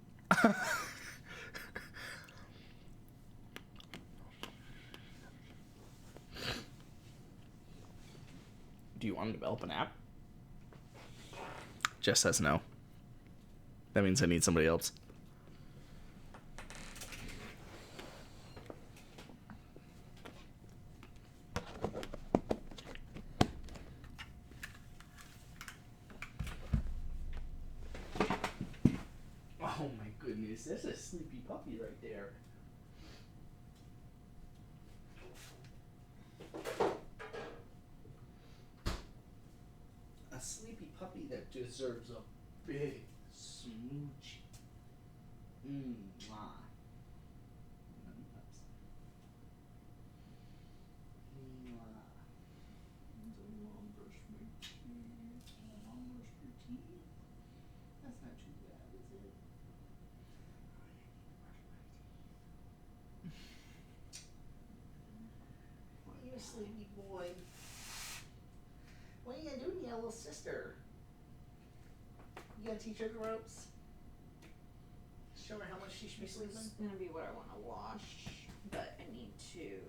Do you want to develop an app? Jess says no. That means I need somebody else. Oh my goodness, that's a sleepy puppy right there. A sleepy puppy that deserves a big smoochie. Mwah. Mwah. Don't wanna brush my teeth. Don't wanna brush your teeth. That's not too bad, is it? Why are you a sleepy boy? What are you gonna do to your little sister? You gonna teach her the ropes? Show her how much she should be This sleeping? is gonna be what I want to wash, but I need to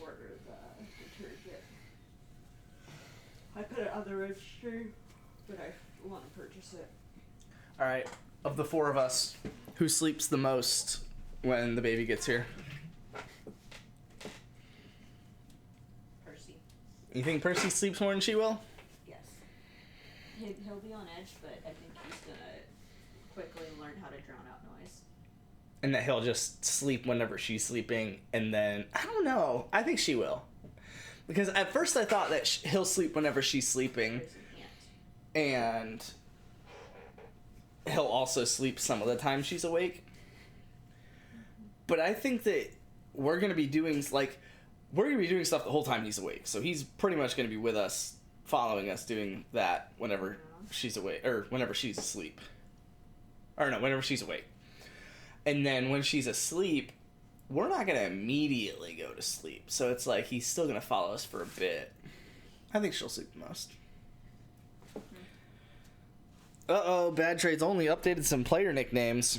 order the detergent. I put it on the registry, but I want to purchase it. Alright, of the four of us, who sleeps the most when the baby gets here? Percy. You think Percy sleeps more than she will? Yes. He'll be on edge, but I think he's gonna quickly learn how to drown out noise. And that he'll just sleep whenever she's sleeping, and then, I don't know, I think she will. Because at first I thought that he'll sleep whenever she's sleeping, Percy can't. and he'll also sleep some of the time she's awake. But I think that we're going to be doing, stuff the whole time he's awake. So he's pretty much going to be with us, following us, doing that whenever she's awake, or whenever she's asleep. Or no, whenever she's awake. And then when she's asleep, we're not going to immediately go to sleep. So it's like he's still going to follow us for a bit. I think she'll sleep the most. Uh-oh, Bad Trades Only updated some player nicknames.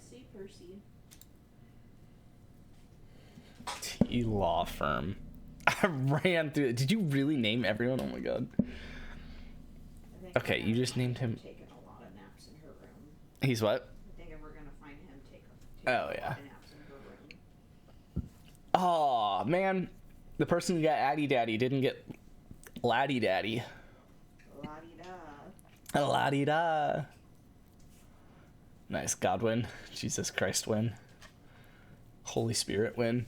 See Percy. T Law Firm. I ran through it. Did you really name everyone? Oh my god. I think Okay, we're you gonna just named him. taking a lot of naps in her room. He's what? I think we're gonna find him take Oh, a lot yeah. of naps in her room. Oh man, the person who got Addy Daddy didn't get Laddie Daddy. La-di-da. La-di-da. Nice. God win. Jesus Christ win. Holy Spirit win.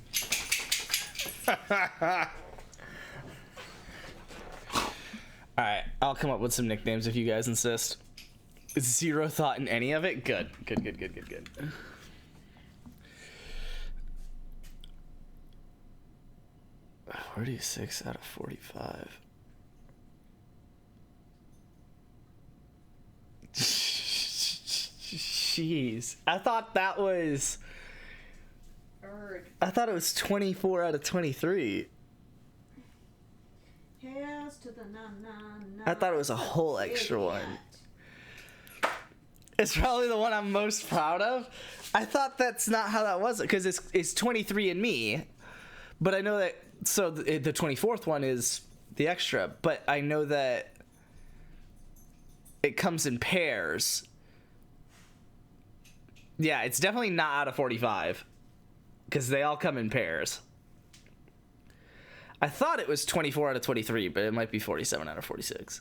Alright, I'll come up with some nicknames if you guys insist. Zero thought in any of it? Good. Good. 46 out of 45. Jeez. I thought that was... Bird. I thought it was 24 out of 23. Here's to the na. I thought it was a whole extra one. It's probably the one I'm most proud of. I thought that's not how that was, because it's 23 and me, but I know that, so the 24th one is the extra, but I know that it comes in pairs. Yeah, it's definitely not out of 45, because they all come in pairs. I thought it was 24 out of 23, but it might be 47 out of 46.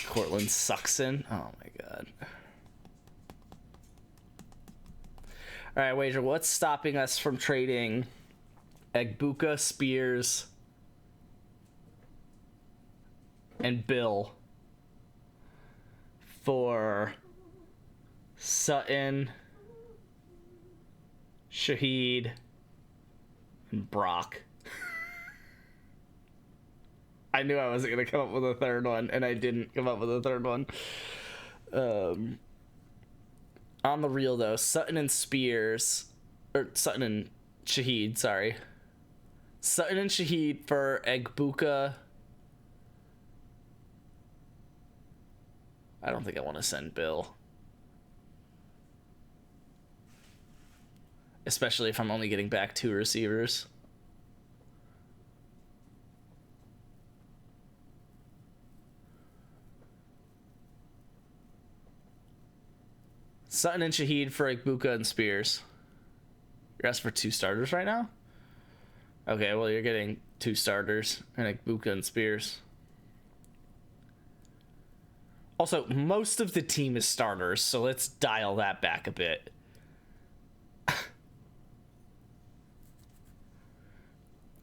Cortland Suxon. Oh my god. Alright, Wager, what's stopping us from trading Egbuka, Spears, and Bill for Sutton, Shaheed, and Brock? I knew I wasn't going to come up with a third one, and I didn't come up with a third one. On the real, though, Sutton and Spears, or Sutton and Shaheed, sorry. Sutton and Shaheed for Egbuka. I don't think I want to send Bill. Especially if I'm only getting back 2 receivers. Sutton and Shaheed for Egbuka and Spears. You're asking for 2 starters right now? Okay, well, you're getting 2 starters and Egbuka and Spears. Also, most of the team is starters, so let's dial that back a bit.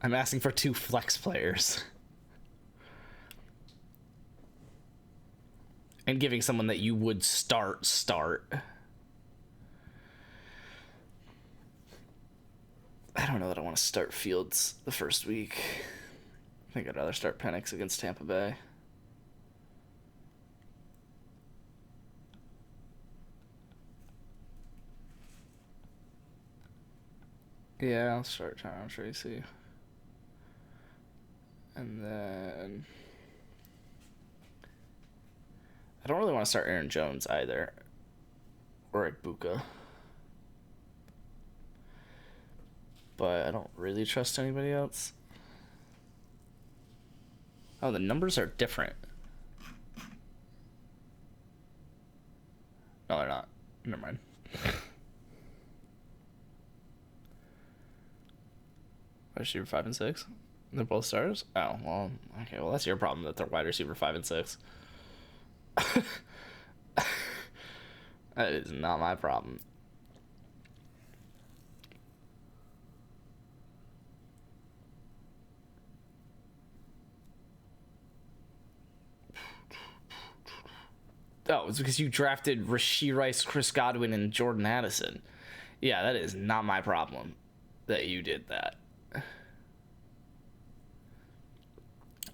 I'm asking for 2 flex players. And giving someone that you would start. I don't know that I want to start Fields the first week. I think I'd rather start Penix against Tampa Bay. Yeah, I'll start Tyron Tracy. And then I don't really want to start Aaron Jones either. Or Egbuka. But I don't really trust anybody else. Oh, the numbers are different. No, they're not. Never mind. Wide receiver 5 and 6? They're both stars? Oh, well, okay, well, that's your problem that they're wide receiver 5 and 6. That is not my problem. Oh, it's because you drafted Rashee Rice, Chris Godwin, and Jordan Addison. Yeah, that is not my problem that you did that.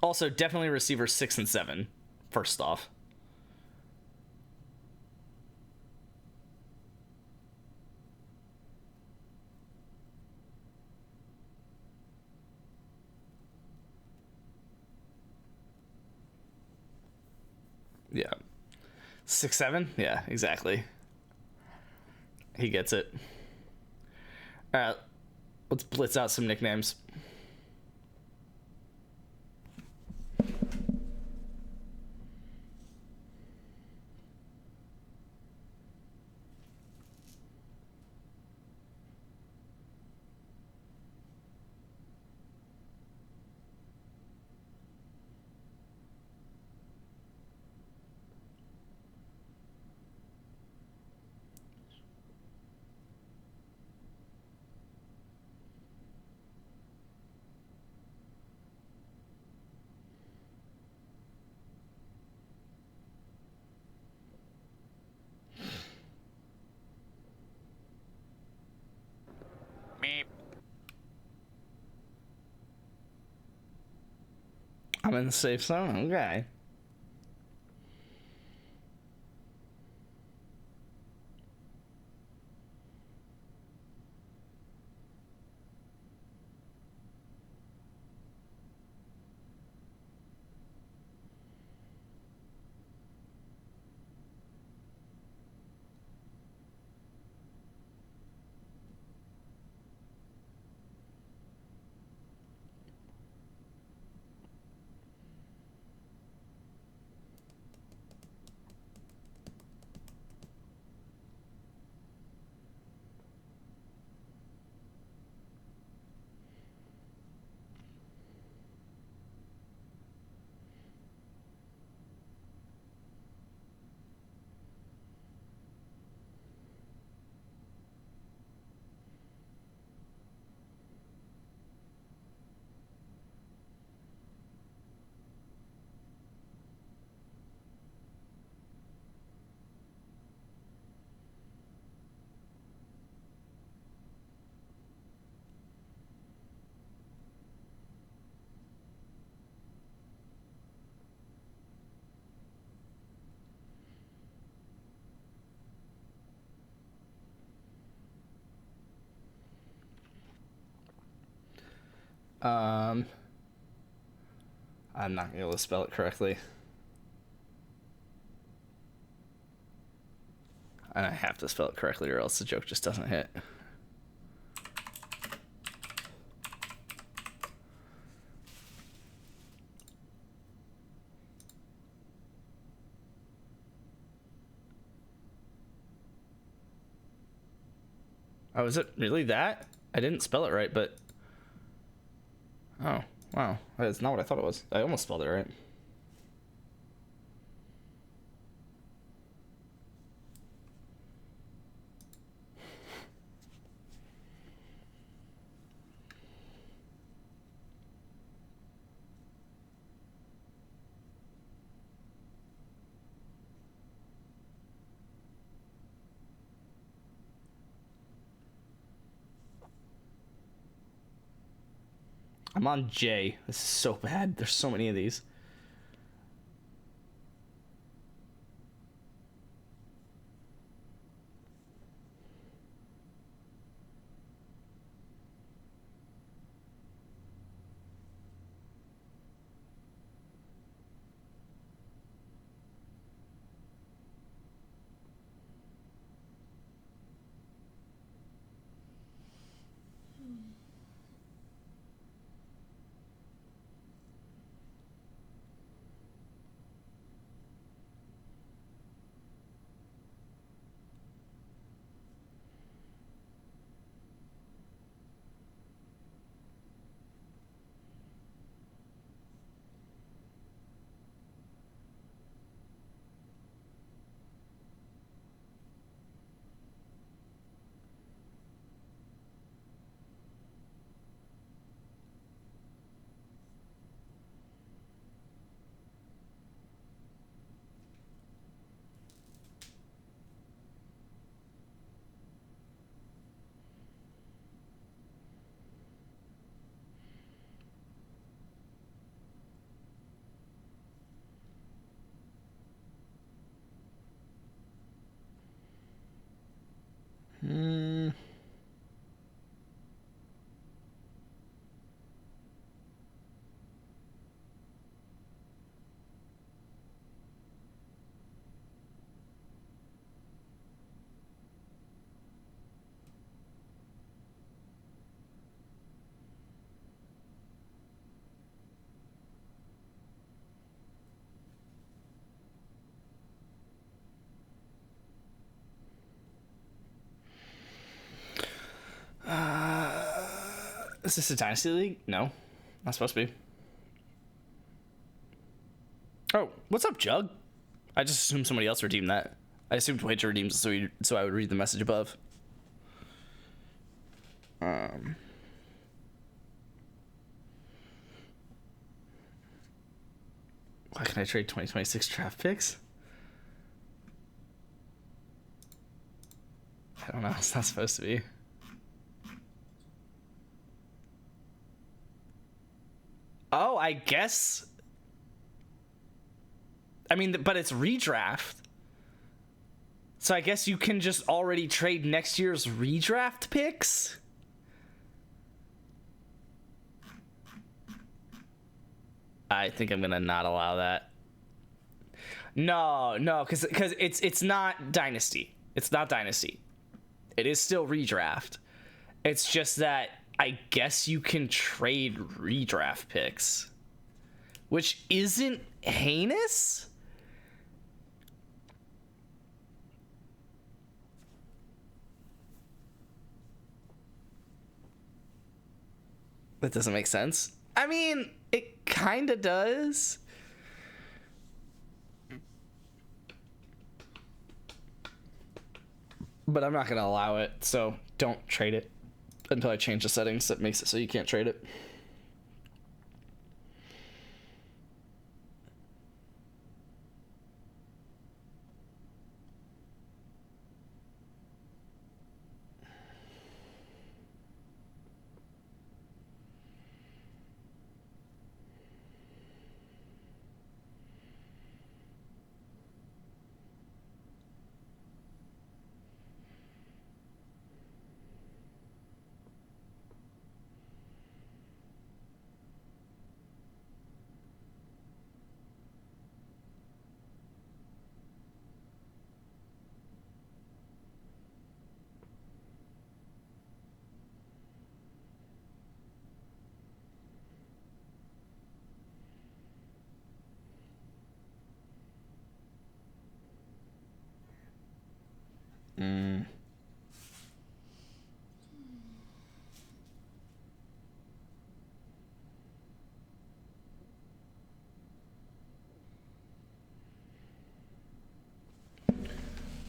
Also, definitely receiver 6 and 7, first off. Yeah. 6'7"? Yeah, exactly. He gets it. Alright, let's blitz out some nicknames. Meep. I'm in the safe zone? Okay. I'm not gonna be able to spell it correctly. And I have to spell it correctly or else the joke just doesn't hit. Oh, is it really that? I didn't spell it right, but... Oh, wow. That's not what I thought it was. I almost spelled it right. I'm on J. This is so bad. There's so many of these. Is this a Dynasty League? No. Not supposed to be. Oh, what's up, Jug? I just assumed somebody else redeemed that. I assumed Wager redeemed it so I would read the message above. Why can I trade 2026 draft picks? I don't know. It's not supposed to be. Oh, I guess. I mean, but it's redraft. So I guess you can just already trade next year's redraft picks? I think I'm going to not allow that. No, because it's not Dynasty. It's not Dynasty. It is still redraft. It's just that I guess you can trade redraft picks, which isn't heinous. That doesn't make sense. I mean, it kind of does. But I'm not going to allow it, so don't trade it until I change the settings that makes it so you can't trade it.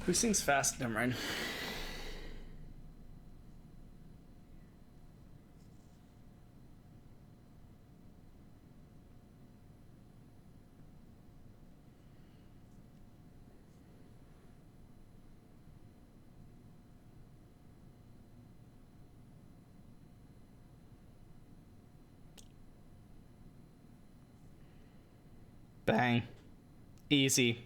Who sings fast? Never mind. Bang. Easy.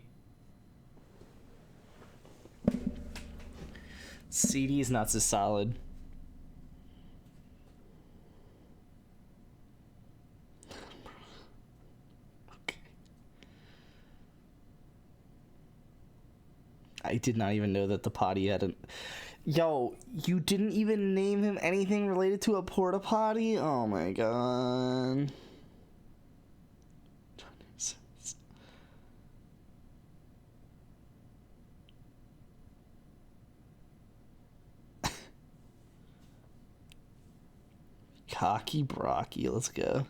CD's not so solid. Okay. I did not even know that the potty had an... Yo, you didn't even name him anything related to a porta potty? Oh my god. Cocky Brocky, let's go.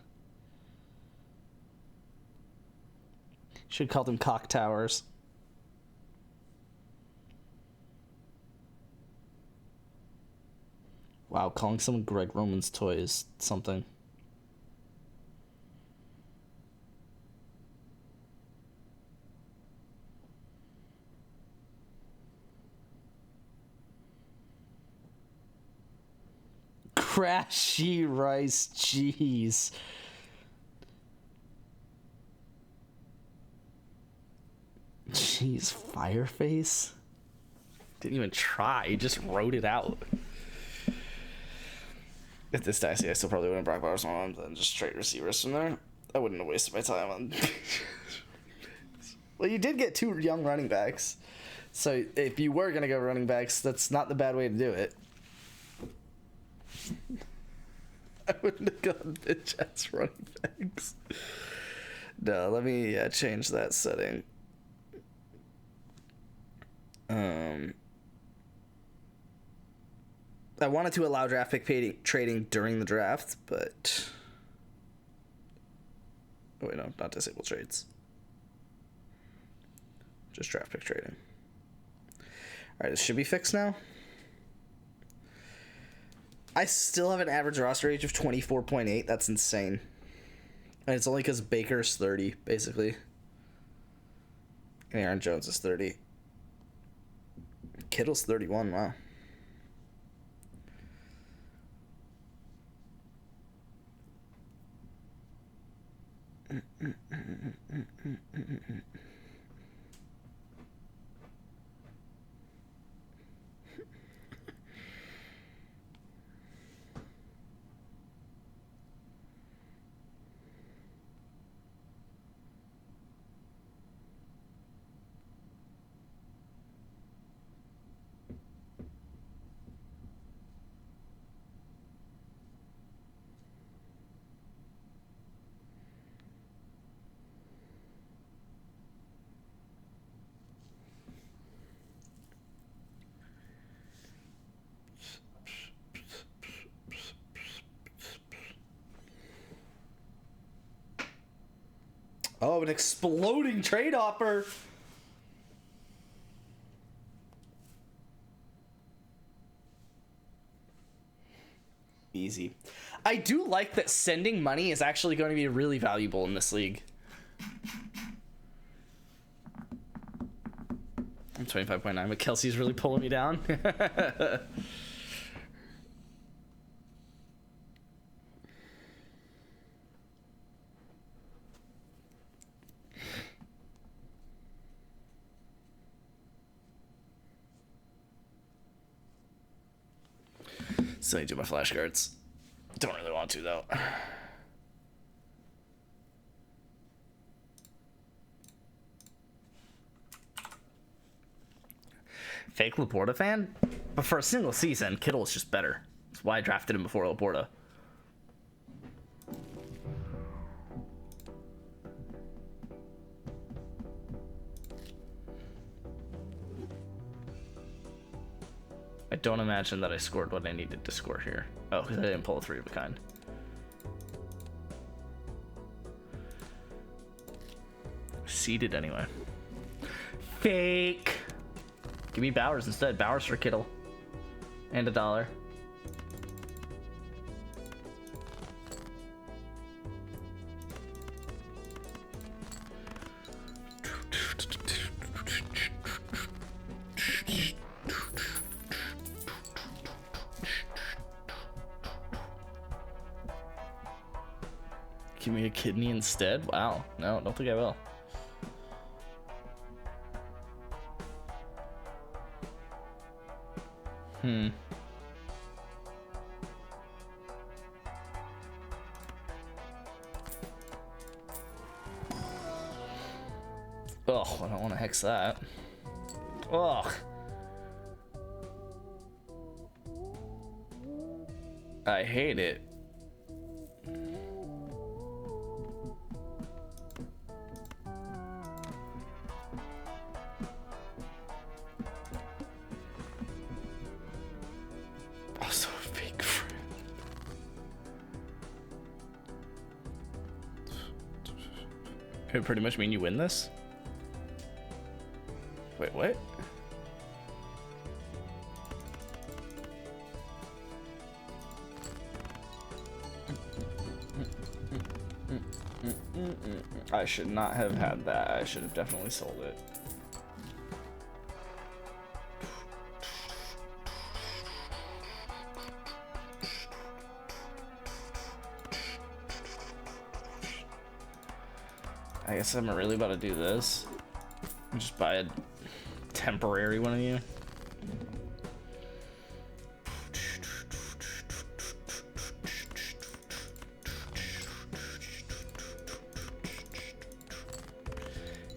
Should call them Cock Towers. Wow, calling someone Greg Roman's toy is something. Crashy rice cheese. Jeez, Fireface? Didn't even try, he just wrote it out. If this dicey, I still probably wouldn't Brock Bowers on then just trade receivers from there. I wouldn't have wasted my time on. Well, you did get 2 young running backs. So if you were going to go running backs, that's not the bad way to do it. I wouldn't have gone bitch ass running backs. No, let me change that setting. I wanted to allow draft pick trading during the draft, but... Oh, wait, no, not disable trades. Just draft pick trading. Alright, this should be fixed now. I still have an average roster age of 24.8. That's insane. And it's only because Baker's 30, basically. And Aaron Jones is 30. Kittle's 31, wow. Oh, an exploding trade offer. Easy. I do like that sending money is actually going to be really valuable in this league. I'm 25.9, but Kelsey's really pulling me down. So I do my flashcards. Don't really want to though. Fake Laporta fan? But for a single season, Kittle is just better. That's why I drafted him before Laporta. I don't imagine that I scored what I needed to score here. Oh, because I didn't pull a 3 of a kind. Seeded anyway. Fake. Give me Bowers instead. Bowers for Kittle. And $1. Give me a kidney instead? Wow. No, don't think I will. Oh, I don't want to hex that. Ugh. I hate it. Also a fake friend. It would pretty much mean you win this? Wait, what? I should not have had that. I should have definitely sold it. I guess I'm really about to do this. Just buy a temporary one of you.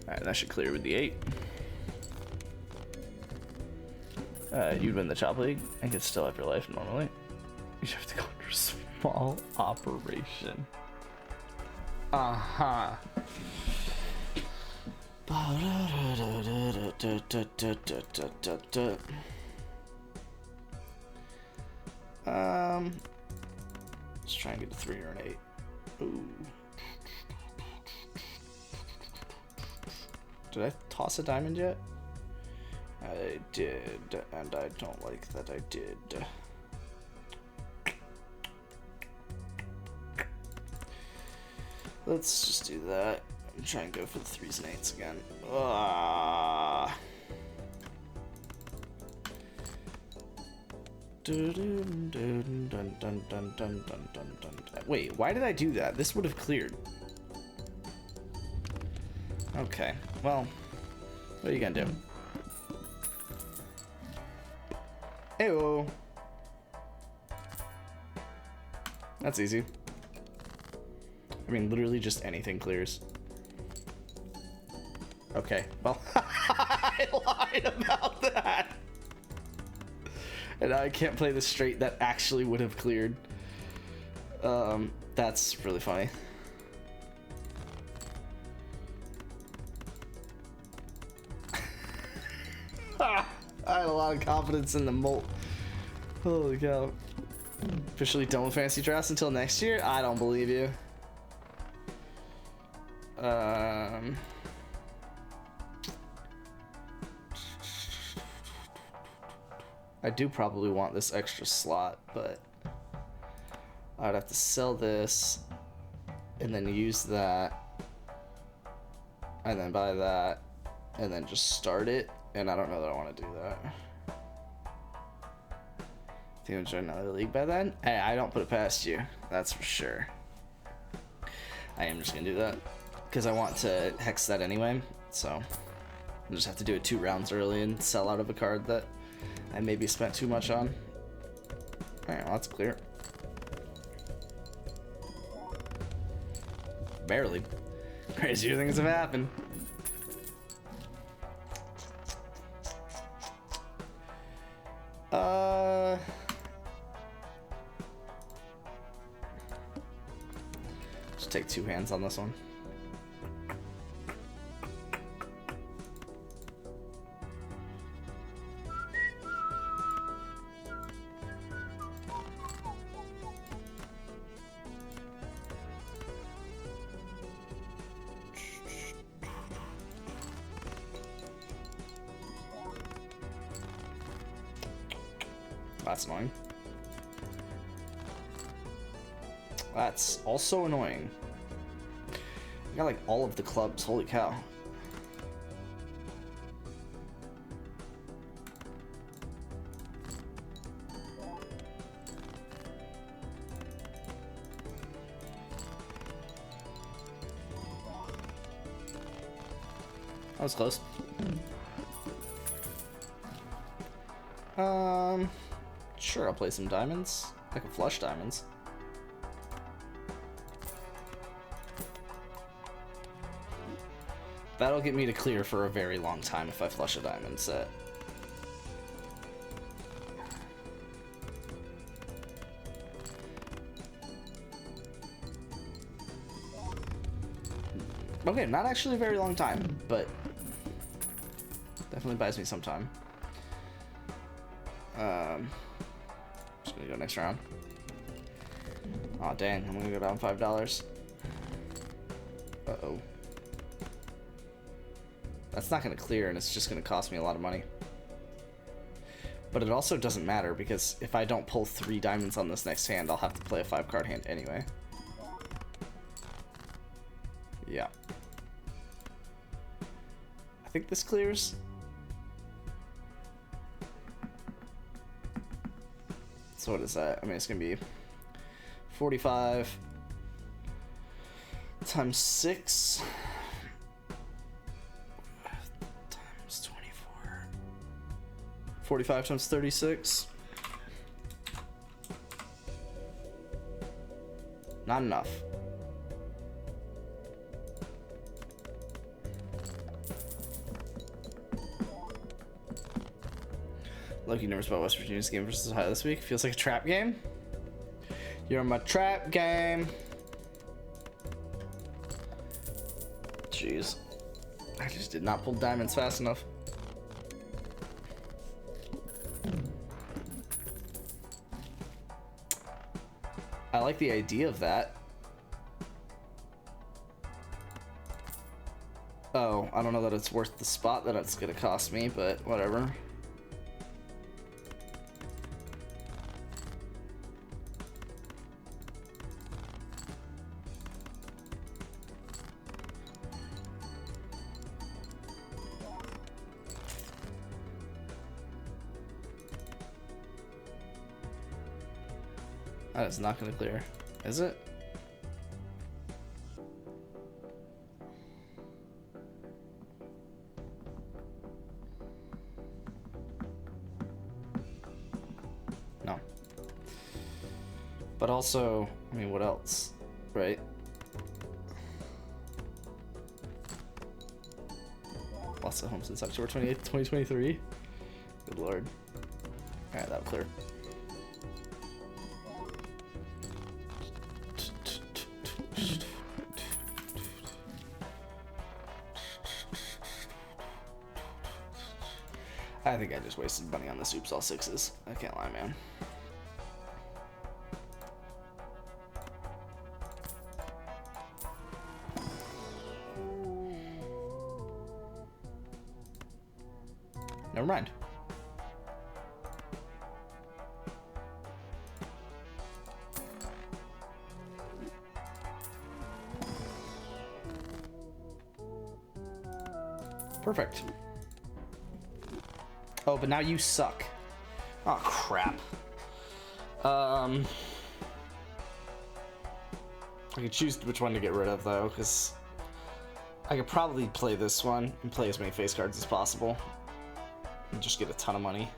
Alright, that should clear with the 8. You'd win the Chop League and could still have your life normally. You have to go under small operation. Uh-huh. Let's try and get a 3 or an 8. Ooh. Did I toss a diamond yet? I did, and I don't like that I did. Let's just do that. I'm trying to go for the 3s and 8s again. Wait, why did I do that? This would have cleared. Okay, well, what are you gonna do? Ew. That's easy. I mean, literally just anything clears. Okay, well, I lied about that. And I can't play the straight that actually would have cleared. That's really funny. I had a lot of confidence in the molt. Holy cow. Officially done with fantasy drafts until next year? I don't believe you. I do probably want this extra slot, but I'd have to sell this and then use that and then buy that and then just start it, and I don't know that I want to do that. Think I'll join another league by then? Hey, I don't put it past you, that's for sure. I am just gonna do that because I want to hex that anyway, so I'll just have to do it 2 rounds early and sell out of a card that I maybe spent too much on. Alright, well, that's clear. Barely. Crazier things have happened. Just take 2 hands on this one. That's annoying. That's also annoying. I got like all of the clubs. Holy cow. That was close. Sure, I'll play some diamonds. I can flush diamonds. That'll get me to clear for a very long time if I flush a diamond set. Okay, not actually a very long time, but definitely buys me some time. Just gonna go next round. Aw, dang, I'm gonna go down $5. Uh-oh. That's not gonna clear, and it's just gonna cost me a lot of money. But it also doesn't matter, because if I don't pull 3 diamonds on this next hand, I'll have to play a 5-card hand anyway. Yeah. I think this clears. So what is that? I mean, it's gonna be 45 times 6 times 24. 45 times 36. Not enough. Loki nervous about West Virginia's game versus Ohio this week. Feels like a trap game. You're my trap game. Jeez. I just did not pull diamonds fast enough. I like the idea of that. Oh, I don't know that it's worth the spot that it's gonna cost me, but whatever. That is not going to clear, is it? No. But also, I mean, what else, right? Lost at home since October 28th, 2023. Good lord. Alright, that'll clear. I think I just wasted money on the soups all 6s. I can't lie, man. Never mind. Perfect. Oh, but now you suck. Oh, crap. I could choose which one to get rid of, though, because I could probably play this one and play as many face cards as possible and just get a ton of money.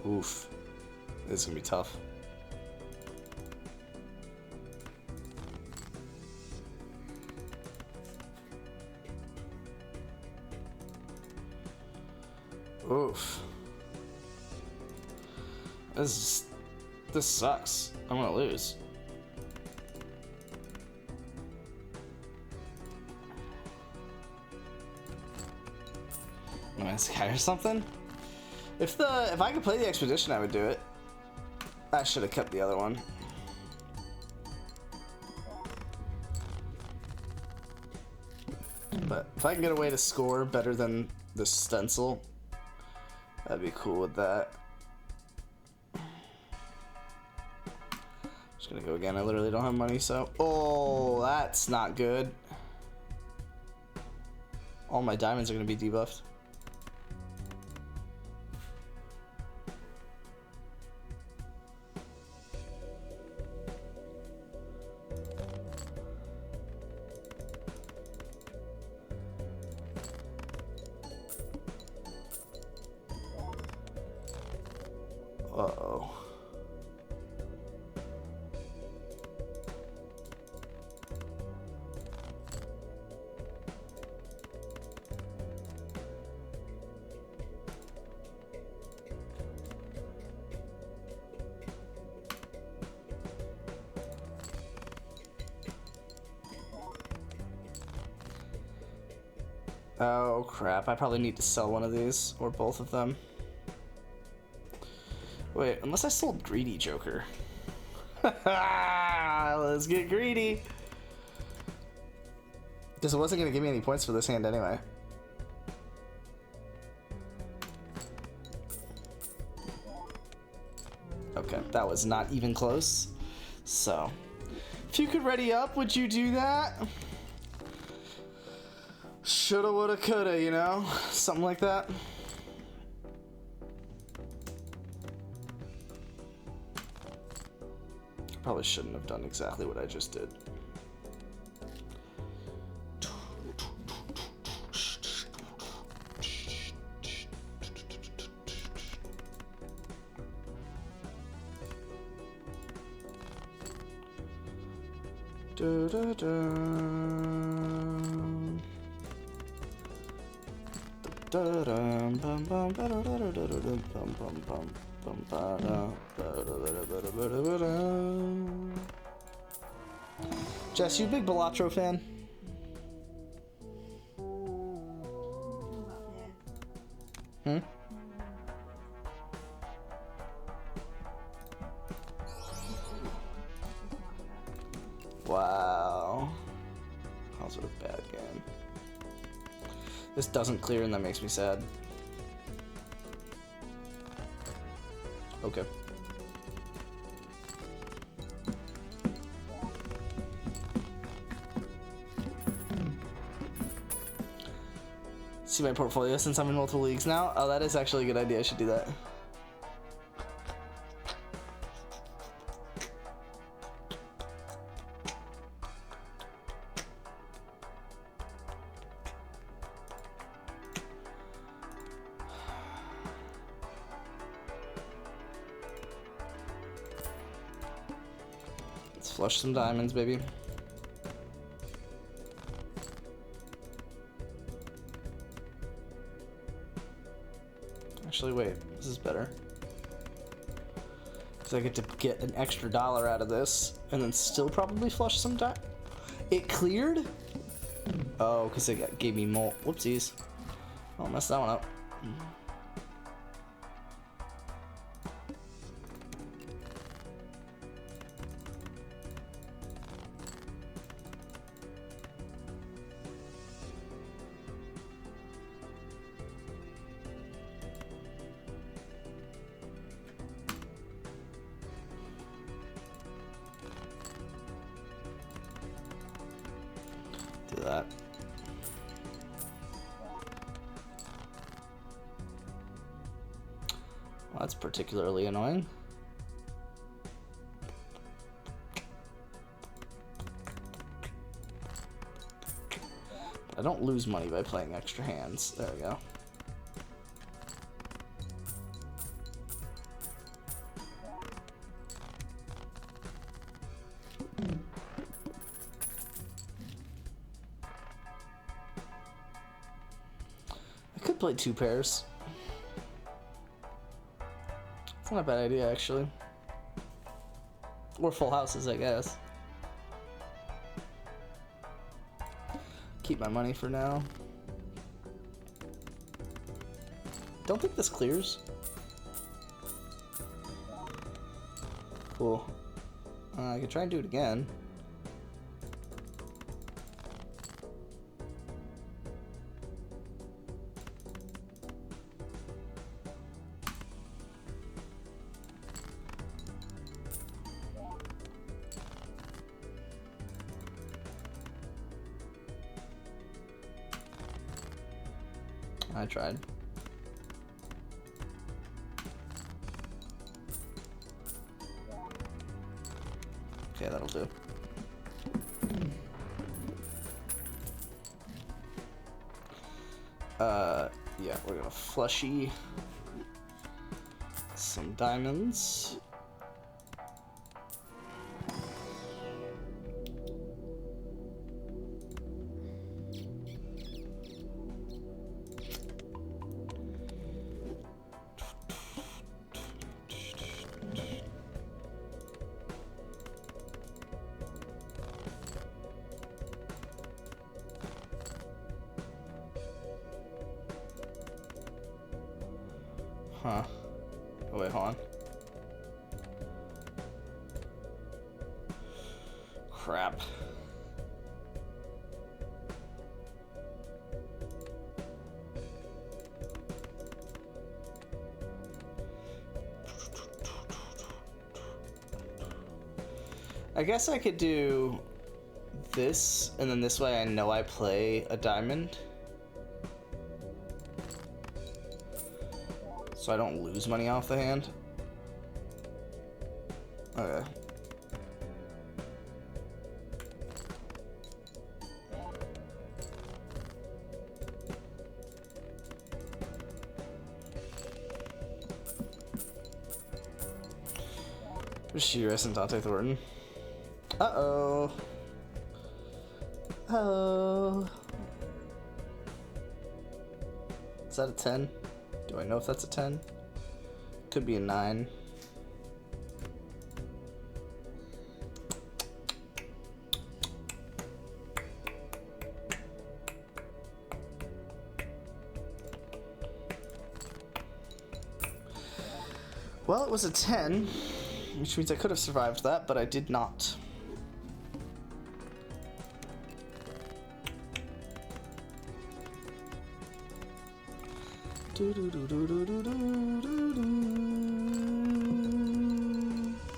Oof. This is gonna be tough. Oof. This sucks. I'm gonna lose. Nice guy or something. If I could play the expedition, I would do it. I should have kept the other one. But if I can get a way to score better than the stencil, that'd be cool with that. Just gonna go again. I literally don't have money, so. Oh, that's not good. All my diamonds are gonna be debuffed. Uh-oh. Oh crap, I probably need to sell one of these, or both of them. Wait, unless I sold Greedy Joker. Let's get greedy. Because it wasn't going to give me any points for this hand anyway. Okay, that was not even close. So, if you could ready up, would you do that? Shoulda, woulda, coulda, you know? Something like that. Probably shouldn't have done exactly what I just did. Jess, you a big Balatro fan? Hmm? Wow. How's it a bad game? This doesn't clear and that makes me sad. Okay. See my portfolio since I'm in multiple leagues now? Oh, that is actually a good idea. I should do that. Let's flush some diamonds, baby. Actually, wait, this is better. Because I get to get an extra $1 out of this, and then still probably flush some time. It cleared? Oh, because it gave me more. Whoopsies. I'll mess that one up. Do that. Well, that's particularly annoying. I don't lose money by playing extra hands. There we go. I could play 2 pairs. It's not a bad idea, actually. Or full houses, I guess. Keep my money for now. Don't think this clears. Cool. I could try and do it again. I tried. Okay, that'll do. Yeah, we're gonna flushy some diamonds. Huh. Oh, wait, hold on. Crap. I guess I could do this, and then this way I know I play a diamond. So I don't lose money off the hand. Okay. Rashiris and Dante Thornton. Uh-oh. Oh. Is that a 10? Do I know if that's a 10? Could be a 9. Well, it was a 10, which means I could have survived that, but I did not.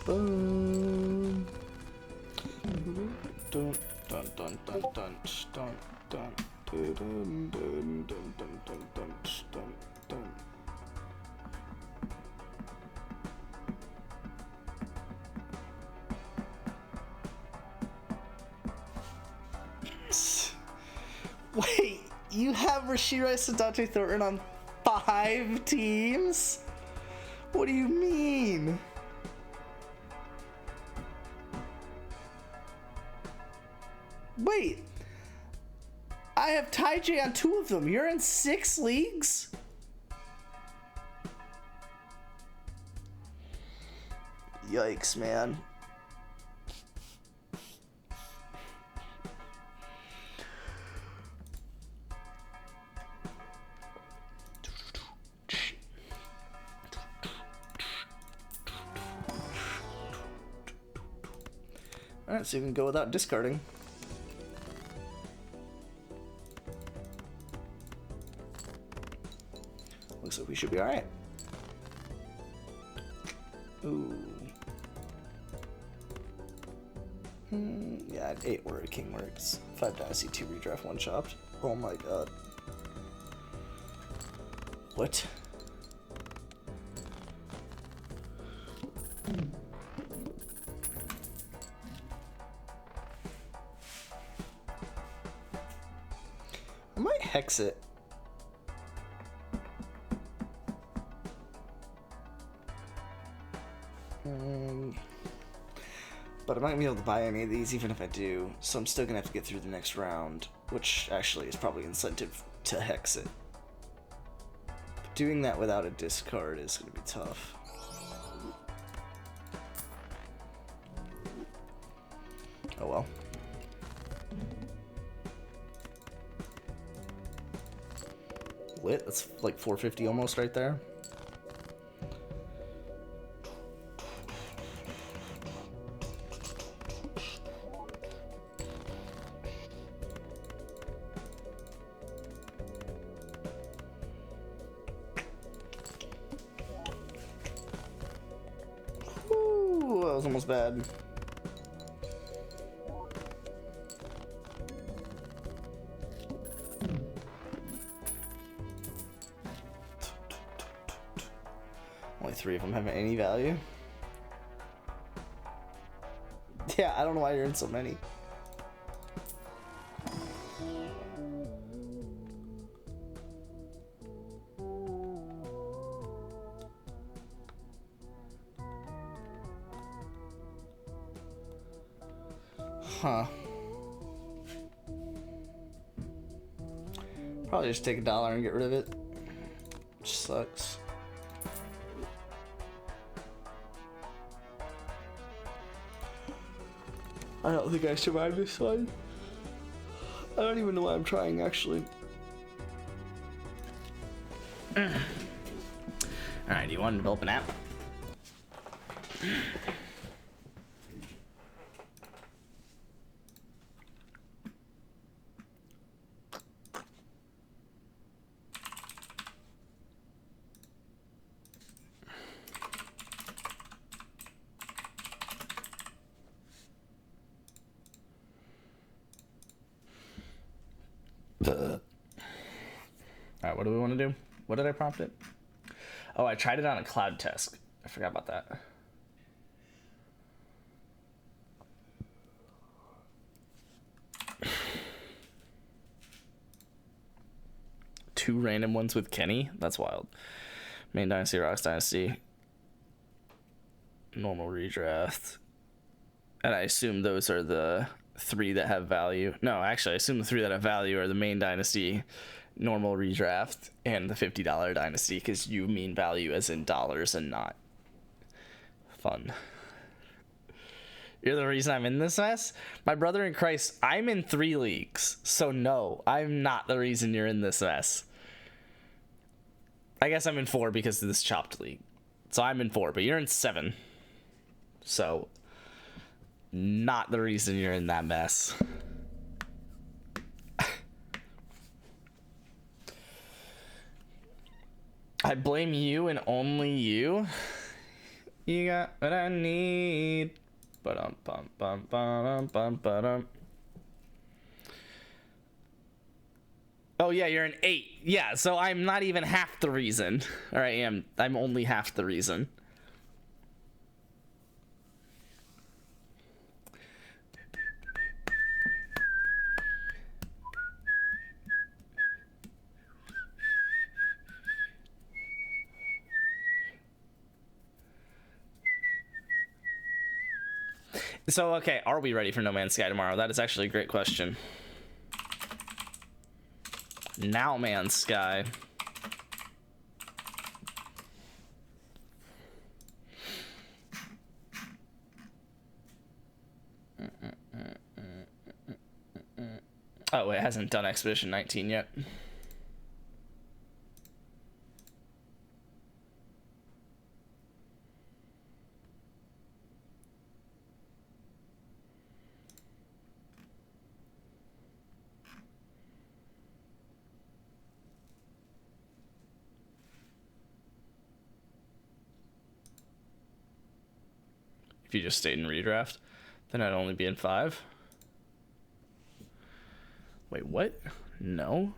Boom. Dun dun dun dun dun dun dun dun dun dun dun dun dun dun. Wait, you have Rashiris and Dante Thornton on 5 teams? What do you mean? Wait, I have Ty J on 2 of them. You're in 6 leagues? Yikes, man. Alright, so you can go without discarding. Looks like we should be alright. Ooh. Yeah, 8 word king works. 5 dynasty, 2 redraft, 1 chopped. Oh my god. What? I might hex it. But I might be able to buy any of these even if I do, so I'm still gonna have to get through the next round, which actually is probably incentive to hex it. But doing that without a discard is gonna be tough. Oh well. Lit, that's like 450 almost right there. Ooh, that was almost bad. Only 3 of them have any value. Yeah, I don't know why you're in so many. Huh. Probably just take $1 and get rid of it. Which sucks. I don't think I survived this one. I don't even know why I'm trying, actually. Alright, do you want to develop an app? Alright, what do we want to do? What did I prompt it? Oh, I tried it on a cloud test. I forgot about that. Two random ones with Kenny? That's wild. Main Dynasty, Rocks Dynasty. Normal redraft. And I assume those are the 3 that have value. No, actually, I assume the 3 that have value are the Main Dynasty, normal redraft, and the $50 Dynasty, because you mean value as in dollars and not fun. You're the reason I'm in this mess? My brother in Christ, I'm in 3 leagues, so no, I'm not the reason you're in this mess. I guess I'm in 4 because of this chopped league. So I'm in 4, but you're in 7. So, not the reason you're in that mess. I blame you and only you. You got what I need. Ba-dum, bum, bum, ba-dum, bum, ba-dum. Oh yeah, you're an 8. Yeah, so I'm not even half the reason. Or I am. I'm only half the reason. So, okay, are we ready for No Man's Sky tomorrow? That is actually a great question. Now Man's Sky. Oh, it hasn't done Expedition 19 yet. If you just stayed in redraft, then I'd only be in 5. Wait, what? No.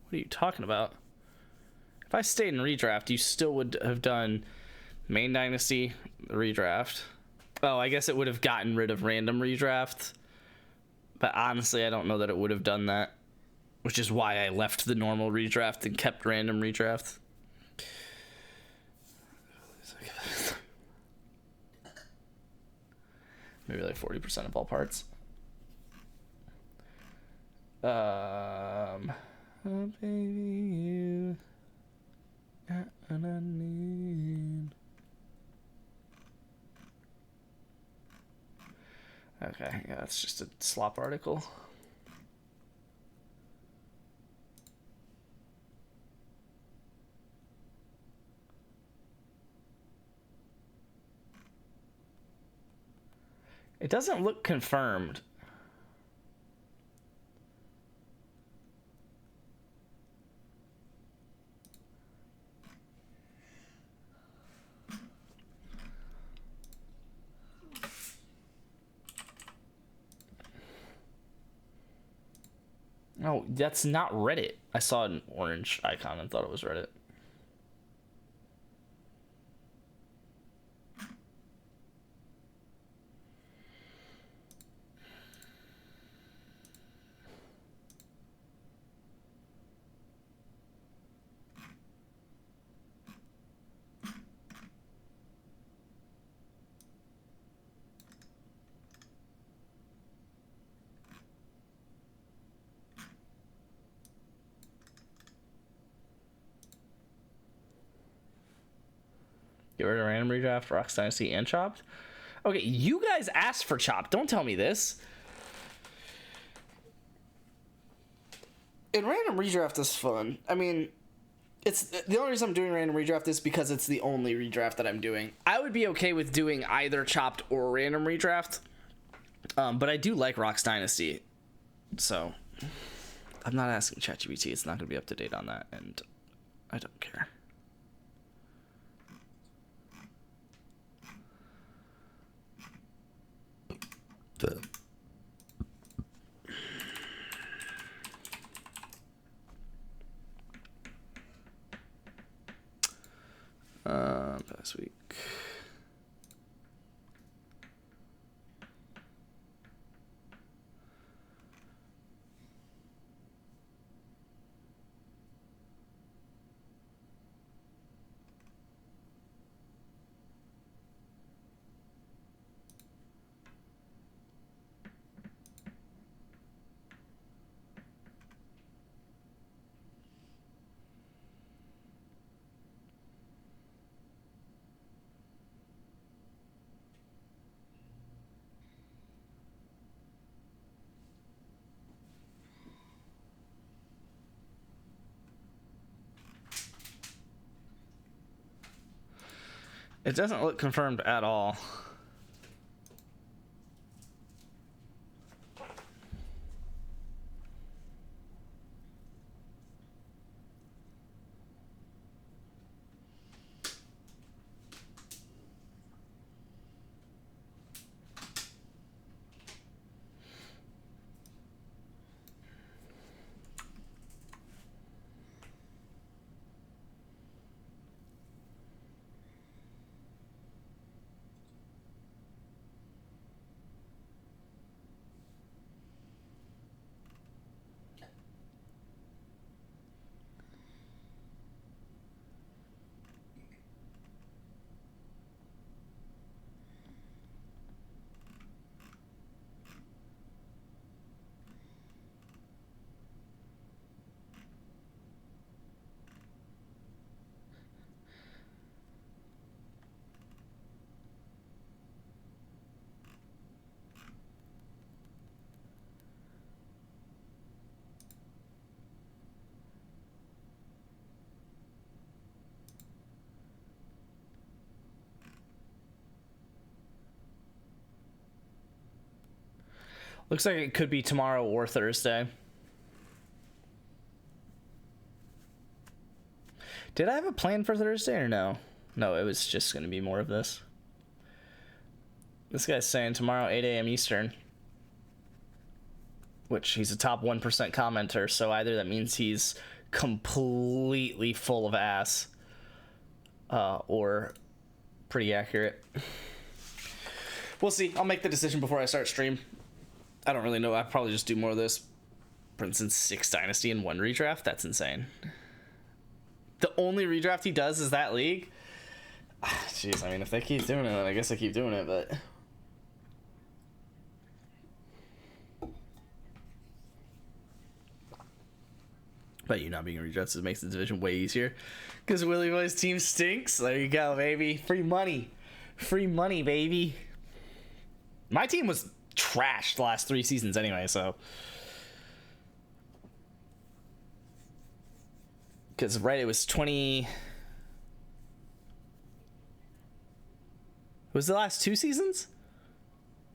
What are you talking about? If I stayed in redraft, you still would have done Main Dynasty redraft. Oh, I guess it would have gotten rid of random redraft. But honestly, I don't know that it would have done that. Which is why I left the normal redraft and kept random redraft. Maybe like 40% of all parts. Oh, baby, you got what I need. Okay, yeah, that's just a slop article. It doesn't look confirmed. No, that's not Reddit. I saw an orange icon and thought it was Reddit. Get rid of random redraft, Rocks Dynasty, and Chopped. Okay, you guys asked for Chopped. Don't tell me this. And random redraft is fun. I mean, it's the only reason I'm doing random redraft is because it's the only redraft that I'm doing. I would be okay with doing either Chopped or random redraft, but I do like Rocks Dynasty, so I'm not asking ChatGPT. It's not going to be up to date on that, and I don't care. Past week. It doesn't look confirmed at all. Looks like it could be tomorrow or Thursday. Did I have a plan for Thursday or no? No, it was just going to be more of this. This guy's saying tomorrow 8 a.m. Eastern. Which he's a top 1% commenter, so either that means he's completely full of ass or pretty accurate. We'll see. I'll make the decision before I start stream. I don't really know. I'll probably just do more of this. For instance, 6 Dynasty and 1 redraft. That's insane. The only redraft he does is that league? Jeez, I mean, if they keep doing it, then I guess I keep doing it, but... But you not being redrafted makes the division way easier. Because Willie Boy's team stinks. There you go, baby. Free money. Free money, baby. My team was trashed the last 3 seasons anyway, so. Because, right, it was 20. Was the last 2 seasons?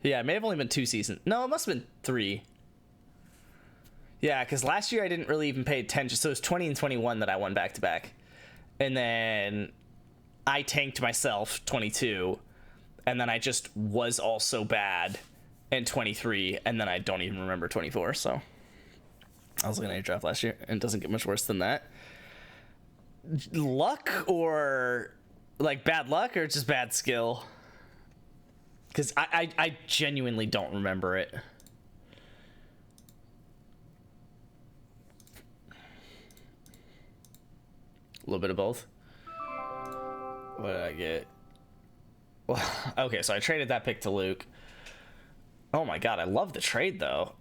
Yeah, it may have only been 2 seasons. No, it must have been 3. Yeah, because last year I didn't really even pay attention. So it was 20 and 21 that I won back to back. And then I tanked myself 22. And then I just was also bad in 23. And then I don't even remember 24. So I was looking at your draft last year, and it doesn't get much worse than that. Luck or like bad luck or just bad skill? Because I genuinely don't remember it. A little bit of both. What did I get? Well, okay, so I traded that pick to Luke. Oh my god, I love the trade though.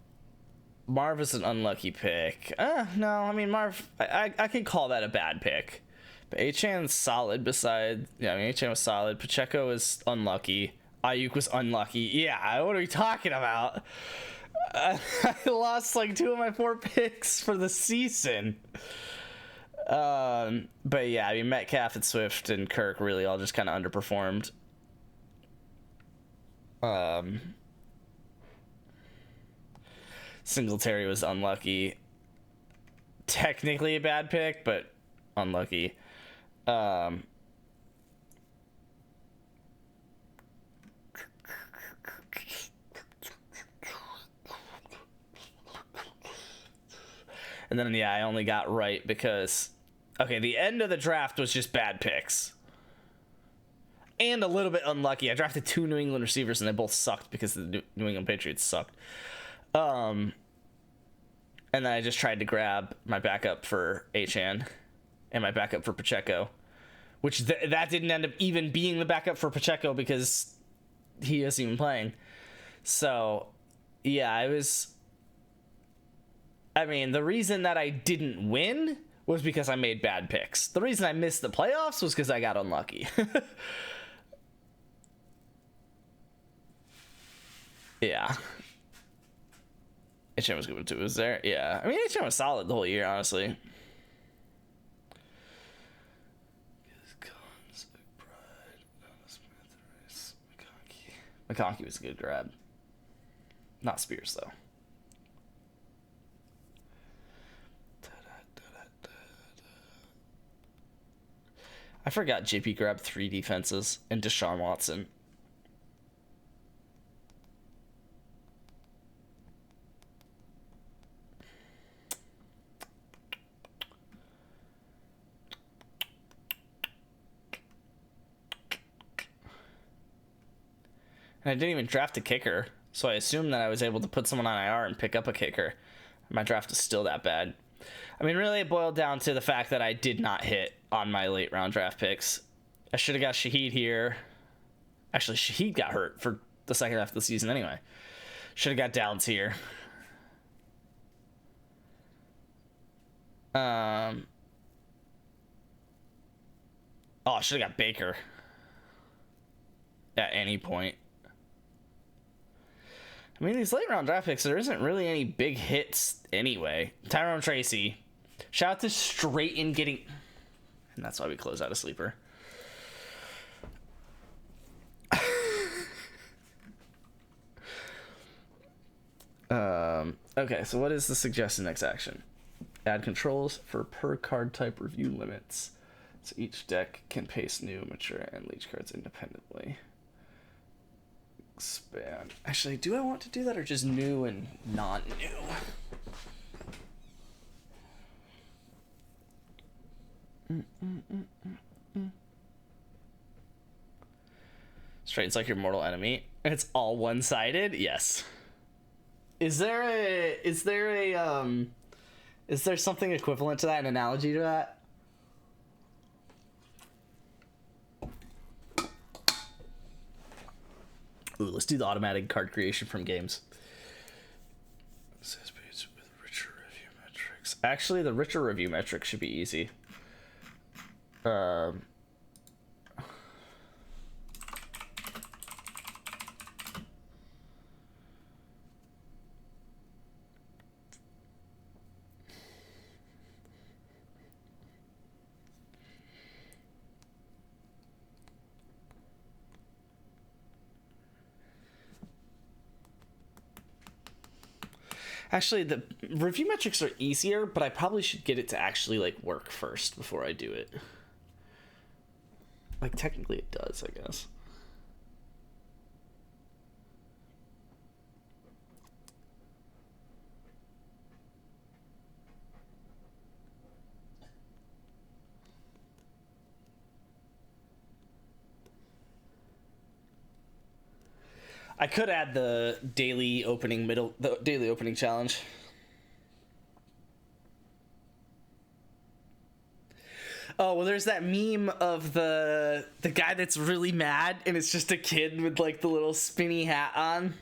Marv is an unlucky pick. No, I mean Marv, I can call that a bad pick. But Achan's solid. Achan was solid. Pacheco was unlucky. Ayuk was unlucky. Yeah, what are we talking about? I lost like 2 of my 4 picks for the season. But yeah, I mean Metcalf and Swift and Kirk really all just kind of underperformed. Singletary was unlucky. Technically a bad pick, but unlucky. And then, yeah, I only got right because, okay, the end of the draft was just bad picks. And a little bit unlucky. I drafted 2 New England receivers, and they both sucked because the New England Patriots sucked. And then I just tried to grab my backup for Achan and my backup for Pacheco, which that didn't end up even being the backup for Pacheco because he isn't even playing. So, yeah, I mean, the reason that I didn't win was because I made bad picks. The reason I missed the playoffs was because I got unlucky. Yeah. HM was good too, was there? Yeah. I mean, HM was solid the whole year, honestly. McConkey was a good grab. Not Spears, though. I forgot JP grabbed 3 defenses and Deshaun Watson. And I didn't even draft a kicker, so I assumed that I was able to put someone on IR and pick up a kicker. My draft is still that bad. I mean, really, it boiled down to the fact that I did not hit on my late round draft picks. I should have got Shaheed here. Actually, Shaheed got hurt for the second half of the season anyway. Should have got Downs here. Oh, I should have got Baker at any point. I mean, these late round draft picks, there isn't really any big hits anyway. Tyrone Tracy. Shout out to Straighten getting... And that's why we close out a sleeper. Okay, so what is the suggested next action? Add controls for per card type review limits. So each deck can paste new, mature, and leech cards independently. Expand. Actually, do I want to do that or just new and non-new? Straightens like your mortal enemy. It's all one-sided? Yes. Is there something equivalent to that, an analogy to that? Ooh, let's do the automatic card creation from games. Says page with richer review metrics. Actually, the richer review metrics should be easy. Actually, the review metrics are easier, but I probably should get it to actually like work first before I do it. Like technically it does, I guess. I could add the daily opening challenge. Oh, well, there's that meme of the guy that's really mad and it's just a kid with like the little spinny hat on.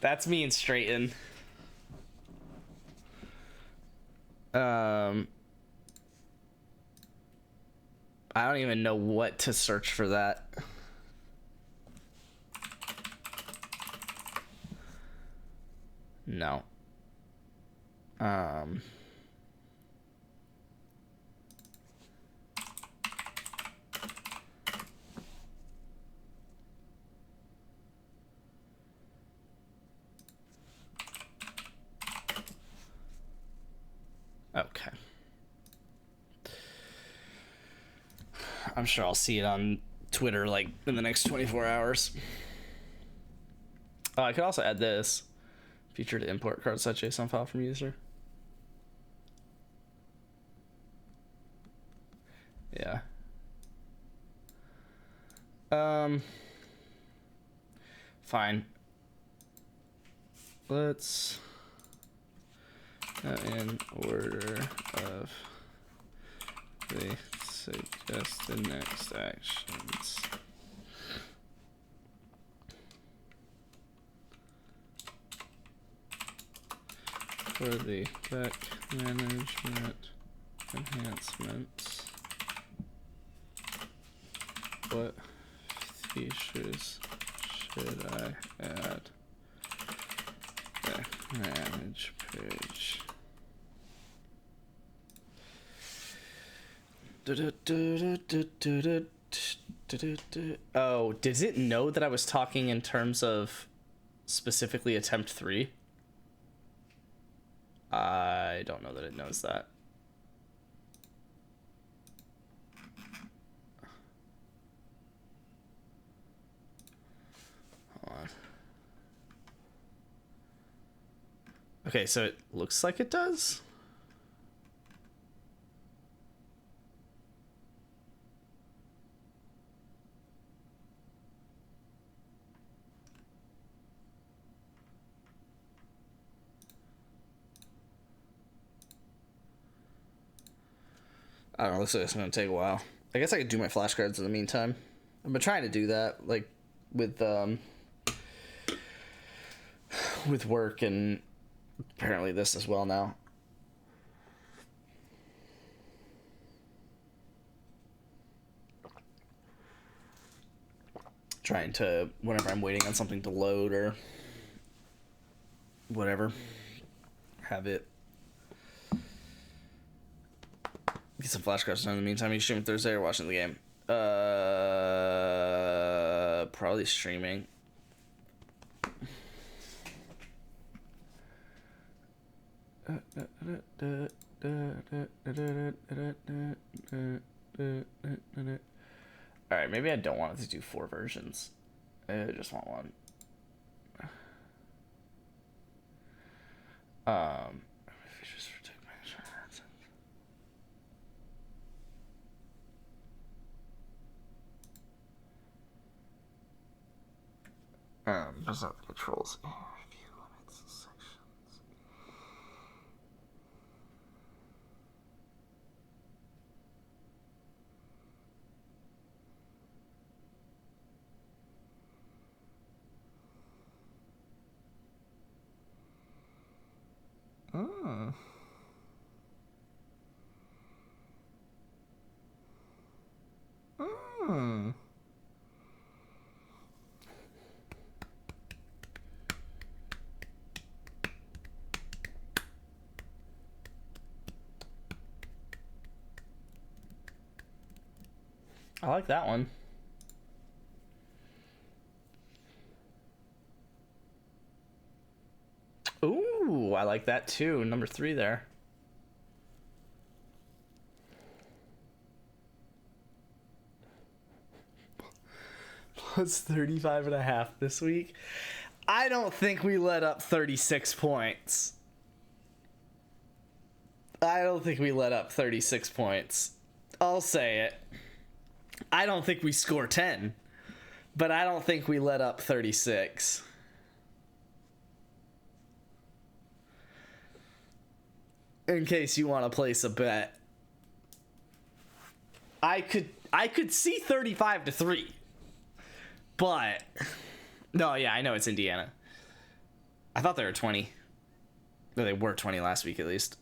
That's me and Straighten. I don't even know what to search for that. No. Okay. I'm sure I'll see it on Twitter like in the next 24 hours. Oh, I could also add this. Feature to import card.json file from user. Yeah. Fine. Let's in order of the suggested next actions. For the deck management enhancements, what features should I add? Deck manage page. Oh, does it know that I was talking in terms of specifically attempt 3? I don't know that it knows that. Hold on. Okay, so it looks like it does. I don't know, looks like it's gonna take a while. I guess I could do my flashcards in the meantime. I've been trying to do that, like, with work and apparently this as well now. Trying to, whenever I'm waiting on something to load or whatever, have it. Get some flashcards done in the meantime. You streaming Thursday or watching the game? Probably streaming. Alright, maybe I don't want it to do 4 versions. I just want one. There's not the controls. View limits, sections. Oh. Oh. I like that one. Ooh, I like that too. Number 3 there. Plus 35.5 this week. I don't think we let up 36 points. I don't think we let up 36 points. I'll say it. I don't think we score 10, but I don't think we let up 36. In case you want to place a bet, I could see 35-3, but no, yeah, I know it's Indiana. I thought they were 20. No, they were 20 last week at least.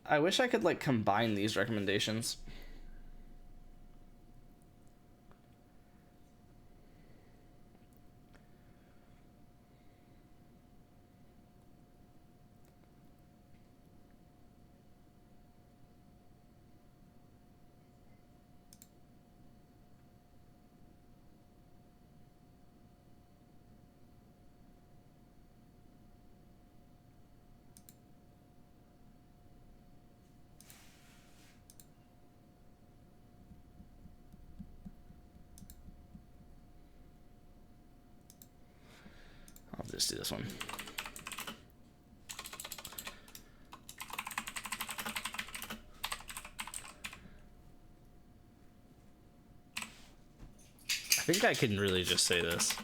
I wish I could like combine these recommendations. I'll just do this one. I think I can really just say this.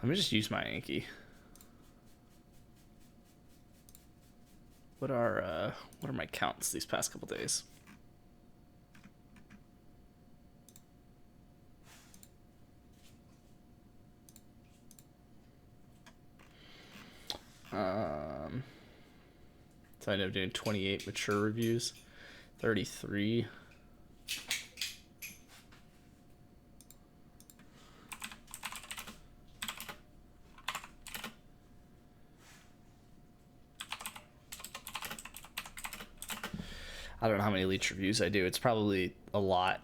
Let me just use my Anki. What are my counts these past couple days? So I ended up doing 28 mature reviews, 33. I don't know how many Leech reviews I do. It's probably a lot.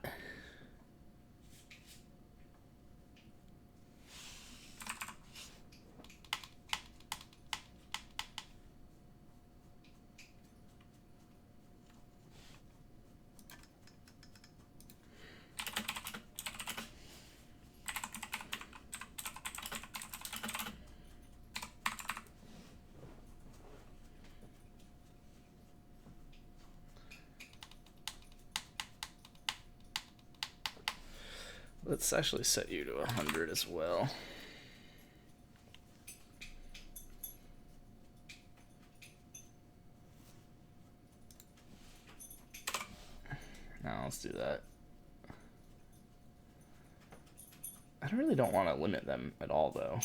Let's actually set you to 100 as well. Now let's do that. I really don't want to limit them at all, though.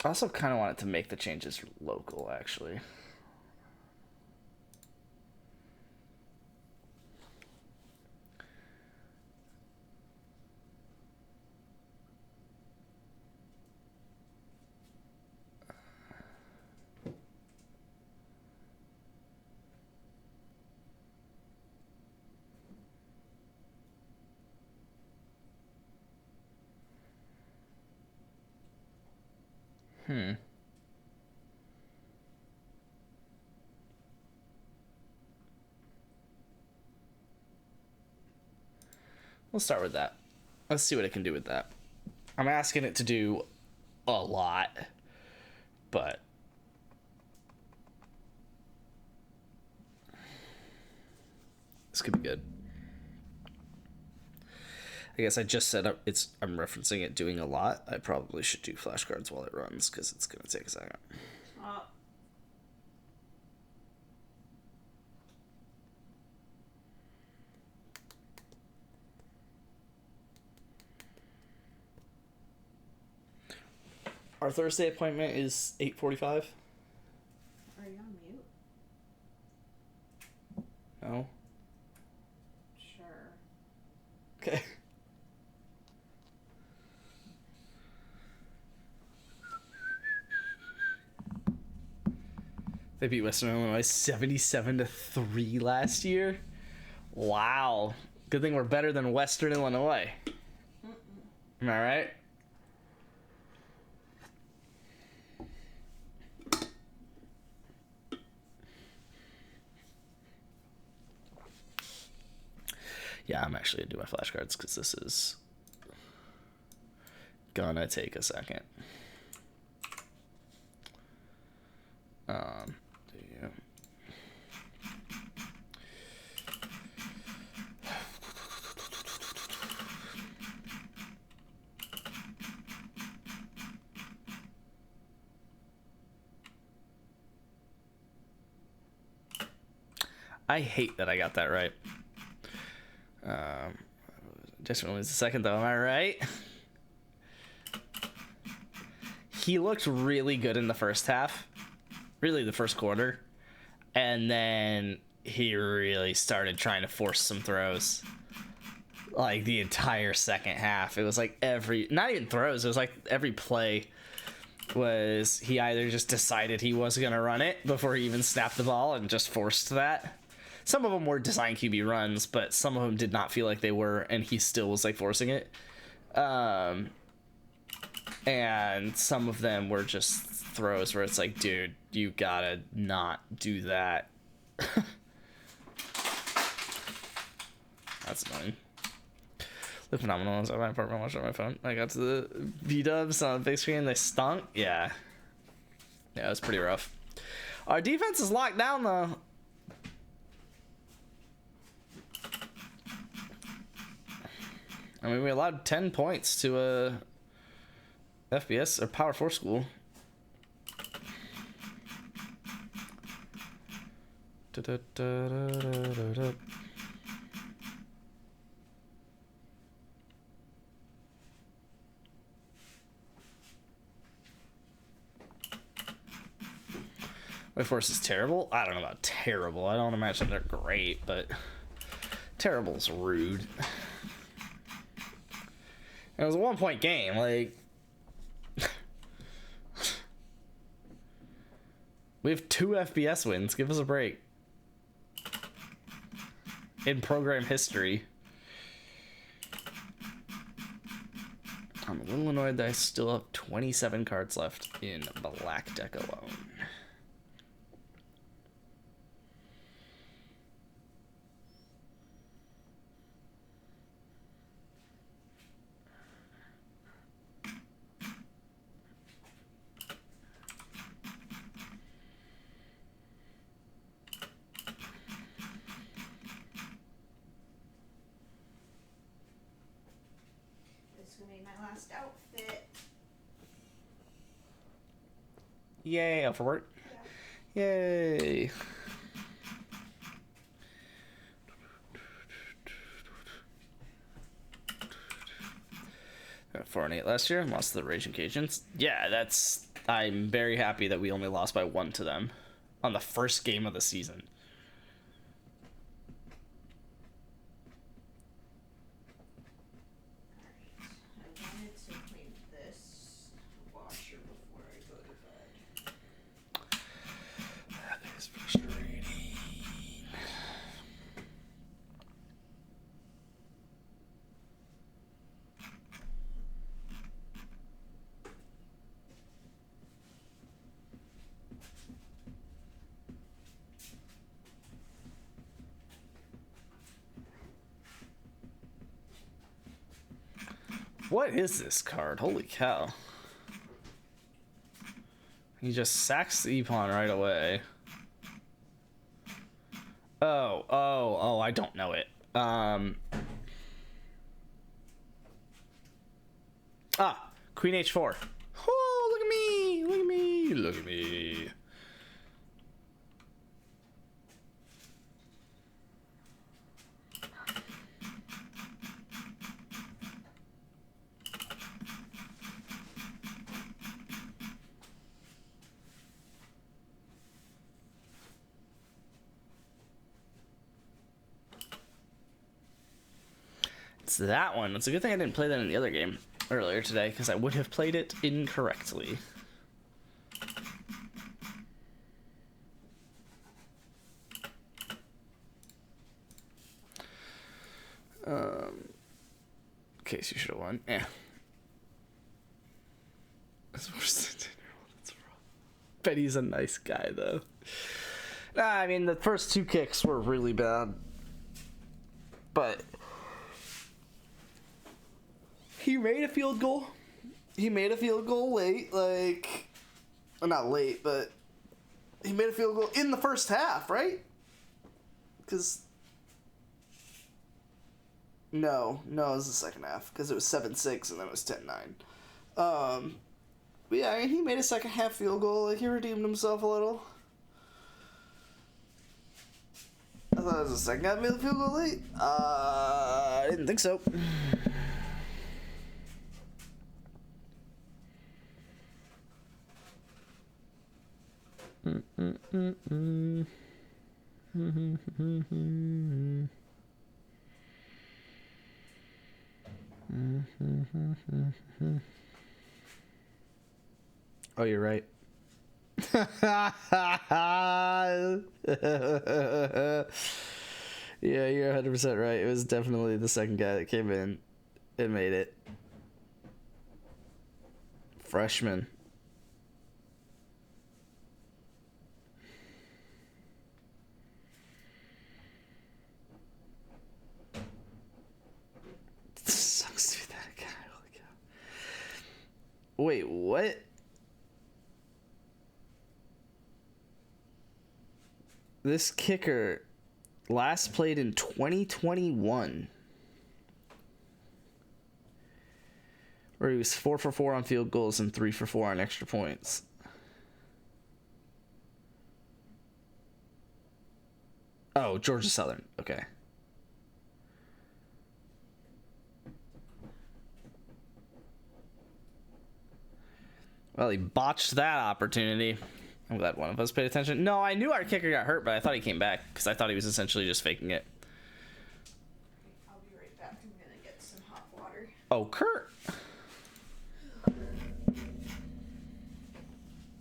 I also kind of wanted to make the changes local, actually. We'll start with that. Let's see what it can do with that. I'm asking it to do a lot, but this could be good. I guess I just set up I'm referencing it doing a lot. I probably should do flashcards while it runs because it's gonna take a second. Our Thursday appointment is 8:45. Are you on mute? No. Sure. Okay. They beat Western Illinois 77-3 last year. Wow. Good thing we're better than Western Illinois. Am I right? Yeah, I'm actually gonna do my flashcards because this is gonna take a second. Yeah. I hate that I got that right. Just only the second though, am I right? He looked really good in the first half. Really the first quarter. And then he really started trying to force some throws. Like the entire second half. It was like not even throws, it was like every play was he either just decided he was gonna run it before he even snapped the ball and just forced that. Some of them were design QB runs, but some of them did not feel like they were, and he still was like forcing it. And some of them were just throws where it's like, dude, you gotta not do that. That's annoying. The phenomenal ones on my apartment watching on my phone. I got to the B-dubs on the big screen, they stunk. Yeah. Yeah, it was pretty rough. Our defense is locked down though. I mean, we allowed 10 points to a FBS or Power 4 school. Wake Forest is terrible? I don't know about terrible. I don't imagine they're great, but terrible's rude. It was a 1-point game, like we have 2 FBS wins. Give us a break. In program history. I'm a little annoyed that I still have 27 cards left in Black Deck alone. Last outfit. Yay, out for work? Yay. Got 4-8 last year, lost to the Raging Cajuns. Yeah, I'm very happy that we only lost by 1 to them on the first game of the season. Alright, I wanted to clean this washer before I go to bed. That is frustrating. What is this card? Holy cow. He just sacks the E-Pawn right away. Oh, I don't know it. Queen H4. Oh, look at me! Look at me! Look at me! It's that one. It's a good thing I didn't play that in the other game earlier today, because I would have played it incorrectly. Case you should have won. Yeah. That's worse than 10-year-old. That's rough. Bet he's a nice guy, though. Nah, I mean, the first 2 kicks were really bad. But he made a field goal. He made a field goal late, like, well, not late, but he made a field goal in the first half, right? Because no, it was the second half, because it was 7-6 and then it was 10-9. But yeah, I mean, he made a second half field goal. Like, he redeemed himself a little. I thought it was the second half made the field goal late. I didn't think so. Oh, you're right. Yeah, you're 100% right. It was definitely the second guy that came in and made it. Freshman. Sucks to be that guy. Holy cow. Wait, what? This kicker last played in 2021, where he was 4 for 4 on field goals and 3 for 4 on extra points. Oh, Georgia Southern. Okay. Well, he botched that opportunity. I'm glad one of us paid attention. No, I knew our kicker got hurt, but I thought he came back because I thought he was essentially just faking it. I'll be right back. I'm gonna get some hot water. Oh, Kurt.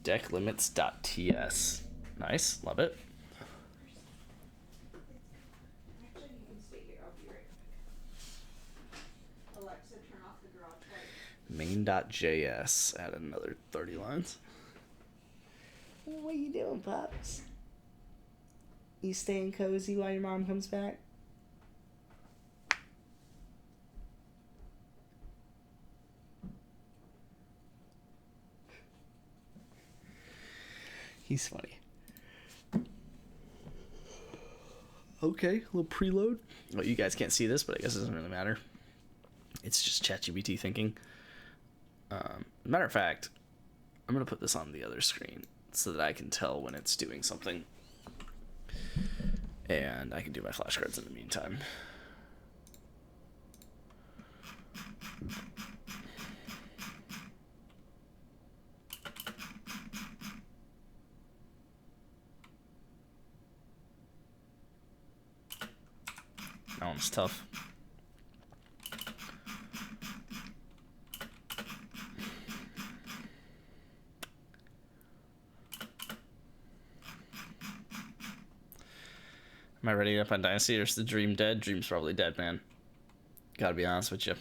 Decklimits.ts. Nice. Love it. Actually, you can stay here. I'll be right back. Alexa, turn off the garage light. Main.js. Add another 30 lines. What are you doing, Pops? You staying cozy while your mom comes back? He's funny. Okay, a little preload. Well, you guys can't see this, but I guess it doesn't really matter. It's just ChatGPT thinking. Matter of fact, I'm going to put this on the other screen so that I can tell when it's doing something. And I can do my flashcards in the meantime. That one's tough. Am I ready up on Dynasty, or is the dream dead? Dream's probably dead, man. Gotta be honest with you.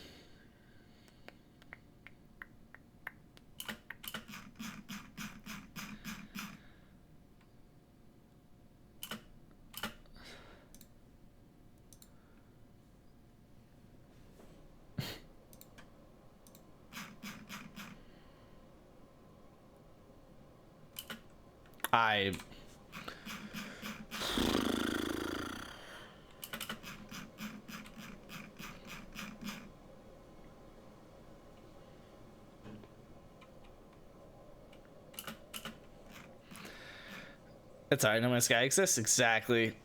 That's how I know my guy exists. Exactly.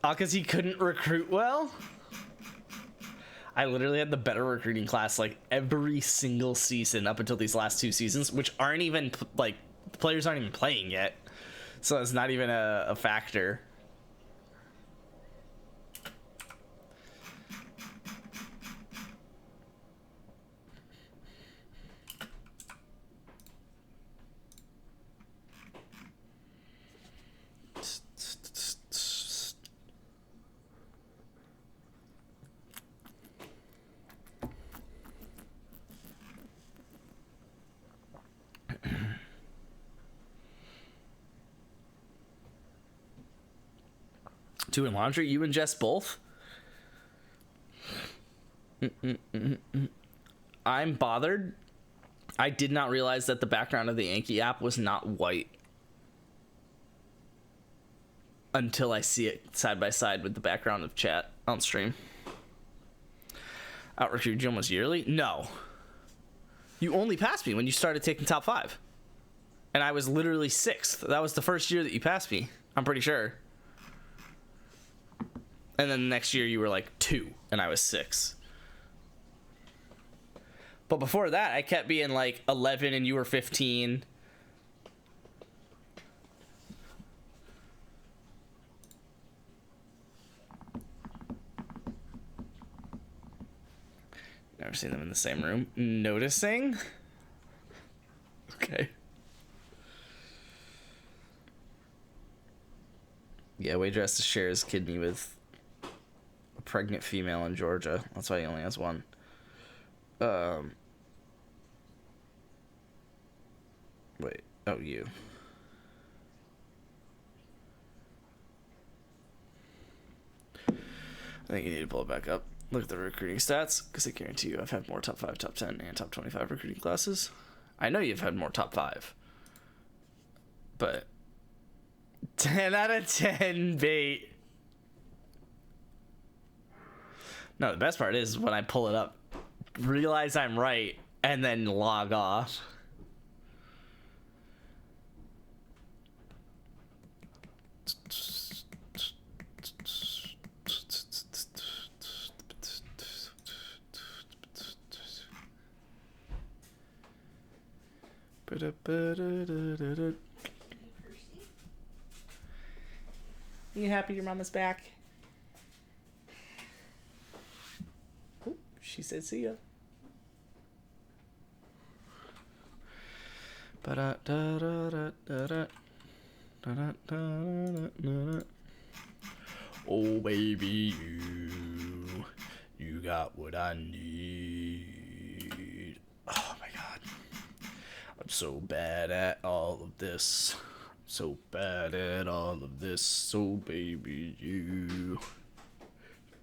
Oh, because he couldn't recruit well? I literally had the better recruiting class like every single season up until these last 2 seasons, which aren't even, like, the players aren't even playing yet. So it's not even a factor. Doing laundry? You and Jess both? I'm bothered. I did not realize that the background of the Anki app was not white until I see it side by side with the background of chat on stream. Out recruited you almost yearly? No. You only passed me when you started taking top 5. And I was literally 6th. That was the first year that you passed me. I'm pretty sure. And then the next year you were like 2 and I was 6. But before that, I kept being like 11 and you were 15. Never seen them in the same room. Noticing? Okay. Yeah, Wager has to share his kidney with a pregnant female in Georgia. That's why he only has one. Wait. Oh, you. I think you need to pull it back up. Look at the recruiting stats, because I guarantee you I've had more top 5, top 10, and top 25 recruiting classes. I know you've had more top 5. But 10 out of 10 bait. No, the best part is when I pull it up, realize I'm right, and then log off. You happy your mama's back? Ooh, she said see ya. Oh baby, you got what I need. Oh my god, I'm so bad at all of this. So bad at all of this. So baby, you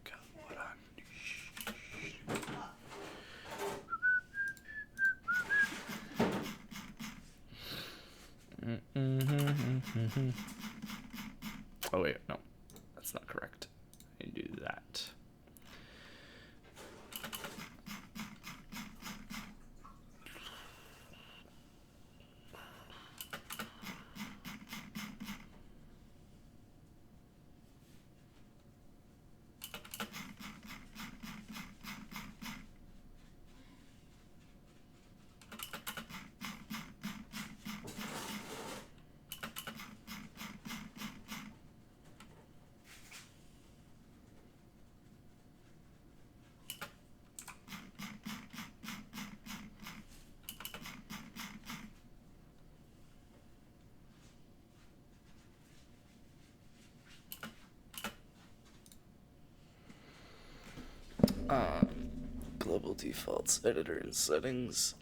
got what I need. Oh wait, no, that's not correct. I do that. Global defaults, editor and settings.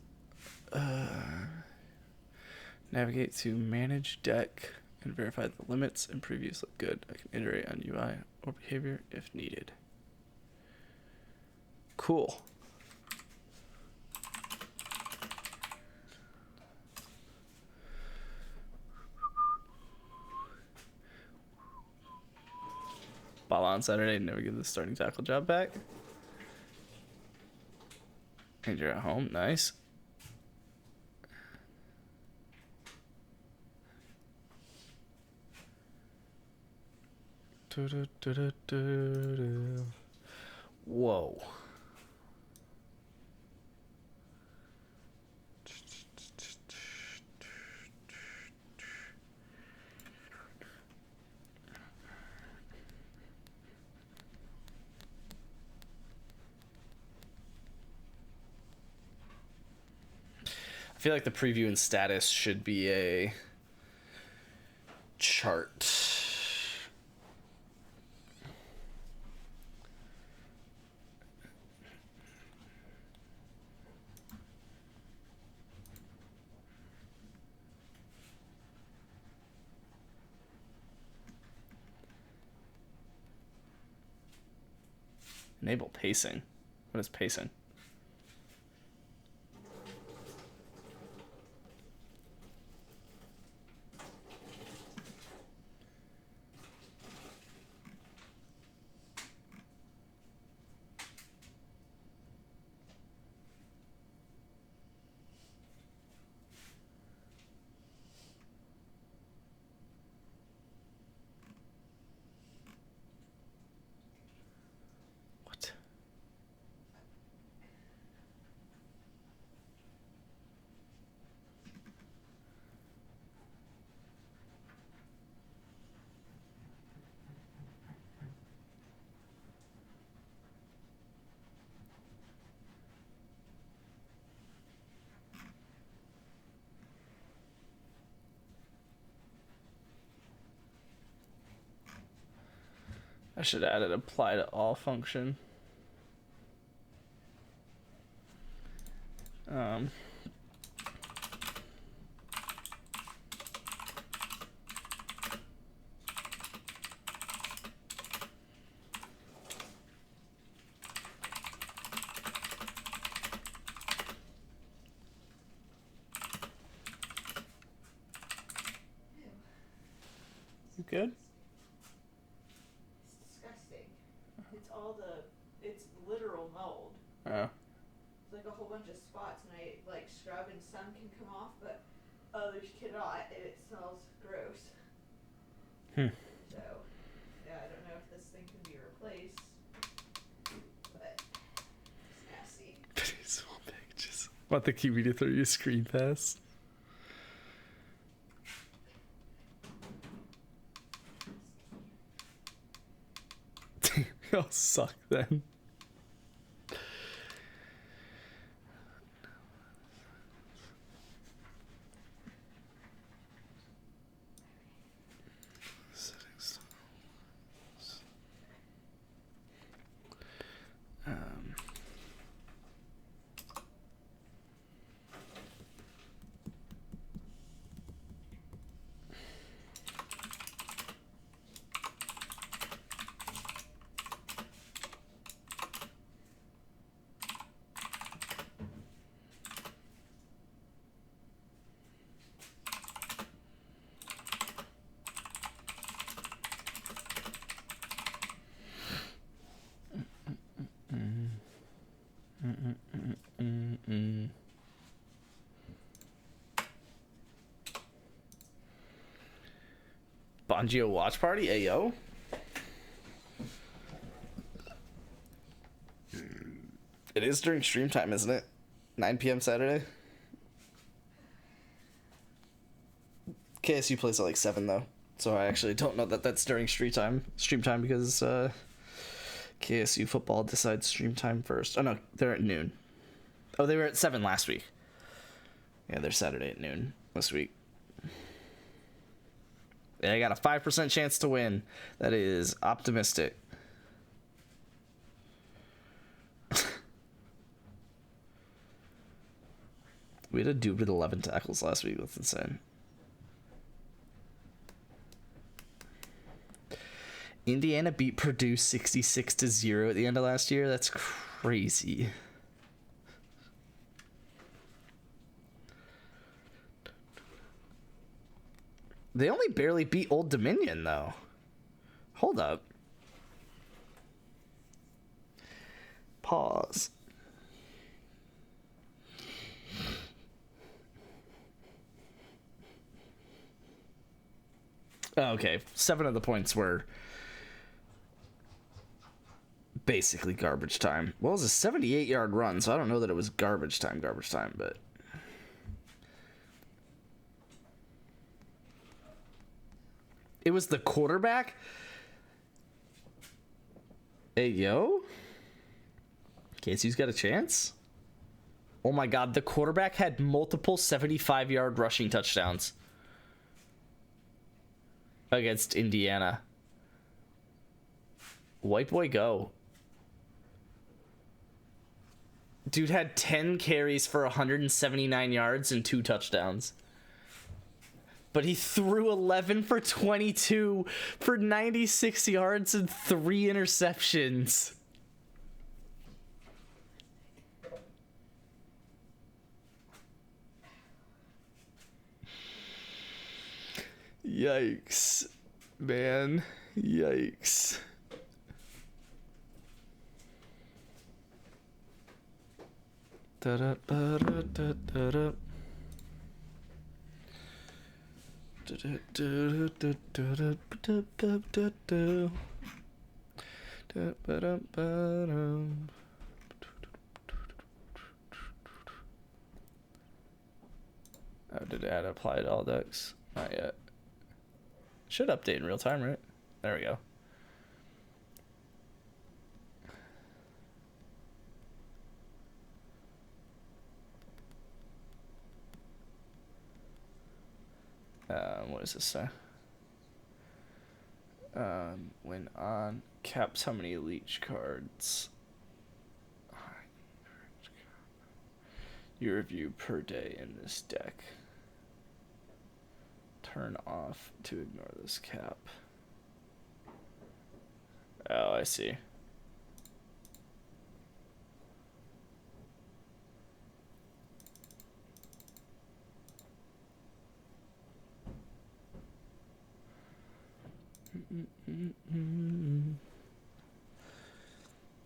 Navigate to manage deck and verify the limits and previews look good. I can iterate on UI or behavior if needed. Cool. Ball on Saturday, never give the starting tackle job back. And you're at home, nice. Whoa. I feel like the preview and status should be a chart. Enable pacing. What is pacing? What? I should add an apply to all function. You good? It's disgusting. It's literal mold. Oh. It's like a whole bunch of spots, and I like scrub and some can come off, but others cannot, and it smells gross. So, yeah, I don't know if this thing can be replaced, but it's nasty. Small packages. Want the kiwi to throw you a screen pass? Y'all suck then. Settings. Bongio watch party, ayo. It is during stream time, isn't it? 9 p.m. Saturday. KSU plays at like 7 though, so I actually don't know that that's during stream time because KSU football decides stream time first. Oh no, they're at noon. Oh, they were at 7 last week. Yeah, they're Saturday at noon this week. They got a 5% chance to win. That is optimistic. We had a dude with 11 tackles last week. That's insane. Indiana beat Purdue 66-0 at the end of last year. That's crazy. They only barely beat Old Dominion, though. Hold up. Pause. Oh, okay, 7 of the points were basically garbage time. Well, it was a 78-yard run, so I don't know that it was garbage time, but... It was the quarterback? Hey, yo? Casey's got a chance? Oh my god, the quarterback had multiple 75-yard rushing touchdowns against Indiana. White boy go. Dude had 10 carries for 179 yards and 2 touchdowns. But he threw 11 for 22 for 96 yards and 3 interceptions. Yikes, man. Yikes. Da-da-ba-da-da-da-da. Oh, did it add apply to all decks? Not yet. Should update in real time, right? There we go. What does this say? When on caps how many leech cards you review per day in this deck. Turn off to ignore this cap. Oh, I see.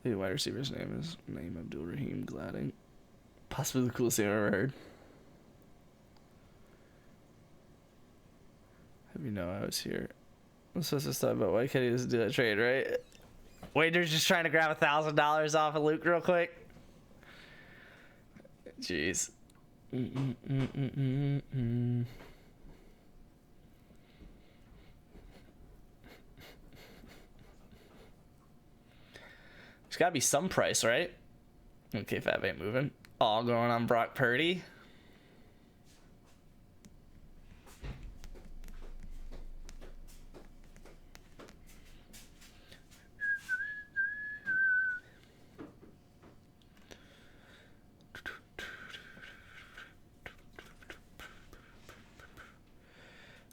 The wide receiver's name is Naeem Abdul-Rahim Gladding. Possibly the coolest thing I've ever heard. Have you know I was here? I'm supposed to stop about why can't he just do that trade, right? Wader's just trying to grab $1,000 off of Luke real quick. Jeez. There's gotta be some price, right? Okay, Fab ain't moving. All going on Brock Purdy.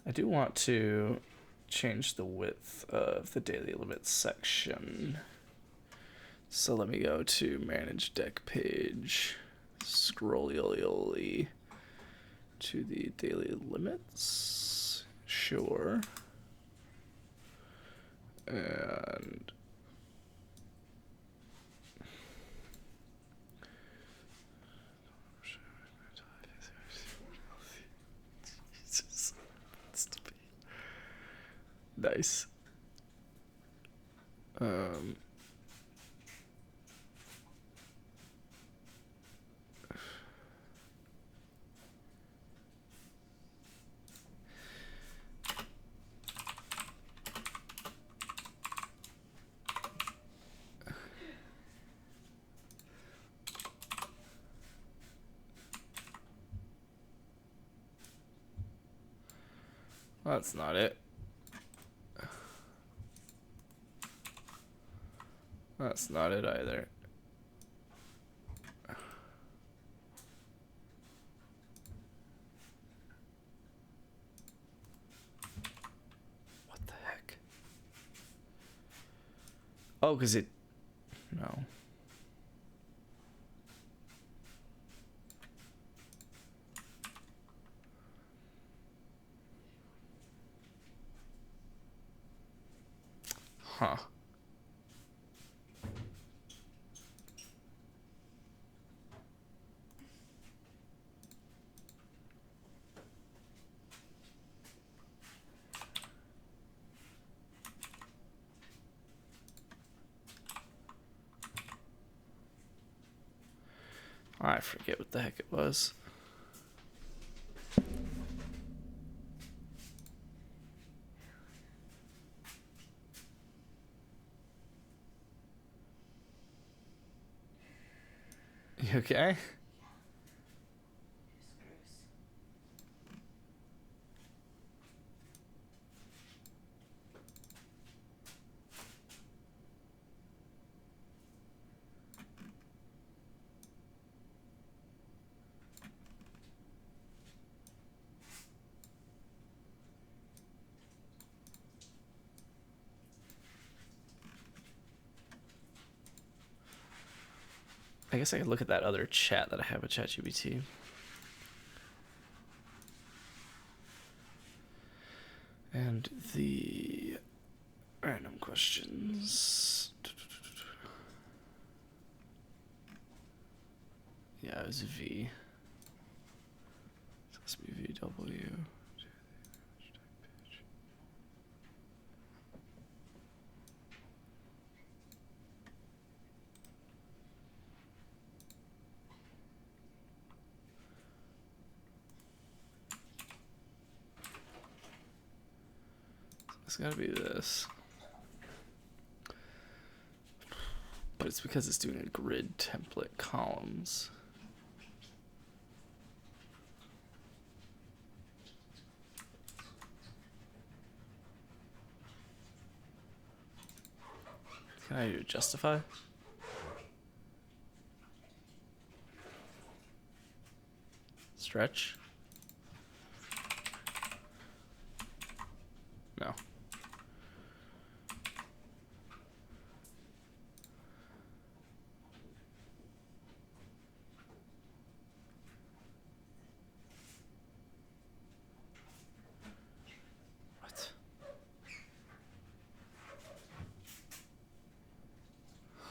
I do want to change the width of the daily limit section. So let me go to manage deck page, scroll to the daily limits. Sure. And nice. That's not it. That's not it either. Oh, because it... No. Huh. I forget what the heck it was. You okay? It's gross. I guess I could look at that other chat that I have with ChatGPT. And the random questions. Yeah, it was V. So this be VW. It's gotta be this. But it's because it's doing a grid template columns. Can I do justify? Stretch? No. What?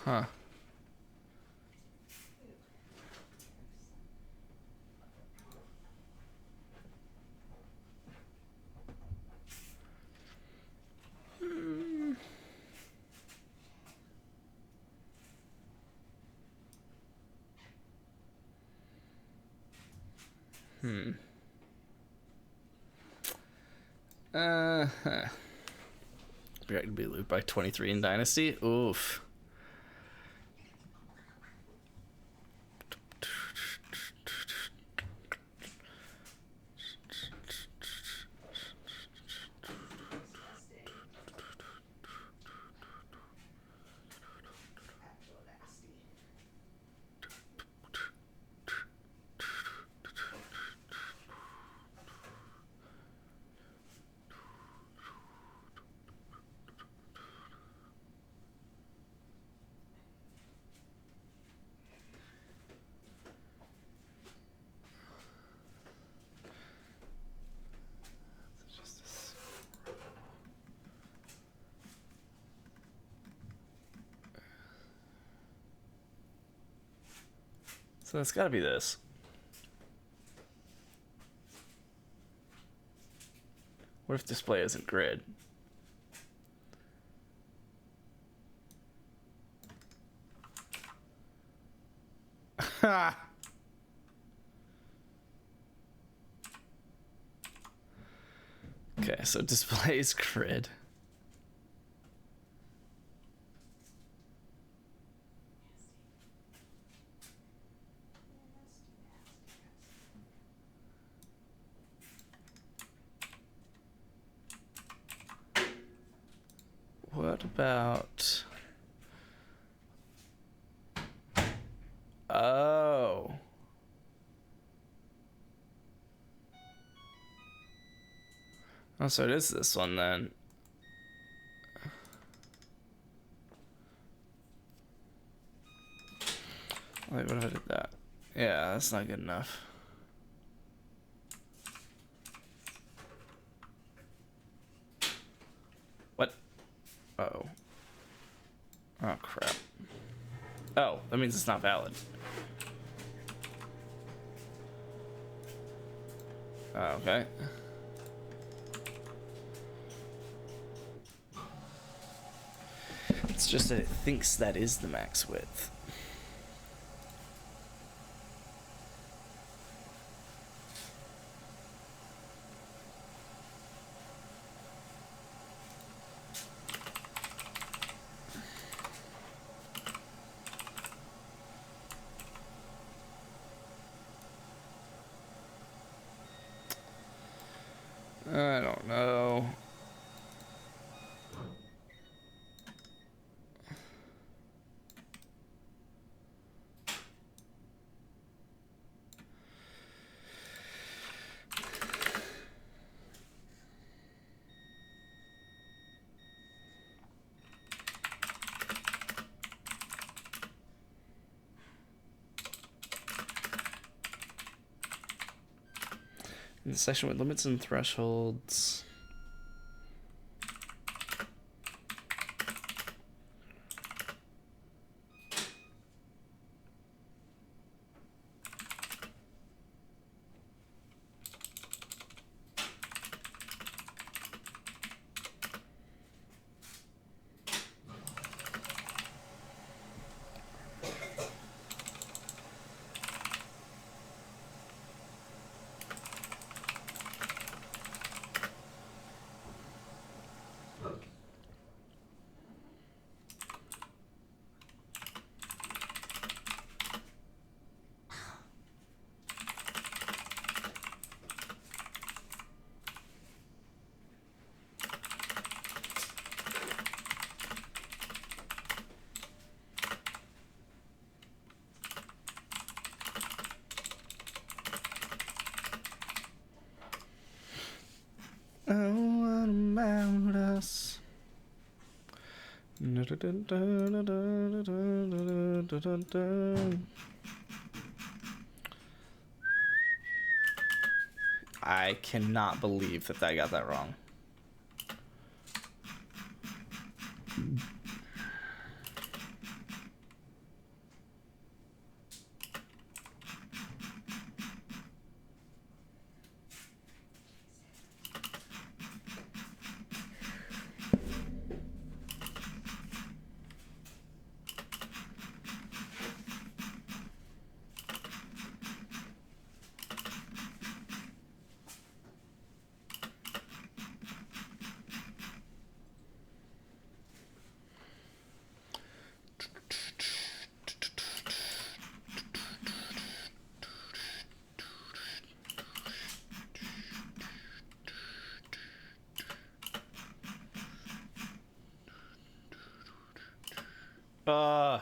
Huh. Hmm. Huh. You're gonna be looped by 23 in Dynasty? Oof. Disgusting. Actual nasty. So it's gotta be this. What if display isn't grid? Ha! Okay, so display is grid. What about... Oh. Oh, so it is this one then. Wait, what if I did that? Yeah, that's not good enough. What? Uh-oh. Oh, crap. Oh, that means it's not valid. Oh, okay. It's just that it thinks that is the max width. I don't know. In the section with limits and thresholds. Oh, what about us? I cannot believe that I got that wrong. Uh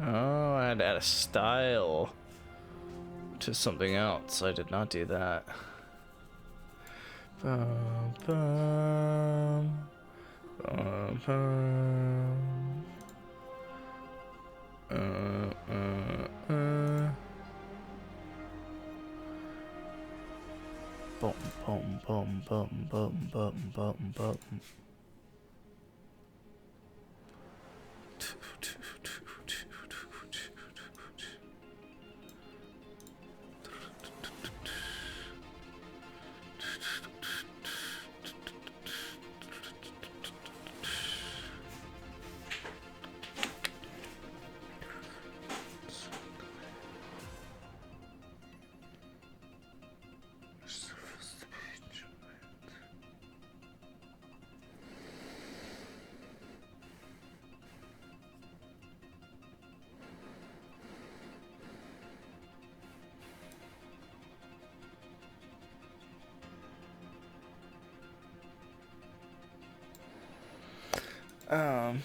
Oh, I had to add a style to something else. I did not do that. Bum, bum, bum, bum. Boom, boom, boom, boom, boom, boom, boom, boom. Um.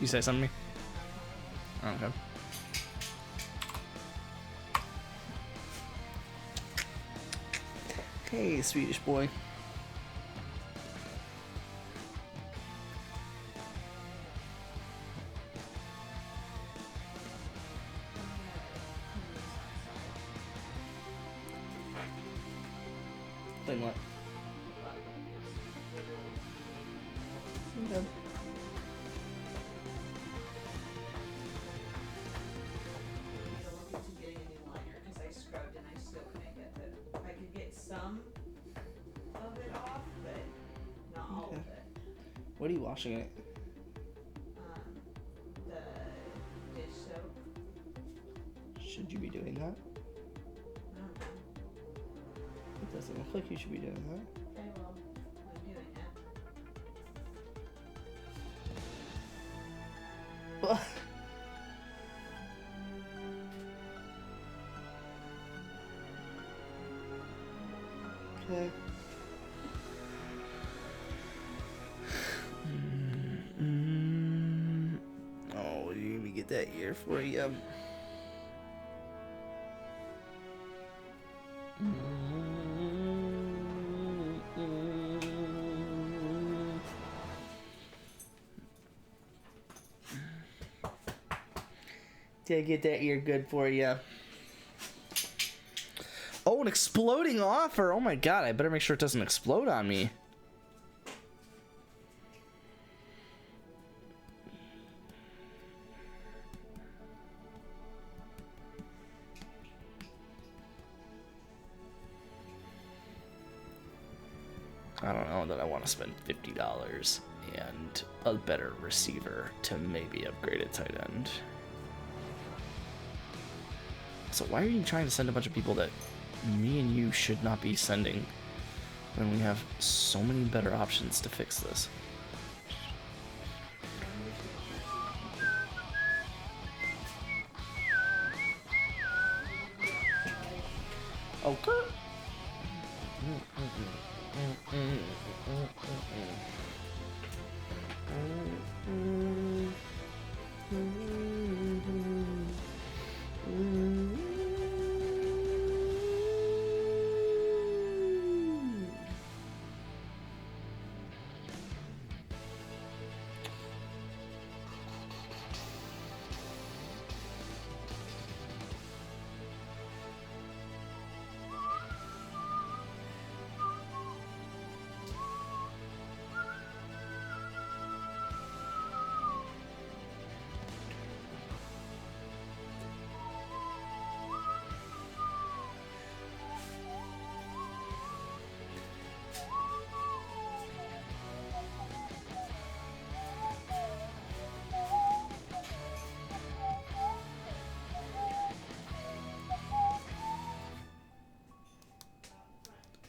You say something to me? Okay. Hey, Swedish boy. Then what? Okay. Look into getting a new liner because I scrubbed and I still couldn't get it. I could get some of it off, but not all of Okay. it. What are you washing it? The dish soap. Should you be doing that? I don't know. It doesn't look like you should be doing that. Okay, well, I'm doing it. What? Okay. Oh, you let me get that ear for you. Did I get that ear good for you? Oh, an exploding offer! Oh my god, I better make sure it doesn't explode on me. I don't know that I want to spend $50 and a better receiver to maybe upgrade a tight end. So why are you trying to send a bunch of people that me and you should not be sending when we have so many better options to fix this? Okay.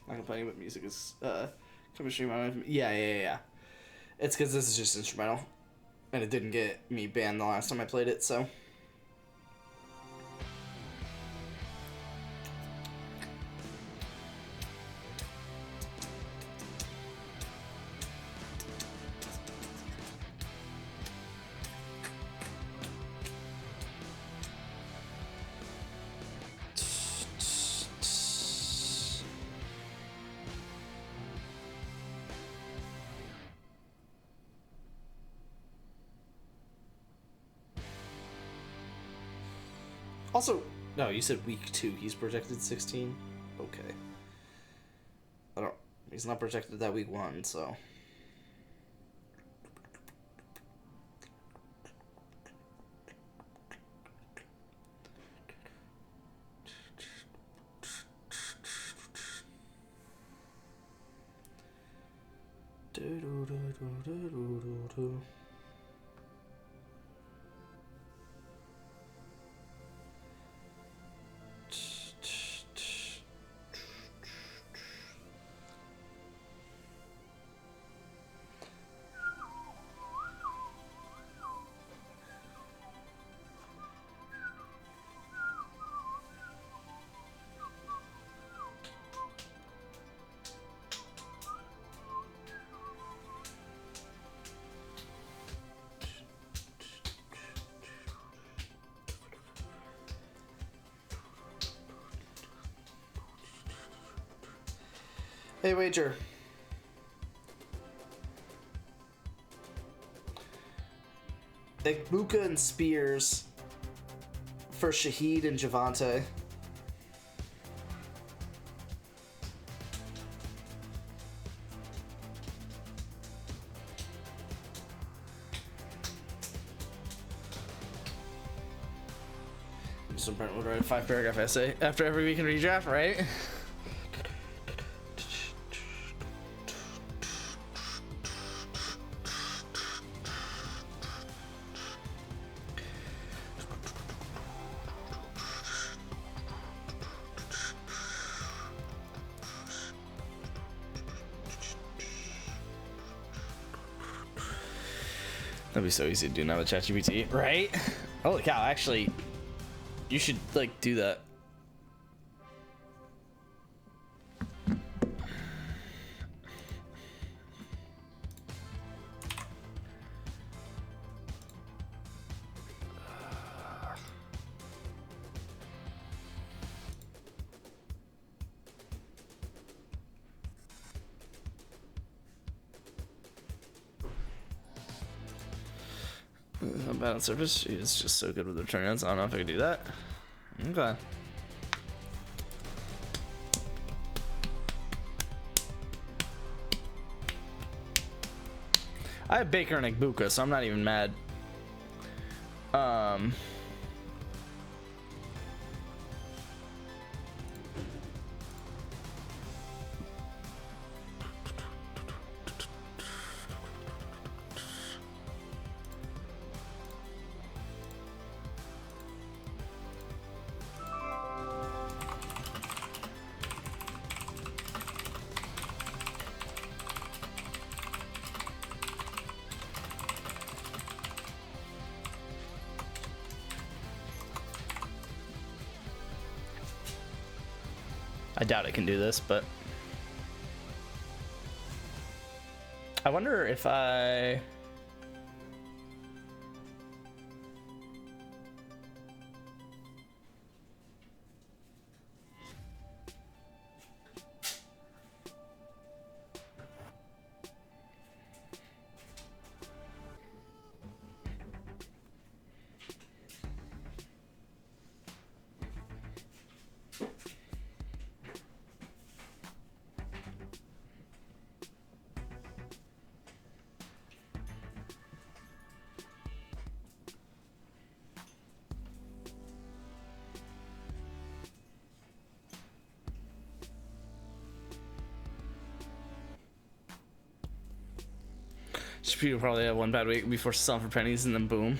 Not complaining, but music is coming stream on. Yeah. It's because this is just instrumental, and it didn't get me banned the last time I played it, so. Also, no, you said week 2. He's projected 16. Okay. I don't. He's not projected that week 1, so. Hey, wager. Igbokha and Spears for Shahid and Javante. So Brent would write a 5-paragraph essay after every week in redraft, right? That'd be so easy to do now with ChatGPT, right? Holy cow, actually, you should, like, do that. I'm bad on surface. It's just so good with the turn-ons. I don't know if I can do that. Okay. I have Baker and Igbokha, so I'm not even mad. I doubt it can do this, but I wonder if I... Shapiro probably have one bad week before selling for pennies and then boom.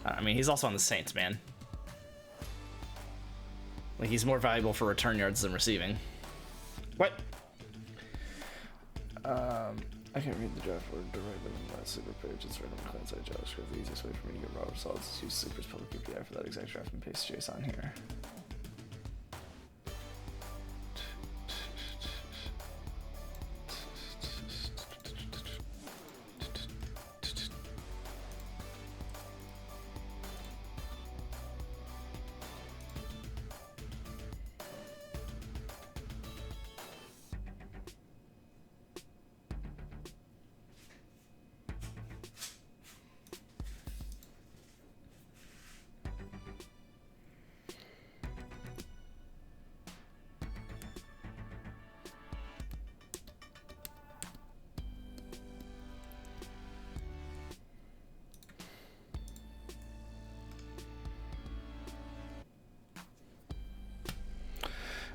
I mean, he's also on the Saints, man. Like, he's more valuable for return yards than receiving. What? I can't read the draft order directly on my super page. It's right on the client side JavaScript. The easiest way for me to get raw results is use Sleeper's public API for that exact draft and paste JSON here.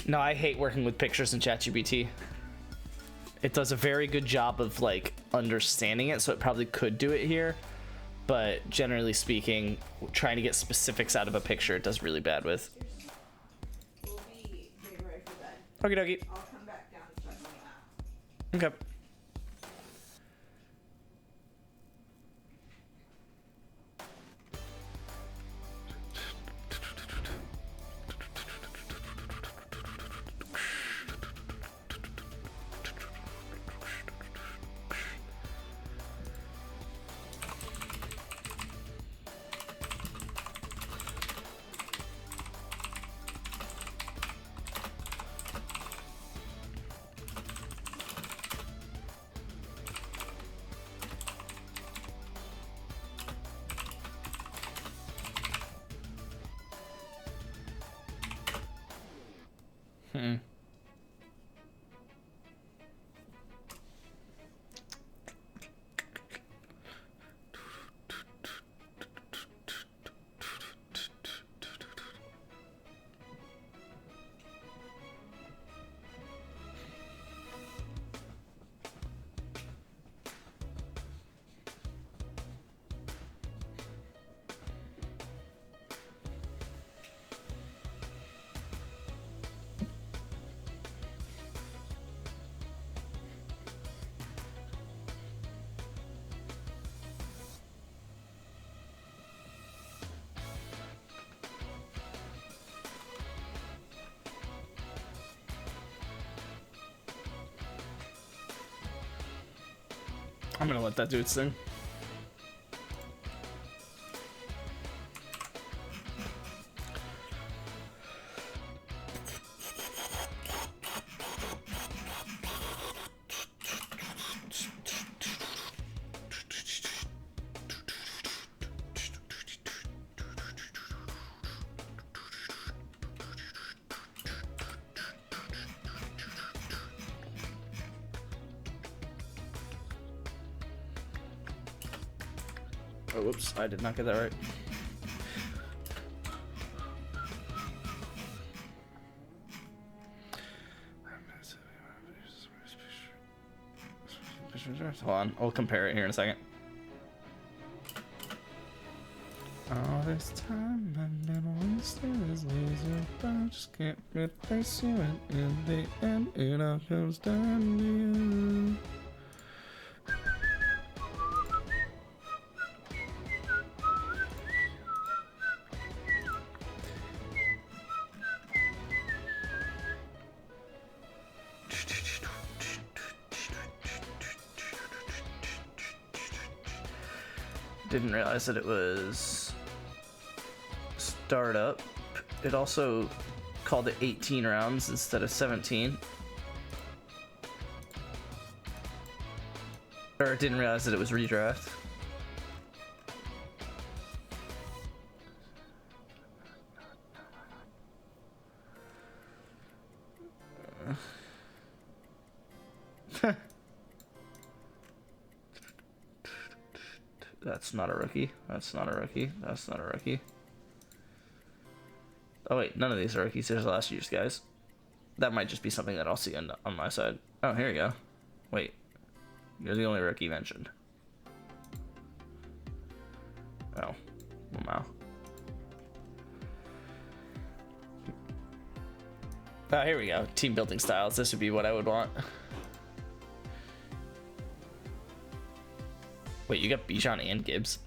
No, I hate working with pictures in ChatGPT. It does a very good job of like understanding it, so it probably could do it here. But generally speaking, trying to get specifics out of a picture, it does really bad with. We'll be getting ready for bed. Okie dokie. I'll come back down and check on you out. Okay. I'm gonna let that dude sing. Oh, whoops, I did not get that right. Hold on, I'll compare it here in a second. All this time I've been wasting this laser, but I just can't replace you, and in the end it all comes down to you. Didn't realize that it was startup. It also called it 18 rounds instead of 17. Or didn't realize that it was redraft. That's not a rookie. That's not a rookie. That's not a rookie. Oh wait, none of these are rookies. There's last year's guys. That might just be something that I'll see on my side. Oh, here you go. Wait. You're the only rookie mentioned. Oh. Wow. Oh, here we go. Team building styles. This would be what I would want. Wait, you got Bijan and Gibbs?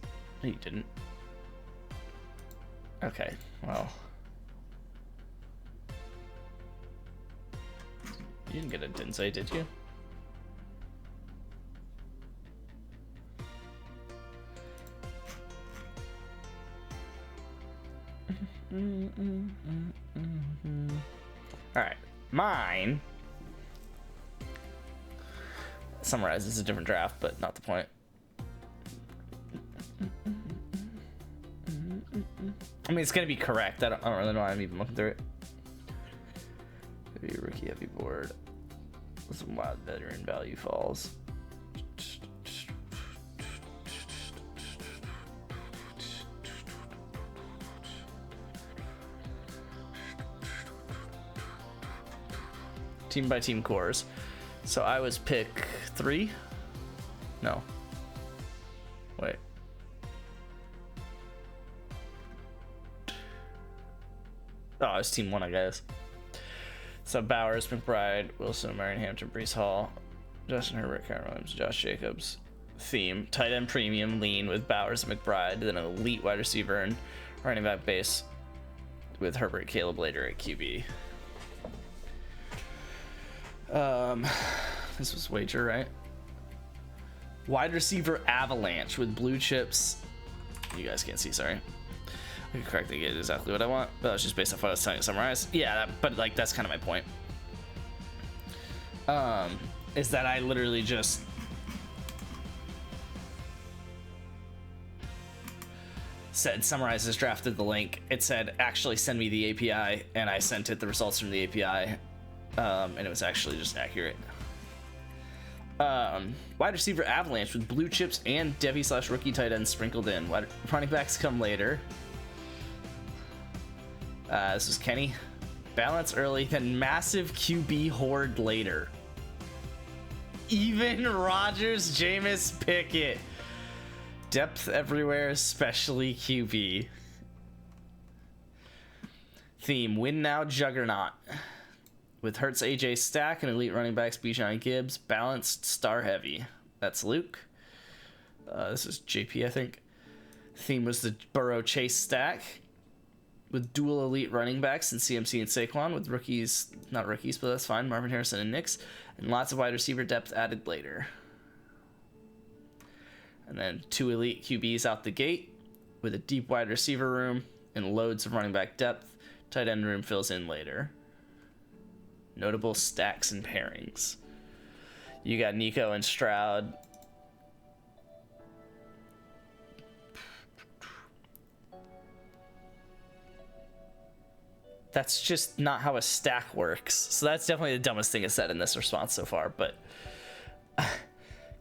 No, you didn't. Okay, well. You didn't get a Dinsey, did you? Alright, mine summarizes a different draft, but not the point. I mean, it's gonna be correct. I don't really know why I'm even looking through it. Maybe a rookie heavy board. Some wild veteran value falls. team by team cores. So I was pick 3. No. Wait. Oh, I was team 1, I guess. So Bowers, McBride, Wilson, Marion Hampton, Brees Hall, Justin Herbert, Karen Williams, Josh Jacobs. Theme: tight end premium lean with Bowers and McBride, then an elite wide receiver and running back base with Herbert, Caleb later at QB. This was wager, right? Wide receiver avalanche with blue chips. You guys can't see, sorry. I can correctly get exactly what I want, but it's just based off what I was telling you to summarize. Yeah, but like that's kind of my point. Is that I literally just said summarizes, drafted the link. It said actually send me the API, and I sent it the results from the API, and it was actually just accurate. Wide receiver avalanche with blue chips and Devy / rookie tight ends sprinkled in. Running backs come later. This is Kenny. Balance early, then massive QB horde later. Even Rodgers, Jameis, Pickett. Depth everywhere, especially QB. Theme: win now juggernaut. With Hurts, AJ stack, and elite running backs Bijan Gibbs. Balanced, star heavy. That's Luke. This is JP, I think. Theme was the Burrow Chase stack. With dual elite running backs in CMC and Saquon. With rookies, not rookies, but that's fine. Marvin Harrison and Nix. And lots of wide receiver depth added later. And then 2 elite QBs out the gate. With a deep wide receiver room. And loads of running back depth. Tight end room fills in later. Notable stacks and pairings. You got Nico and Stroud. That's just not how a stack works. So that's definitely the dumbest thing it said in this response so far. But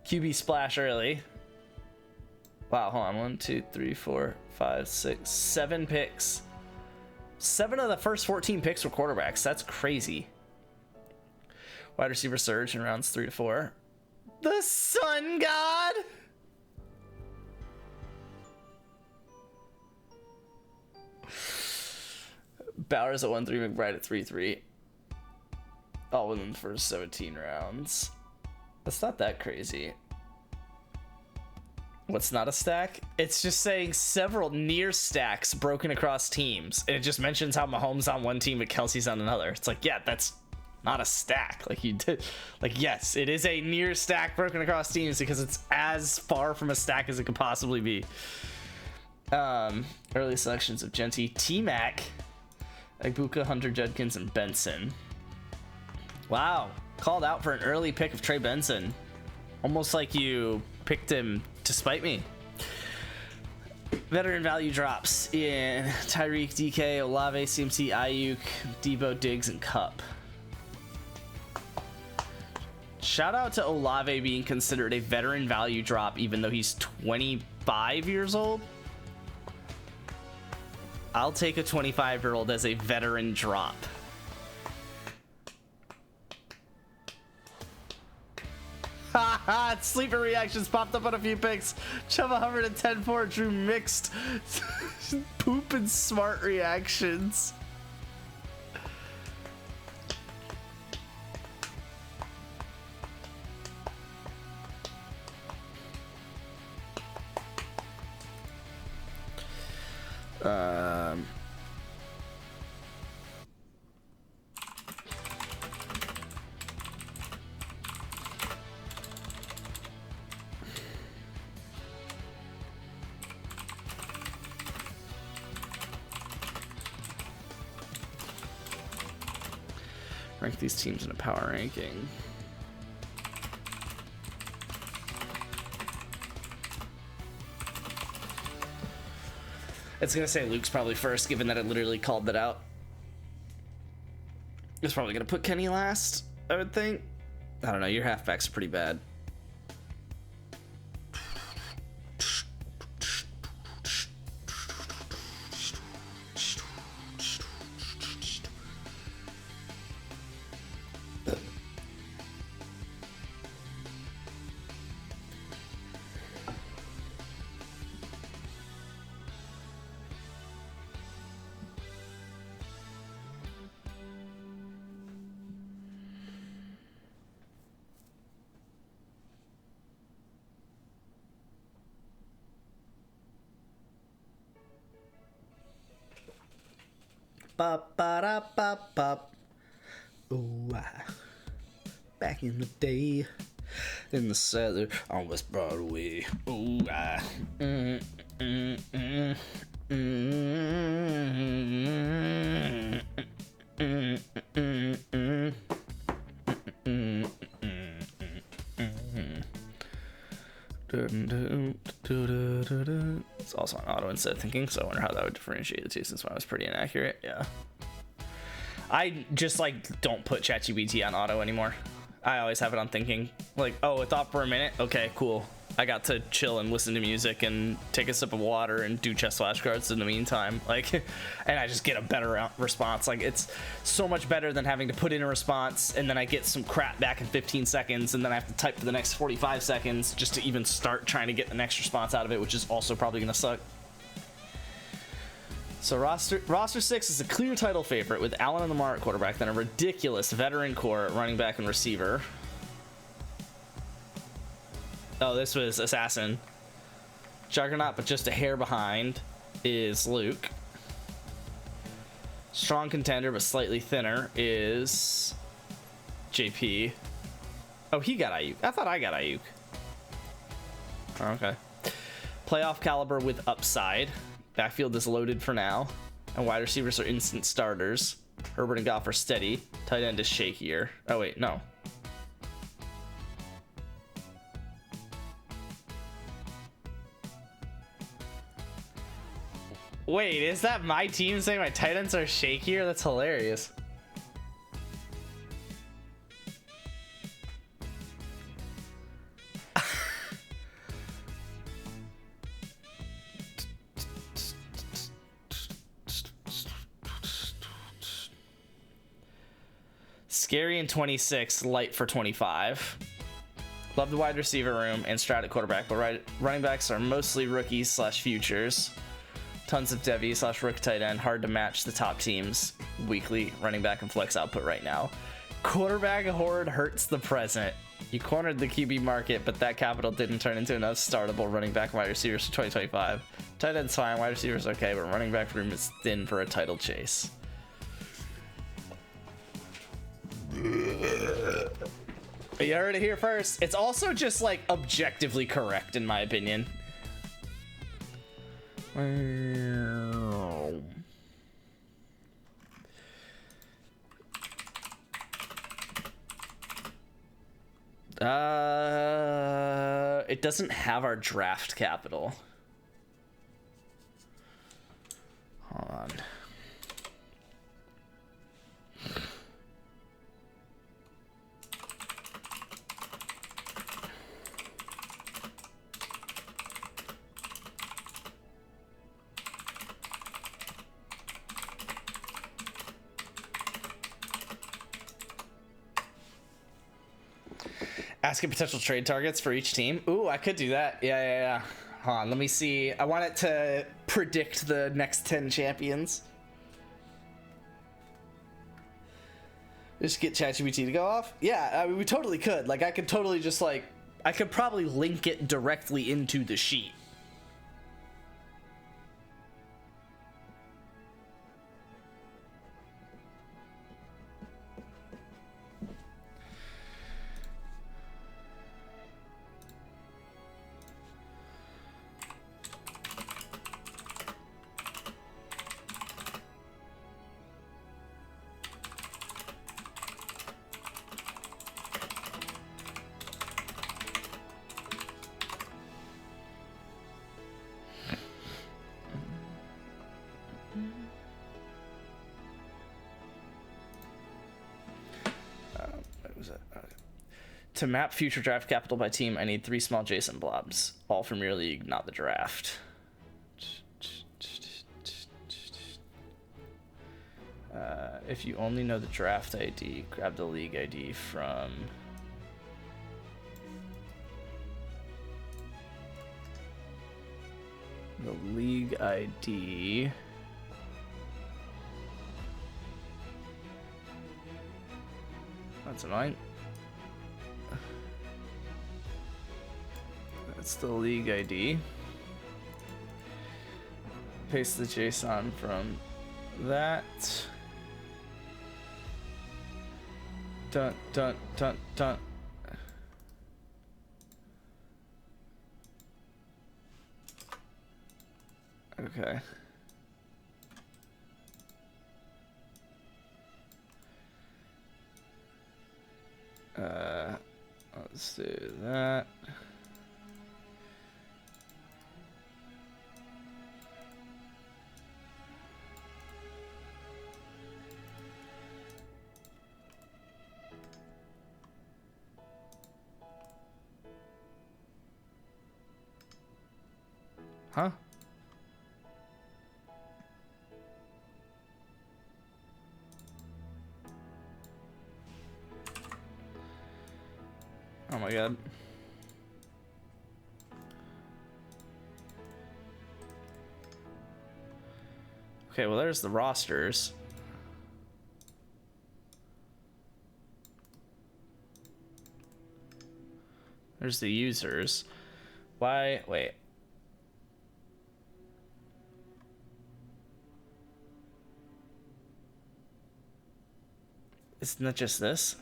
QB splash early. Wow, hold on. 1, 2, 3, 4, 5, 6, 7 picks. 7 of the first 14 picks were quarterbacks. That's crazy. Wide receiver surge in rounds 3 to 4. The Sun God. Bowers at 1-3, McBride at 3-3. All within the first 17 rounds. That's not that crazy. What's not a stack? It's just saying several near stacks broken across teams. And it just mentions how Mahomes on one team but Kelsey's on another. It's like, yeah, that's not a stack. Like you did. Like, yes, it is a near stack broken across teams because it's as far from a stack as it could possibly be. Early selections of Genty, T-Mac, Agbuka, Hunter, Judkins, and Benson. Wow. Called out for an early pick of Trey Benson. Almost like you picked him to spite me. Veteran value drops in Tyreek, DK, Olave, CMC, Ayuk, Debo, Diggs, and Cup. Shout out to Olave being considered a veteran value drop even though he's 25 years old. I'll take a 25-year-old as a veteran drop. Haha, sleeper reactions popped up on a few picks. Chuba Hubbard at 10-4 drew mixed poop and smart reactions. Rank these teams in a power ranking. It's gonna say Luke's probably first, given that it literally called that out. It's probably gonna put Kenny last, I would think. I don't know, your halfbacks are pretty bad. ba ba da ba ba. Ooh, back in the day, in the cellar on West Broadway. Ooh, mm, mm, mm, mm, mm, mm, mm, mm. It's also on auto instead of thinking, so I wonder how that would differentiate the two since mine was pretty inaccurate. Yeah. I just like don't put ChatGPT on auto anymore. I always have it on thinking. Like, oh, it thought for a minute. Okay, cool. I got to chill and listen to music and take a sip of water and do chest flashcards in the meantime. Like, and I just get a better response. Like, it's so much better than having to put in a response and then I get some crap back in 15 seconds and then I have to type for the next 45 seconds just to even start trying to get the next response out of it, which is also probably gonna suck. So roster 6 is a clear title favorite with Allen and Lamar at quarterback, then a ridiculous veteran core at running back and receiver. Oh, this was Assassin. Juggernaut, but just a hair behind, is Luke. Strong contender, but slightly thinner, is JP. Oh, he got Ayuk. I thought I got Ayuk. Oh, okay. Playoff caliber with upside. Backfield is loaded for now. And wide receivers are instant starters. Herbert and Goff are steady. Tight end is shakier. Oh, wait, no. Wait, is that my team saying my tight ends are shakier? That's hilarious. Scary in 26, light for 25. Love the wide receiver room and Stroud at quarterback, but running backs are mostly rookies slash futures. Tons of Devi slash rook tight end, hard to match the top teams. Weekly running back and flex output right now. Quarterback horde hurts the present. You cornered the QB market, but that capital didn't turn into enough startable running back and wide receivers for 2025. Tight end's fine, wide receivers okay, but running back room is thin for a title chase. You heard it here first. It's also just like objectively correct in my opinion. It doesn't have our draft capital. Hold on. Asking potential trade targets for each team. Ooh, I could do that. Yeah. Hold on, let me see. I want it to predict the next 10 champions. Just get ChatGPT to go off? Yeah, I mean, we totally could. Like, I could totally just, like, I could probably link it directly into the sheet. To map future draft capital by team, I need 3 small JSON blobs, all from your league, not the draft. If you only know the draft ID, grab the league ID from the league ID. That's annoying. That's the league ID. Paste the JSON from that. Dun dun dun dun. Okay. Let's do that. Huh? Oh my god. Okay, well there's the rosters. There's the users. Why? Wait. Isn't that just this?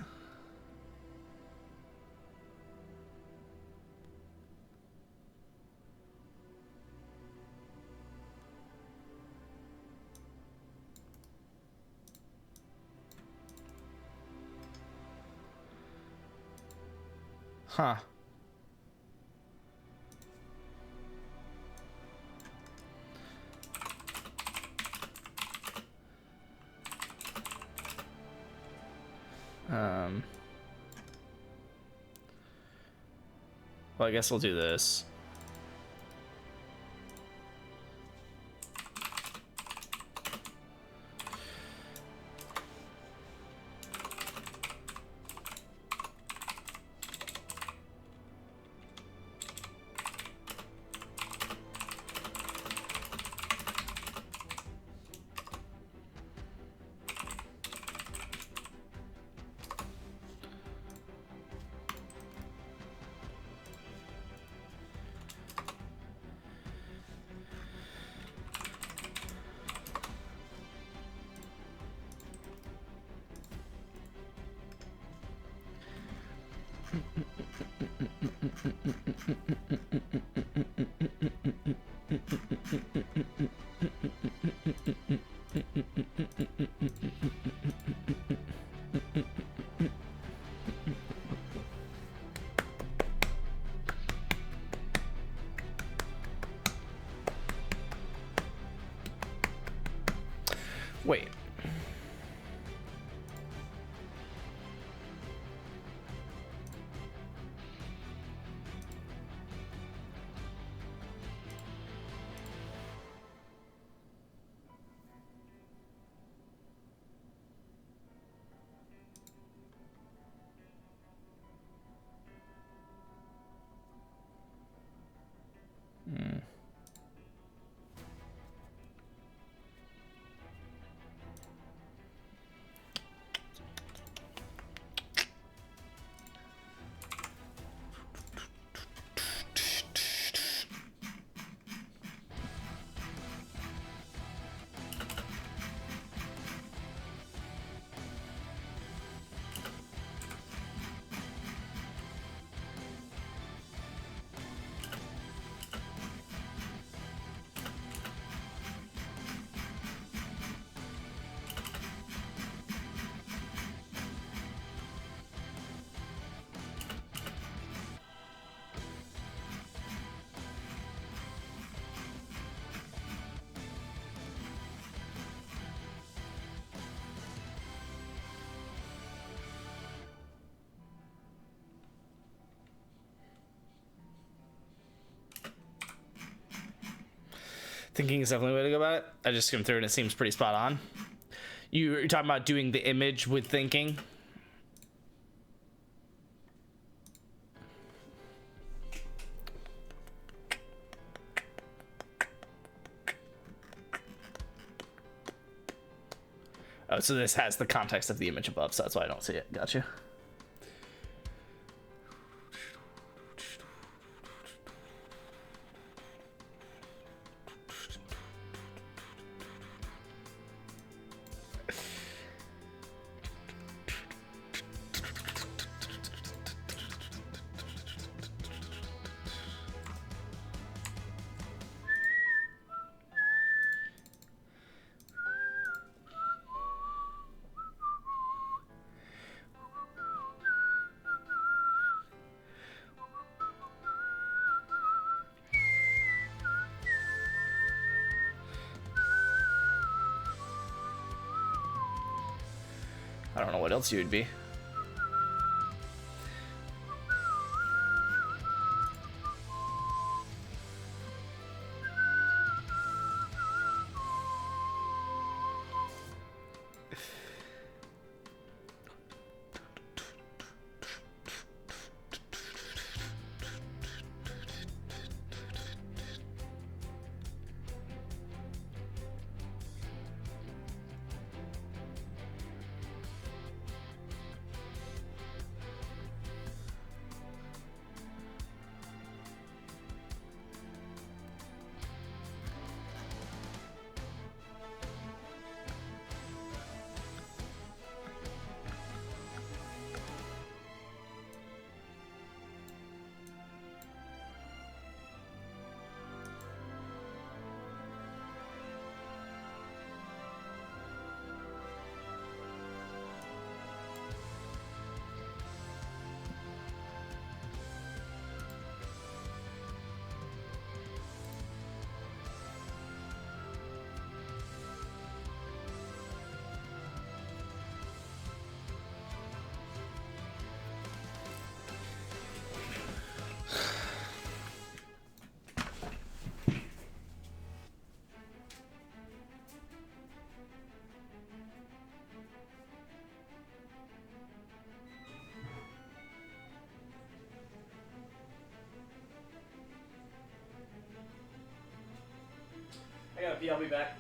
Huh. Well, I guess we'll do this. Wait. Thinking is definitely the way to go about it. I just skimmed through and it seems pretty spot on. You're talking about doing the image with thinking. Oh, so this has the context of the image above, so that's why I don't see it. Gotcha. don't know what else you would be. I gotta pee, I'll be back.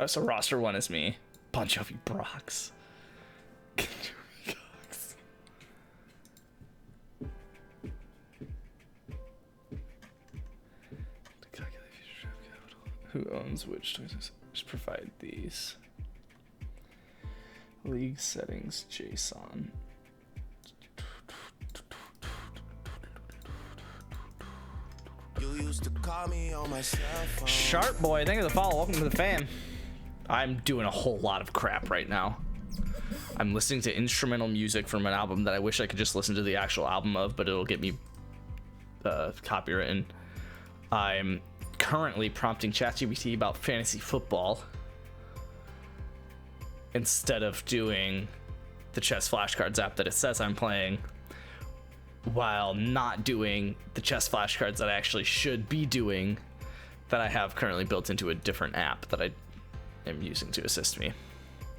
Oh, so roster one is me. Bon Jovi Brox. Who owns which toys? Just provide these. League settings, JSON. You used to call me on my cell phone. Sharp Boy, thank you for the follow. Welcome to the fam. I'm doing a whole lot of crap right now. I'm listening to instrumental music from an album that I wish I could just listen to the actual album of, but it'll get me copywritten. I'm currently prompting ChatGPT about fantasy football instead of doing the chess flashcards app that it says I'm playing, while not doing the chess flashcards that I actually should be doing that I have currently built into a different app that I am using to assist me.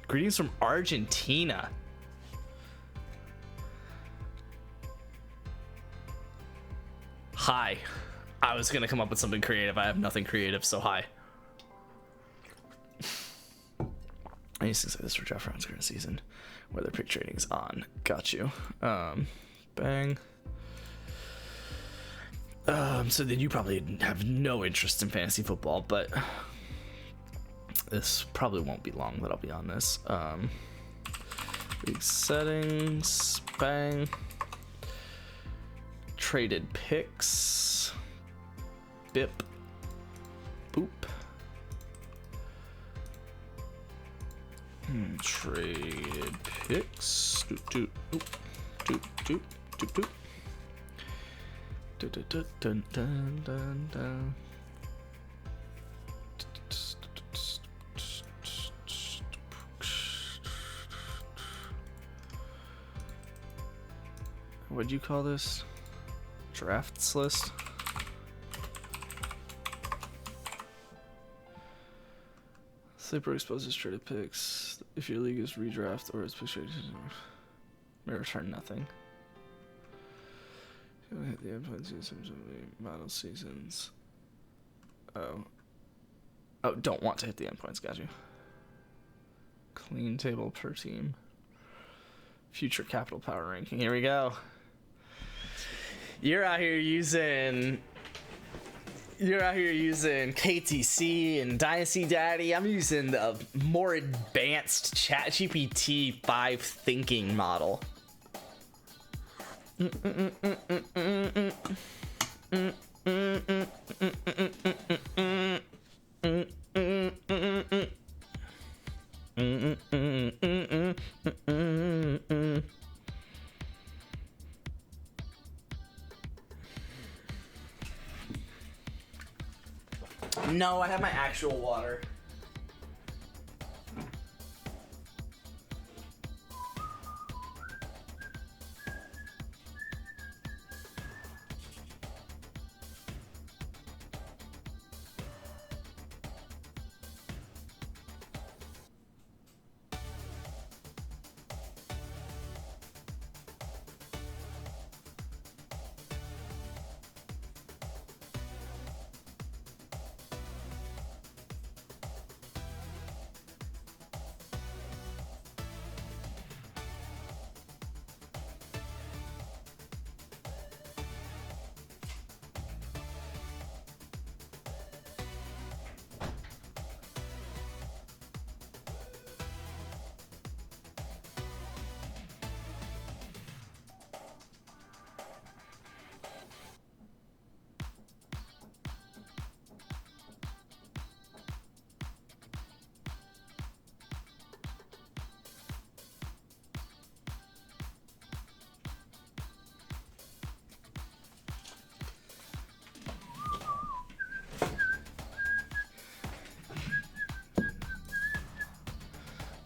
Greetings from Argentina. Hi. I was gonna come up with something creative. I have nothing creative, so hi. I used to say this for Jeff Brown's current season. Weather pick trading is on. Got you. Bang. So then you probably have no interest in fantasy football, but this probably won't be long that I'll be on this. League settings, bang. Traded picks, bip, boop. Traded picks, doop doop doop doop doop doop doop. Dun, dun, dun, dun, dun, dun. What'd you call this? Drafts list? Sleeper exposes traded picks. If your league is redraft or it's picture, may return nothing. Hit the endpoint seasons, model seasons. Oh, don't want to hit the endpoints. Got you. Clean table per team. Future capital power ranking. Here we go. You're out here using KTC and Dynasty Daddy. I'm using the more advanced ChatGPT 5 thinking model. No, I have my actual water.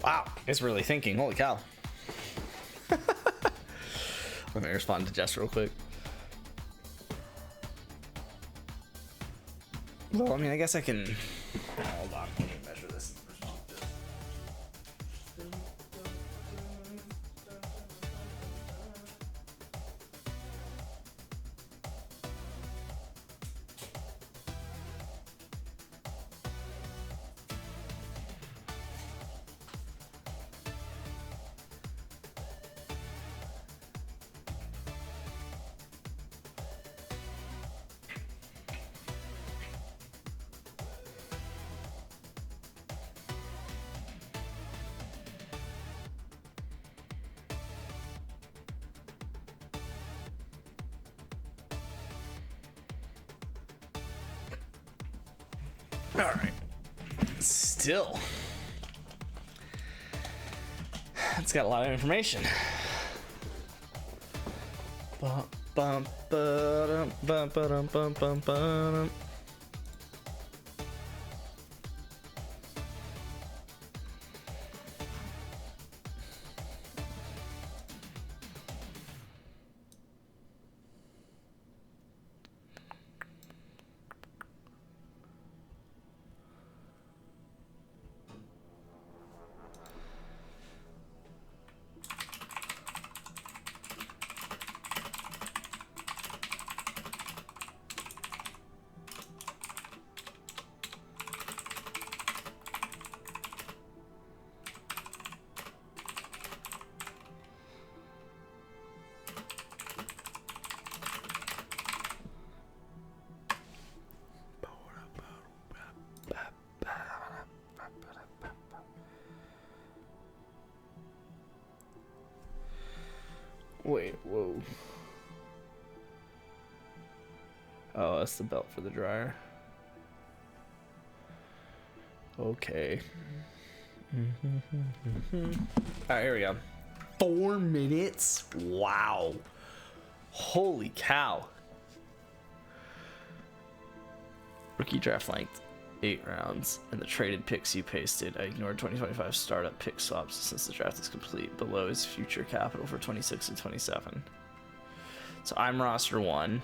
Wow, it's really thinking. Holy cow. Let me respond to Jess real quick. Well, I mean, I guess I can... Hold on, let me measure this. All right. Still. It's got a lot of information. Bum, bum, ba-dum, bum, ba-dum, bum, bum, ba-dum. Wait, whoa. Oh, that's the belt for the dryer. Okay. Alright, here we go. 4 minutes? Wow. Holy cow. Rookie draft length, 8 rounds. And the traded picks you pasted. I ignored 2025 startup pick swaps since the draft is complete. Below is future capital for 26 and 27. So I'm roster 1.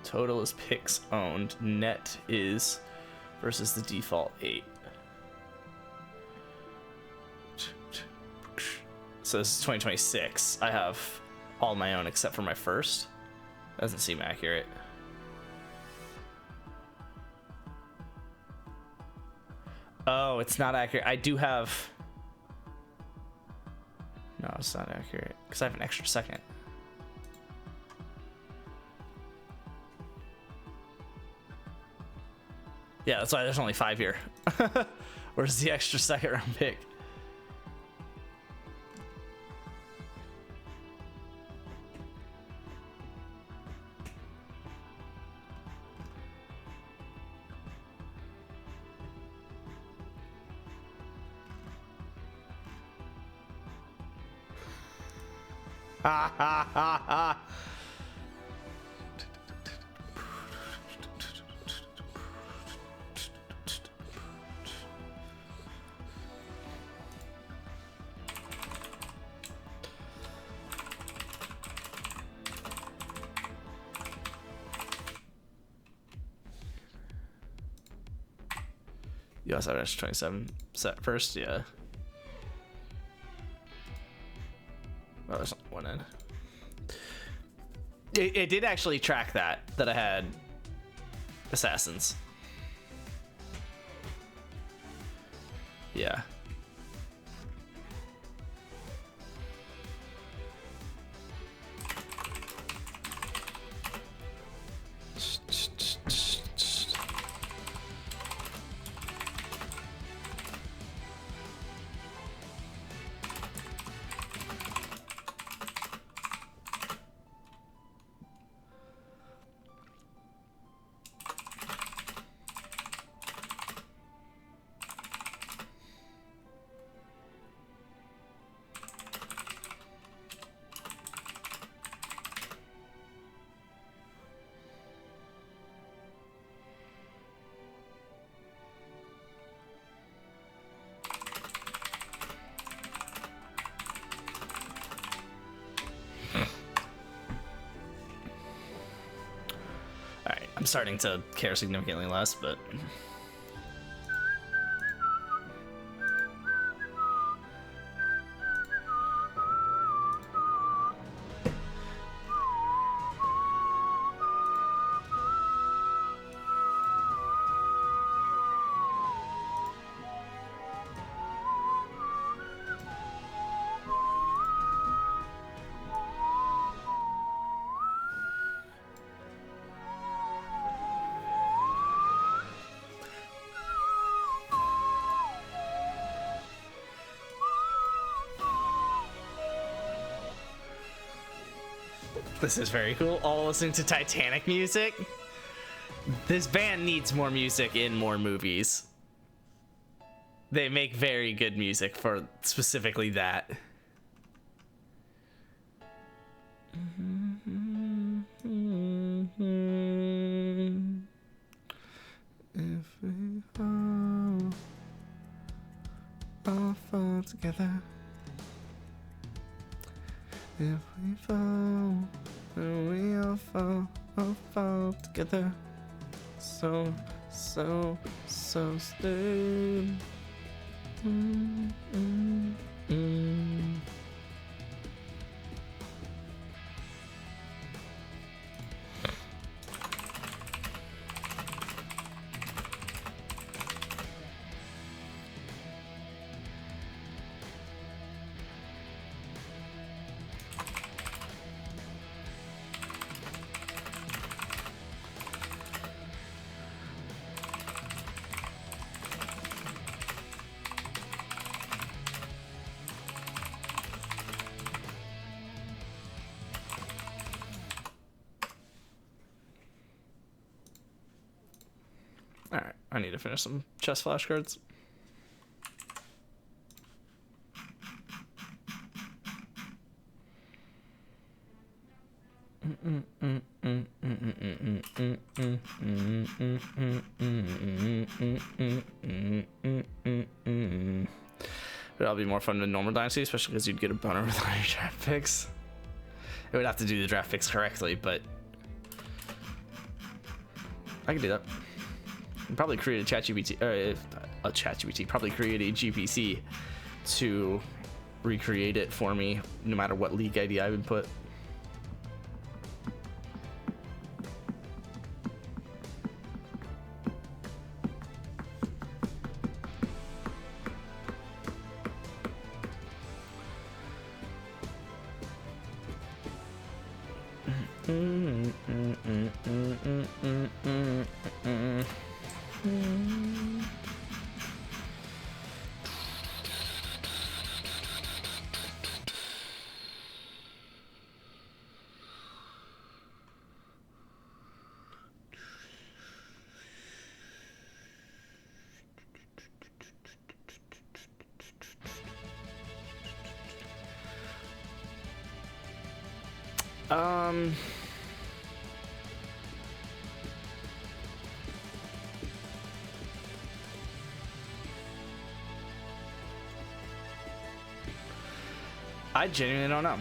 Total is picks owned. Net is versus the default 8. So this is 2026. I have all my own except for my first. Doesn't seem accurate. Oh, it's not accurate. I do have... No, it's not accurate. Because I have an extra second. Yeah, that's why there's only 5 here. Where's the extra second round pick? Ha ha ha ha. You also have an extra 27 set first, yeah. Oh, there's one in. It did actually track that I had assassins. Yeah. I'm starting to care significantly less, but... This is very cool. All listening to Titanic music. This band needs more music in more movies. They make very good music for specifically that. If we all fall together. If we fall, then we all fall together. So stay. Alright, I need to finish some chess flashcards. It'll be more fun than normal Dynasty, especially because you'd get a boner with all your draft picks. It would have to do the draft picks correctly, but I can do that. And probably create a ChatGPT, or a ChatGPT, probably create a GPC to recreate it for me, no matter what league ID I would put. I genuinely don't know.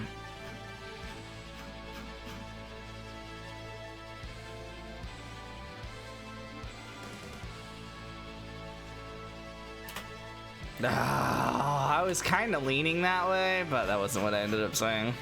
I was kind of leaning that way, but that wasn't what I ended up saying.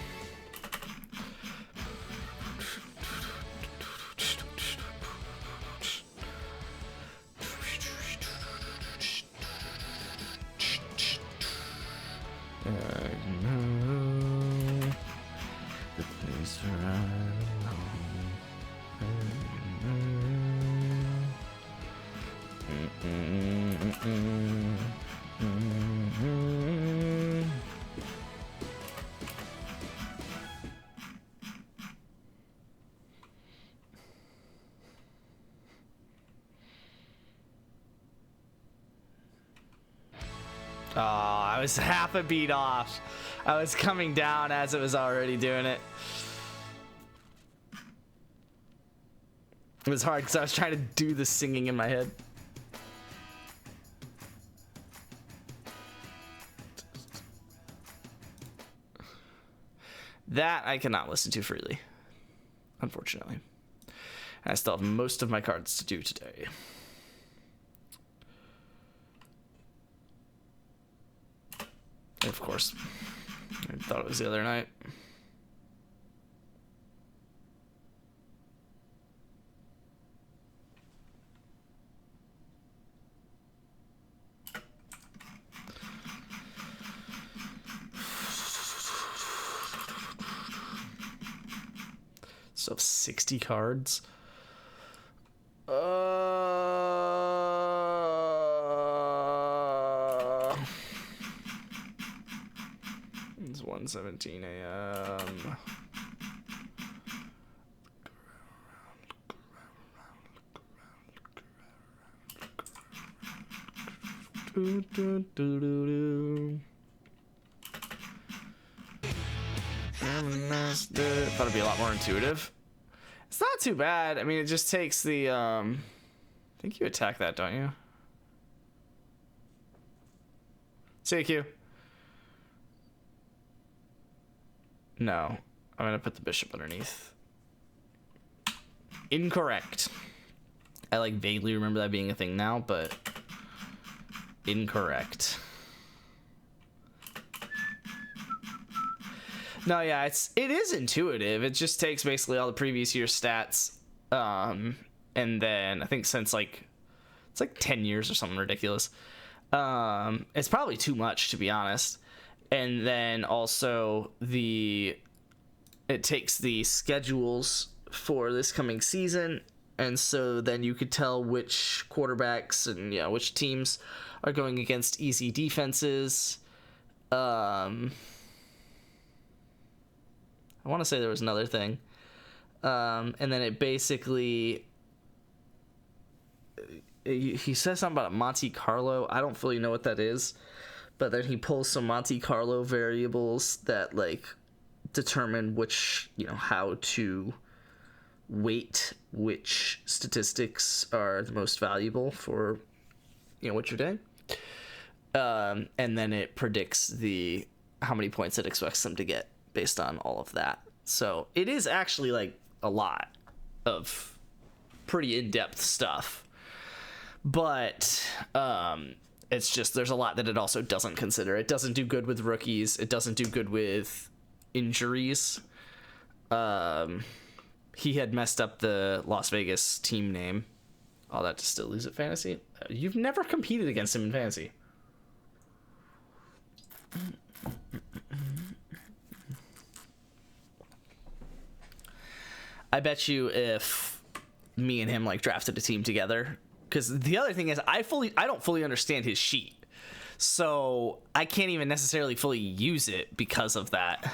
Oh, I was half a beat off. I was coming down as it was already doing it. It was hard because I was trying to do the singing in my head. That I cannot listen to freely, unfortunately. And I still have most of my cards to do today. Of course, I thought it was the other night. So 60 cards. It's 1:17 a.m. Thought it'd be a lot more intuitive. It's not too bad. I mean, it just takes the I think you attack that, don't you? CQ. No. I'm gonna put the bishop underneath. Incorrect. I like vaguely remember that being a thing now, but incorrect. No, yeah, it is intuitive. It just takes basically all the previous year's stats, and then I think since it's like 10 years or something ridiculous. It's probably too much, to be honest. And then also it takes the schedules for this coming season, and so then you could tell which quarterbacks and which teams are going against easy defenses. I want to say there was another thing. And then it basically... He says something about Monte Carlo. I don't fully know what that is. But then he pulls some Monte Carlo variables that, determine which, how to weight which statistics are the most valuable for, what you're doing. And then it predicts how many points it expects them to get based on all of that. So it is actually a lot of pretty in-depth stuff, but it's just there's a lot that it also doesn't consider. It doesn't do good with rookies. It doesn't do good with injuries. He had messed up the Las Vegas team name. All that to still lose at fantasy. You've never competed against him in fantasy. I bet you if me and him drafted a team together, because the other thing is I don't fully understand his sheet, so I can't even necessarily fully use it because of that.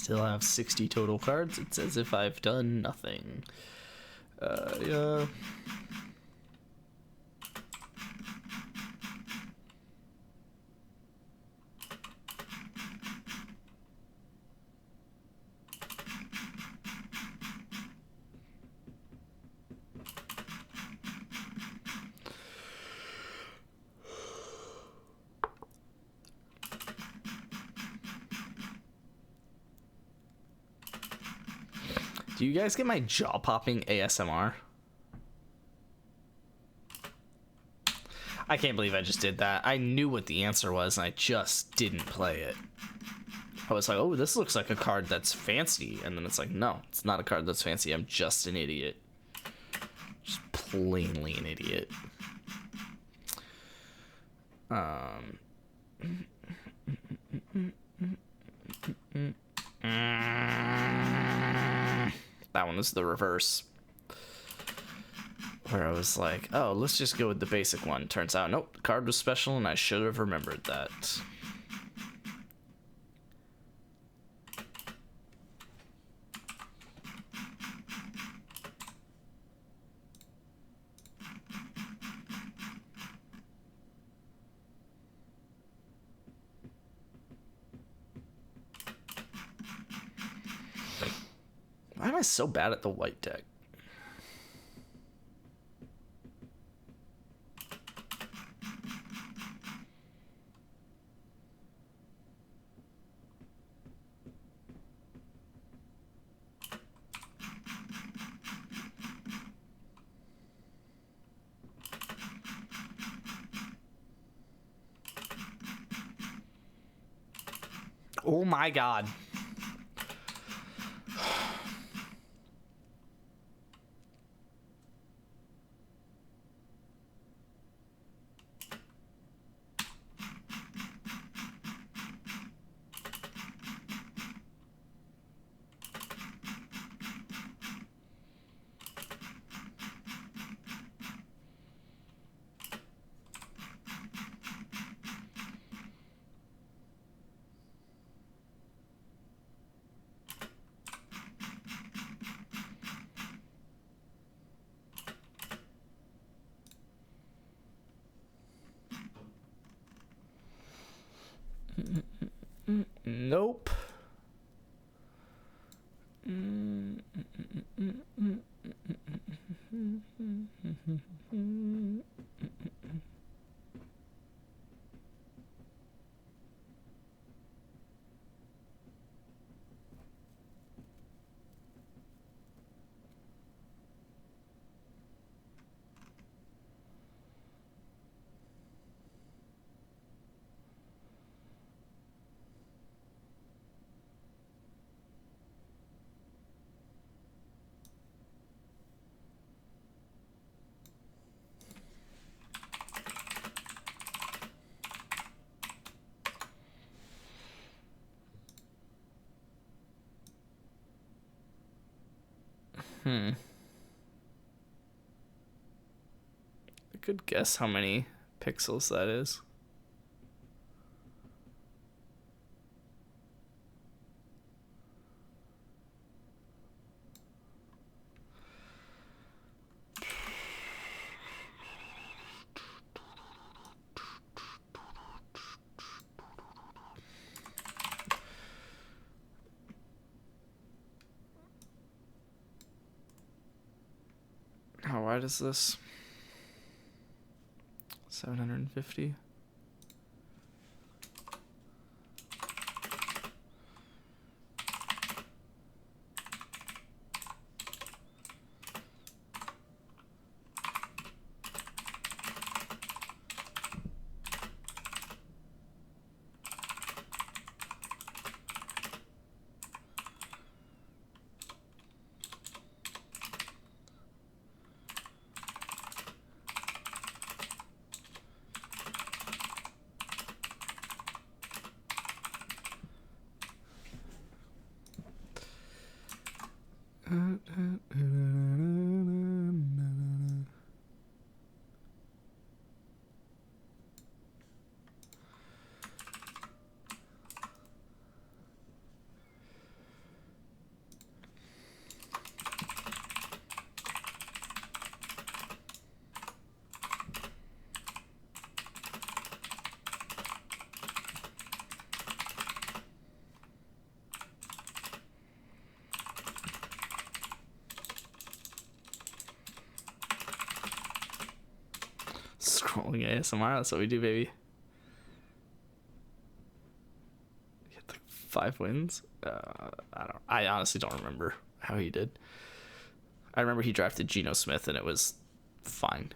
still have 60 total cards. It's as if I've done nothing. Yeah. Do you guys get my jaw-popping ASMR? I can't believe I just did that. I knew what the answer was, and I just didn't play it. I was like, oh, this looks like a card that's fancy. And then it's like, no, it's not a card that's fancy. I'm just an idiot. Just plainly an idiot. That one was the reverse. Where I was like, oh, let's just go with the basic one. Turns out, nope, the card was special and I should have remembered that. Why am I so bad at the white deck? Oh my god. Nope. I could guess how many pixels that is. How wide is this? 750. scrolling ASMR. That's what we do, baby. Get the 5 wins. I honestly don't remember how he did. I remember he drafted Geno Smith and it was fine.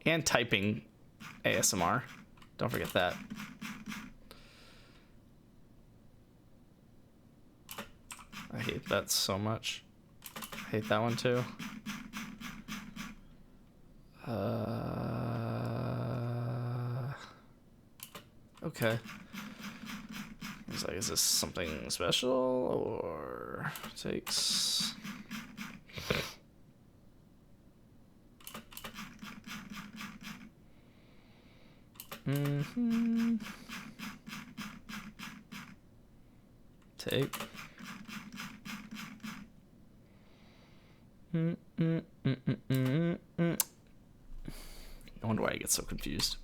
And typing ASMR. Don't forget that. I hate that so much. I hate that one too. Okay. It's like, is this something special or takes... Take. I wonder why I get so confused.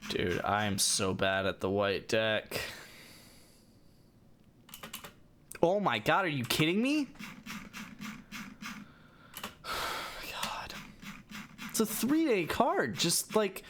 Dude, I am so bad at the white deck. Oh my god, are you kidding me? Oh my god. It's a 3-day card, just like...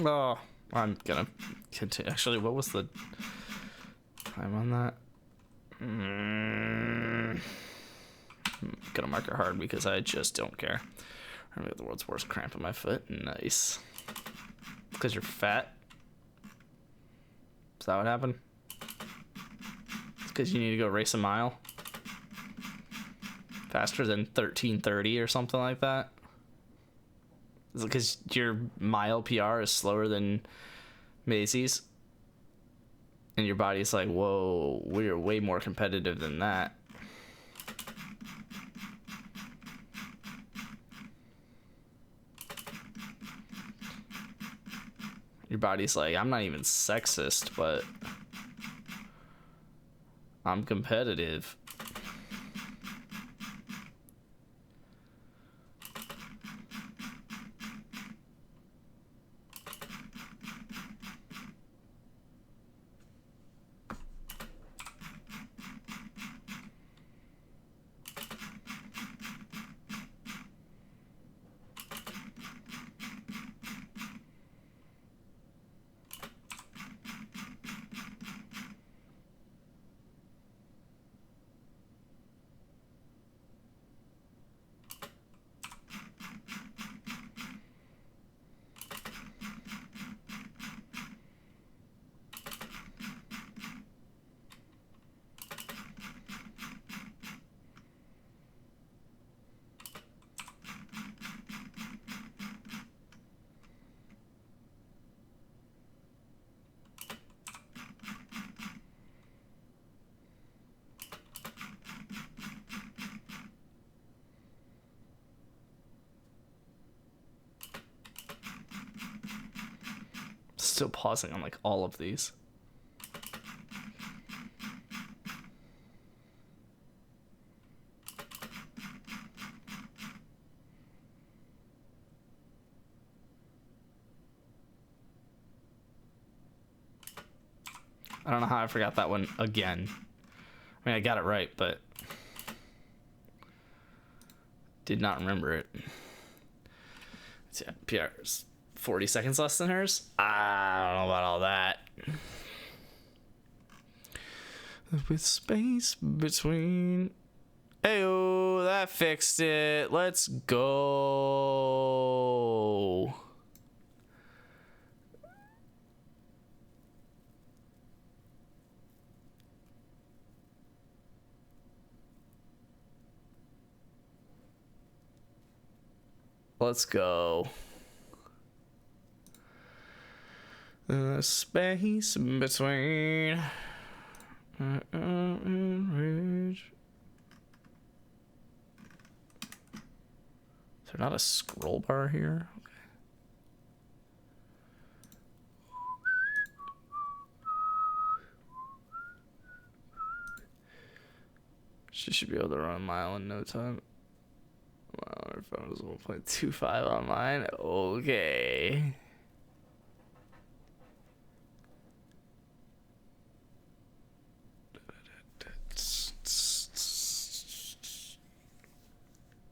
Oh, I'm gonna continue. Actually, what was the time on that? I'm gonna mark it hard because I just don't care. I'm gonna get the world's worst cramp in my foot. Nice. Because you're fat? Is that what happened? It's because you need to go race a mile? Faster than 13:30 or something like that? Is it because your mile PR is slower than Maisie's? And your body's like, whoa, we're way more competitive than that. Your body's like, I'm not even sexist, but I'm competitive. still pausing on like all of these. I don't know how I forgot that one again. I mean, I got it right, but did not remember it. Yeah, PR's 40 seconds less than hers. I don't know about all that. With space between. Ayo, that fixed it. Let's go. Let's go. The space between. Ridge. Is there not a scroll bar here? Okay. She should be able to run a mile in no time. Wow, our phone is 1.25 on mine. Okay.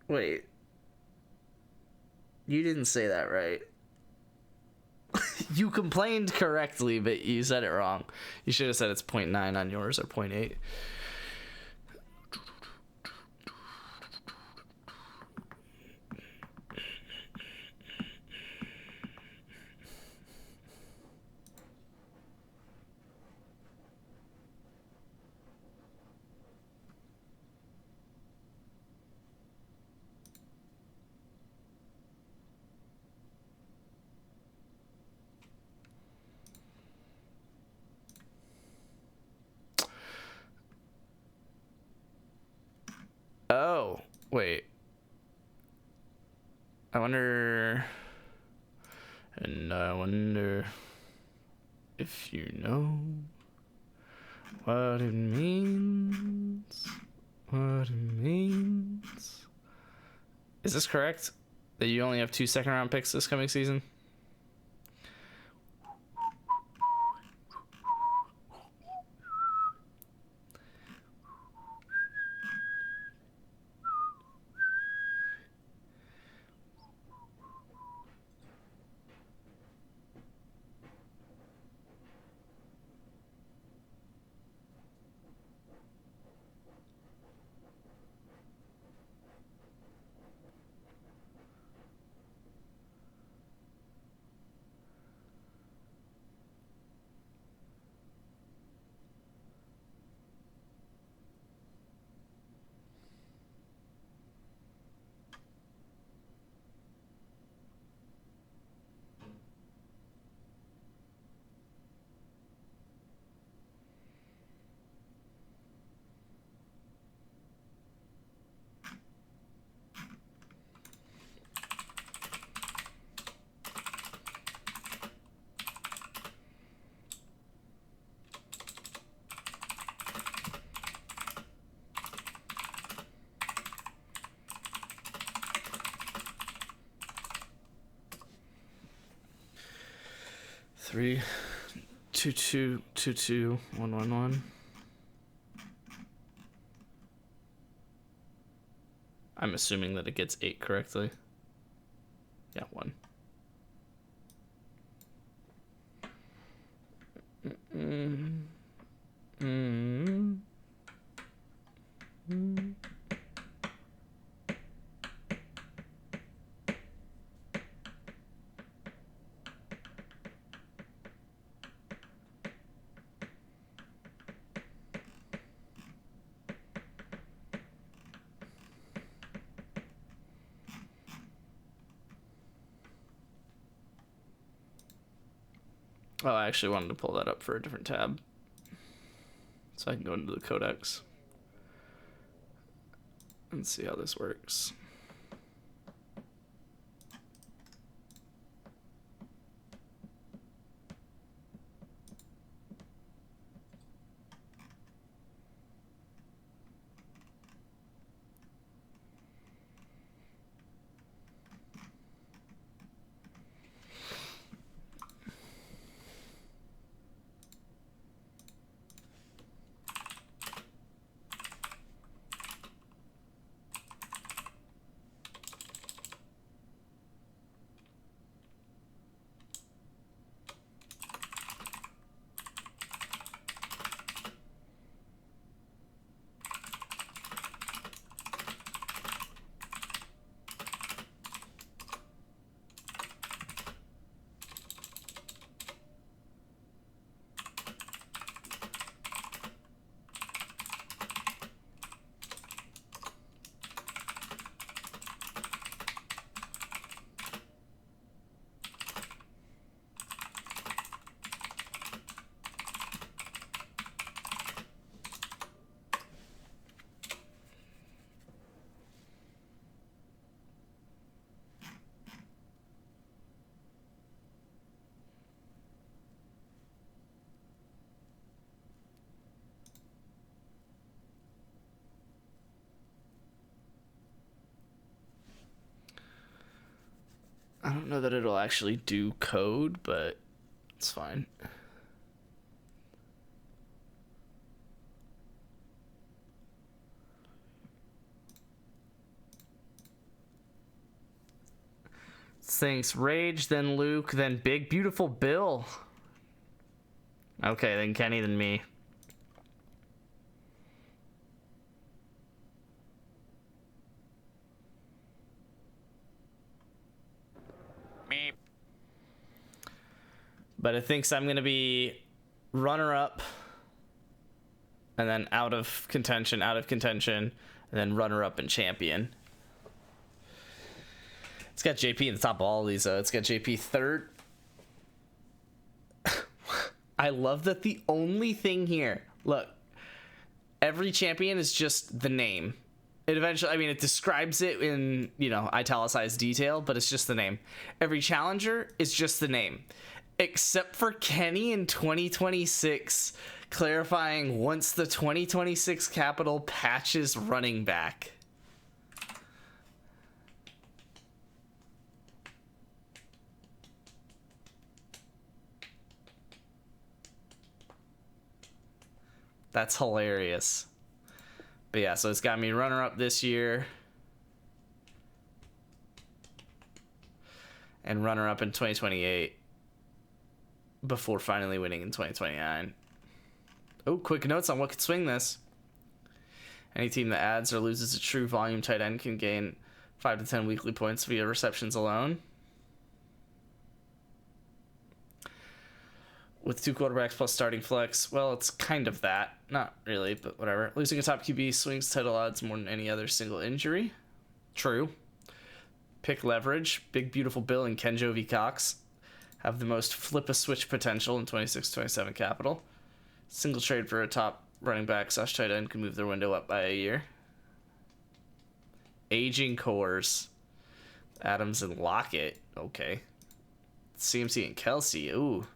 Wait. You didn't say that right. You complained correctly, but you said it wrong. You should have said it's 0.9 on yours or 0.8. Oh, wait. I wonder if you know what it means. What it means. Is this correct? That you only have 2 second-round picks this coming season? Three, 2 2 2 2 1 1 1. I'm assuming that it gets 8 correctly. Yeah, 1. Oh, I actually wanted to pull that up for a different tab, so I can go into the codex and see how this works. know that it'll actually do code, but it's fine. Thanks. Rage, then Luke, then Big Beautiful Bill. Okay, then Kenny, then me. Meep. But it thinks I'm going to be runner-up, and then out of contention, and then runner-up and champion. It's got JP in the top of all of these, though. It's got JP third. I love that the only thing here... Look, every champion is just the name. It eventually... I mean, it describes it in, italicized detail, but it's just the name. Every challenger is just the name. Except for Kenny in 2026, clarifying once the 2026 Capital patches running back. That's hilarious. But yeah, so it's got me runner-up this year. And runner-up in 2028. Before finally winning in 2029. Oh, quick notes on what could swing this. Any team that adds or loses a true volume tight end can gain 5 to 10 weekly points via receptions alone. With 2 quarterbacks plus starting flex, well, it's kind of that. Not really, but whatever. Losing a top QB swings title odds more than any other single injury. True. Pick leverage. Big Beautiful Bill and Kenjo V. Cox have the most flip-a-switch potential in 26-27 Capital. Single trade for a top running back / tight end can move their window up by a year. Aging cores. Adams and Lockett. Okay. CMC and Kelsey. Ooh.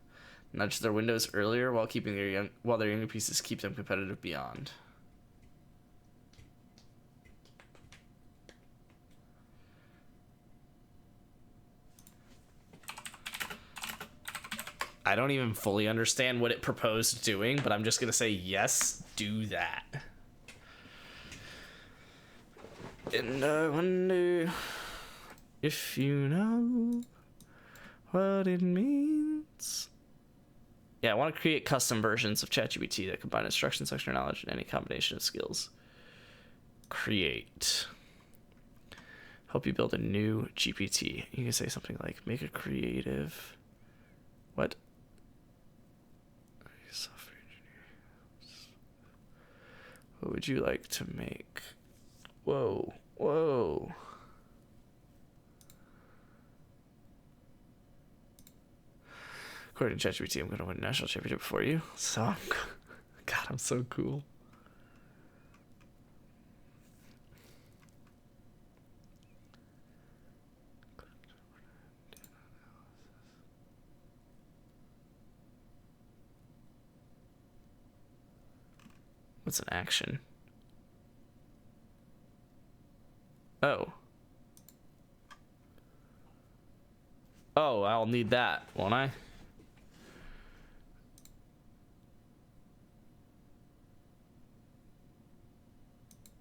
Nudge their windows earlier while keeping their younger pieces keep them competitive beyond. I don't even fully understand what it proposed doing, but I'm just gonna say yes, do that. And I wonder if you know what it means. Yeah, I want to create custom versions of ChatGPT that combine instruction, sector knowledge, and any combination of skills. Create. Help you build a new GPT. You can say something like, make a creative... What? Software engineer. What would you like to make? Whoa. Whoa. According to ChatGPT, I'm going to win a national championship for you. So, God, I'm so cool. What's an action? Oh. Oh, I'll need that, won't I?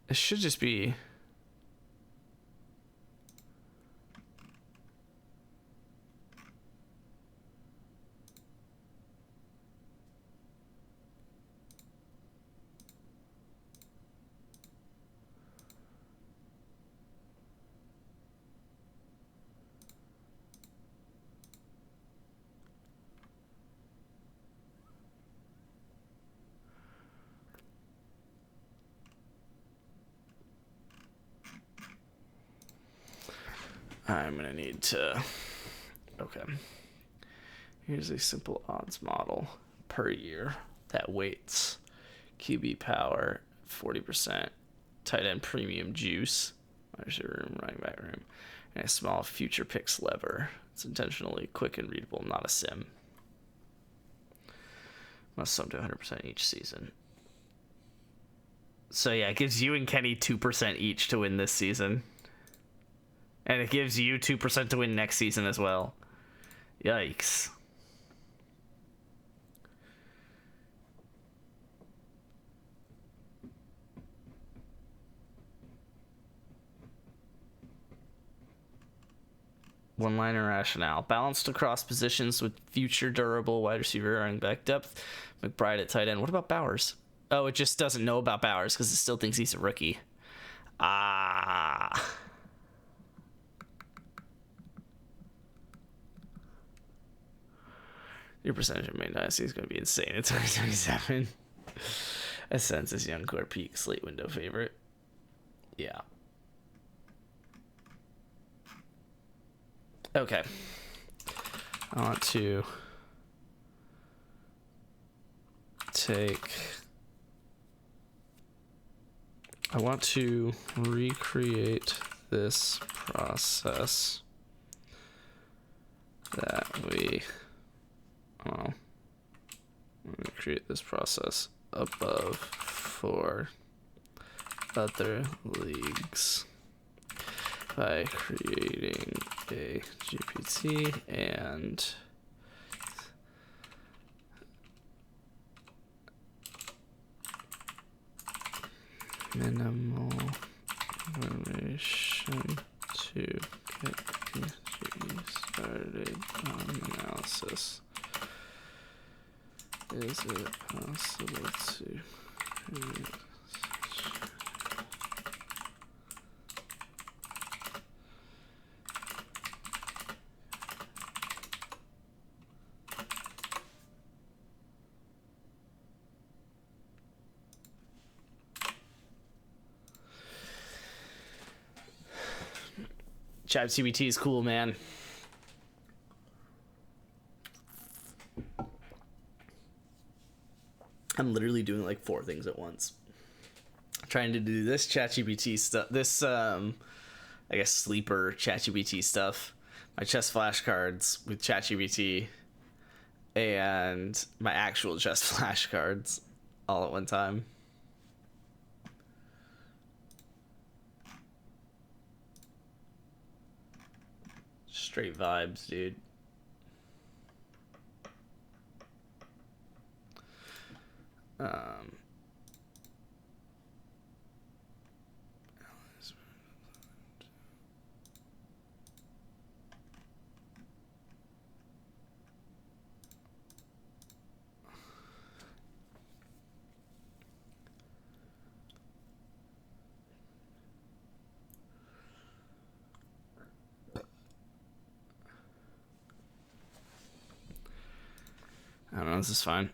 It should just be... I'm gonna need to... Okay. Here's a simple odds model per year that weights QB power 40%, tight end premium juice, there's your room, running back room, and a small future picks lever. It's intentionally quick and readable, not a sim. Must sum to 100% each season. So yeah, it gives you and Kenny 2% each to win this season. And it gives you 2% to win next season as well. Yikes. One-liner rationale. Balanced across positions with future durable wide receiver running back depth. McBride at tight end. What about Bowers? Oh, it just doesn't know about Bowers because it still thinks he's a rookie. Ah. Your percentage of main dynasty is going to be insane in 2027. A census young core peak slate window favorite. Yeah. Okay. I want to recreate this process that we create this process above for other leagues by creating a GPT and minimal information to get PG started on analysis. Is it possible to create ChatGPT is cool, man. I'm literally doing like 4 things at once. Trying to do this ChatGPT stuff, this I guess sleeper ChatGPT stuff, my chess flashcards with ChatGPT, and my actual chess flashcards all at one time. Straight vibes, dude. I don't know, this is fine.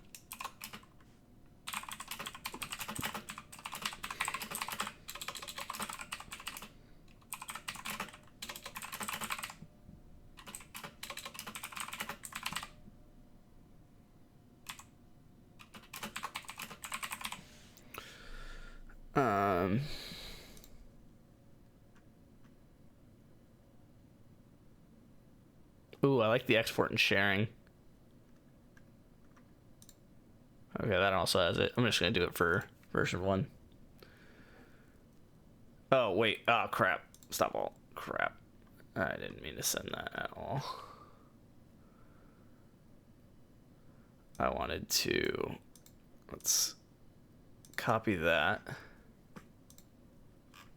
Ooh, I like the export and sharing. Okay, that also has it. I'm just gonna do it for version 1. Oh, wait. Oh, crap. Stop all. Crap. I didn't mean to send that at all. I wanted to... Let's copy that.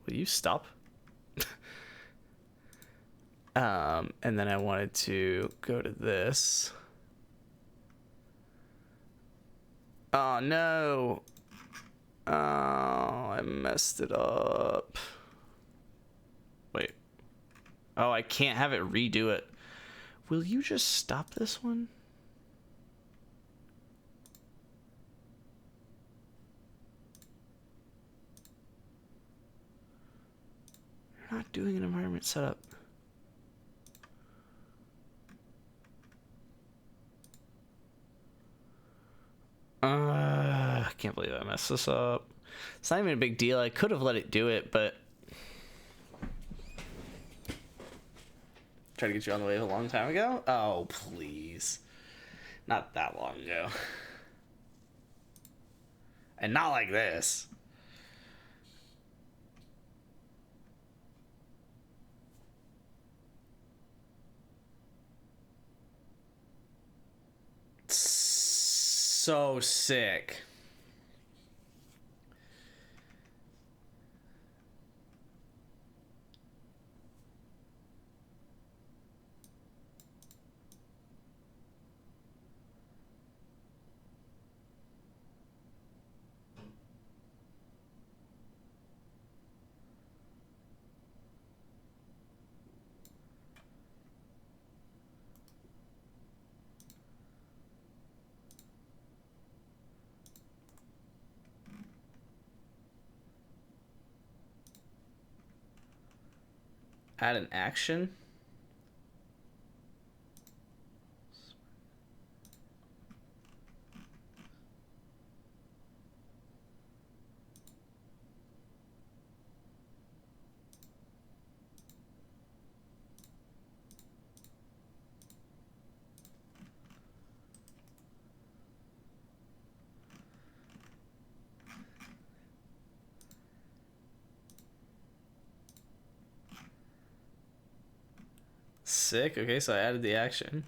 Will you stop? And then I wanted to go to this. Oh, no. Oh, I messed it up. Wait. Oh, I can't have it redo it. Will you just stop this one? You're not doing an environment setup. I can't believe I messed this up. It's not even a big deal. I could have let it do it, but... Tried to get you on the wave a long time ago? Oh, please. Not that long ago. And not like this. so sick. Add an action. Sick. Okay, so I added the action.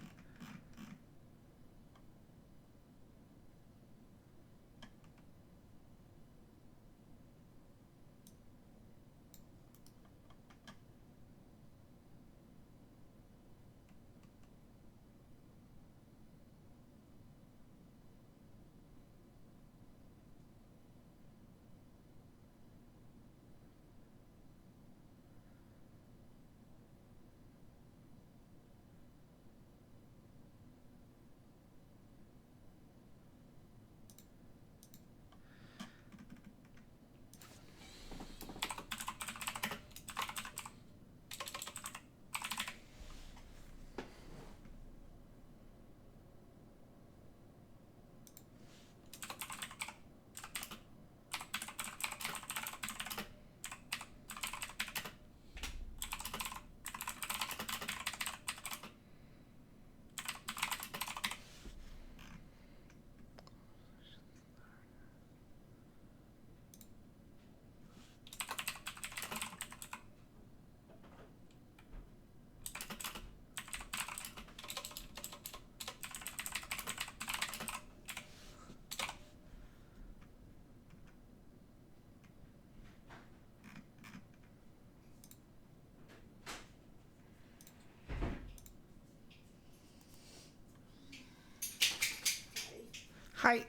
Hi.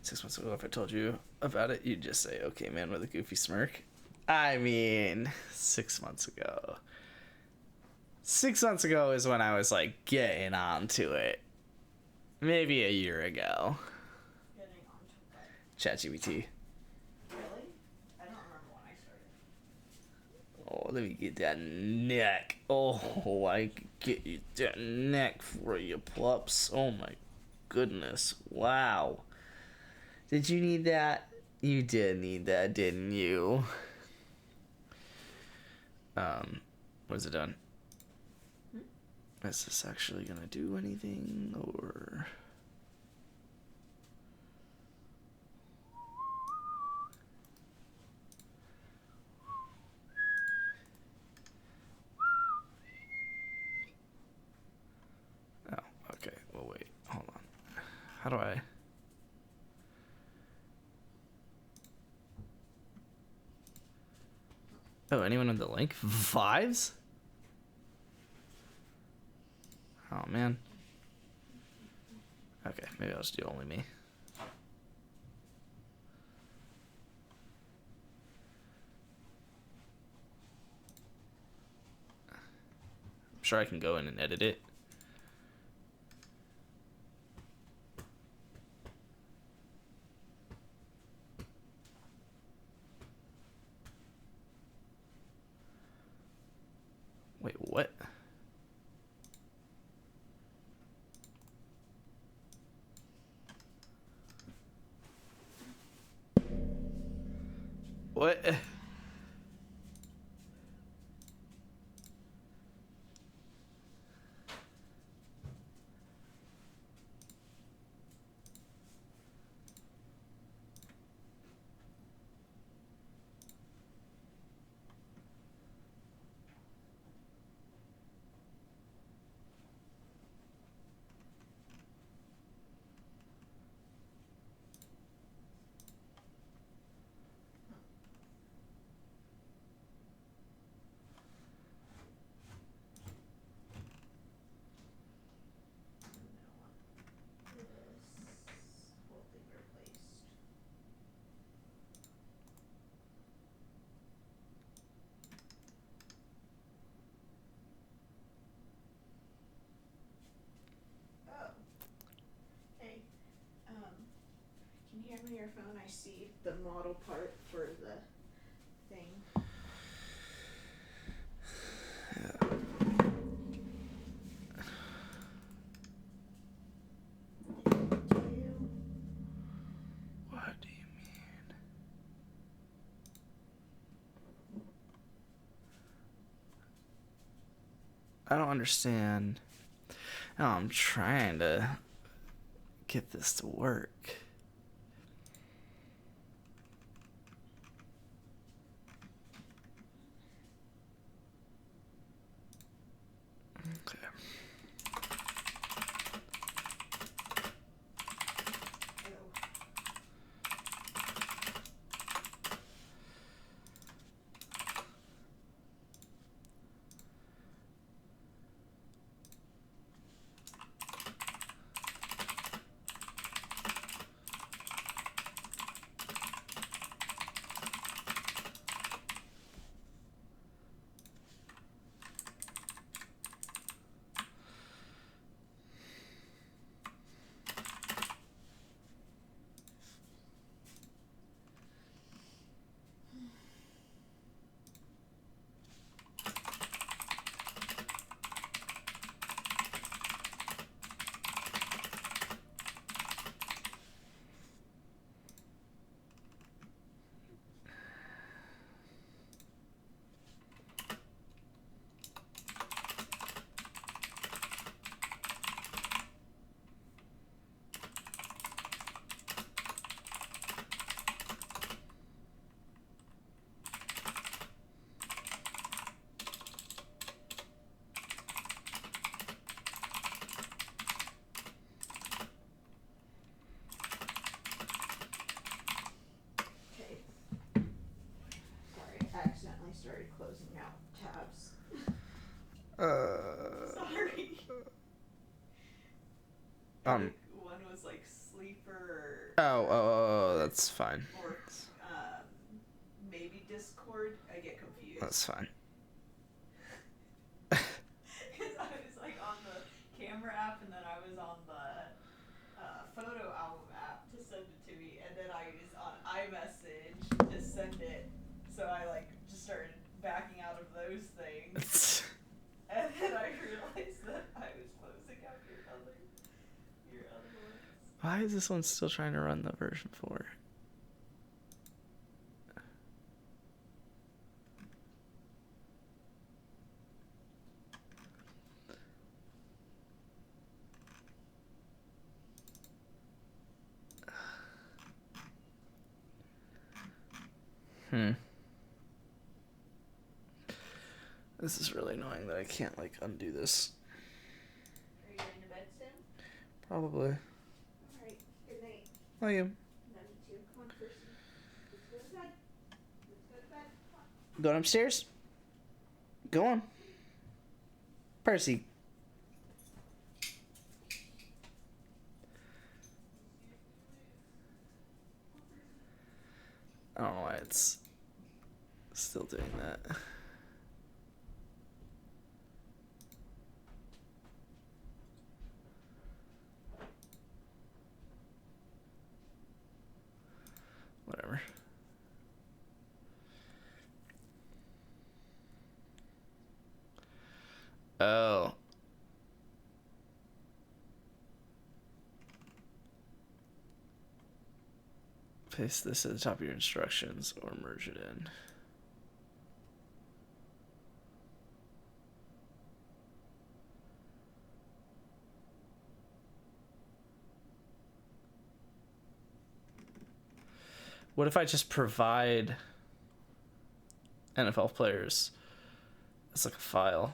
6 months ago, if I told you about it, you'd just say, okay, man, with a goofy smirk. I mean, 6 months ago. 6 months ago is when I was, like, getting onto it. Maybe a year ago. Getting onto what? ChatGPT. Really? I don't remember when I started. Oh, let me get that neck. Oh, I can get you that neck for you, pups. Oh, my goodness. Wow. Did you need that? You did need that, didn't you? What is it done? Is this actually gonna do anything, or... Oh, okay. Well, wait. Hold on. How do I... Oh, anyone with the link? Vibes? Oh, man. Okay, maybe I'll just do only me. I'm sure I can go in and edit it. Wait, what? What? your phone, I see the model part for the thing. What do you mean? I don't understand. No, I'm trying to get this to work. Okay. Okay. Sorry, I accidentally started closing out tabs. Sorry. One was like sleeper. Oh, that's fine. Or maybe Discord. I get confused. That's fine. Because I was like on the camera app and then I was on the photo album app to send it to me, and then I was on iMessage to send it. So I like just started backing out of those things, and then I realized that I was closing out your other ones. Why is this one still trying to run the version 4? This is really annoying that I can't like undo this. Are you going to bed soon? Probably. Alright, good night. I am. Love you too. Come on, Percy. Let's go to bed. Let's go to bed. Come on. Going upstairs? Go on. Percy. I don't know why it's still doing that. Whatever. Oh. Paste this at the top of your instructions or merge it in. What if I just provide NFL players as like a file?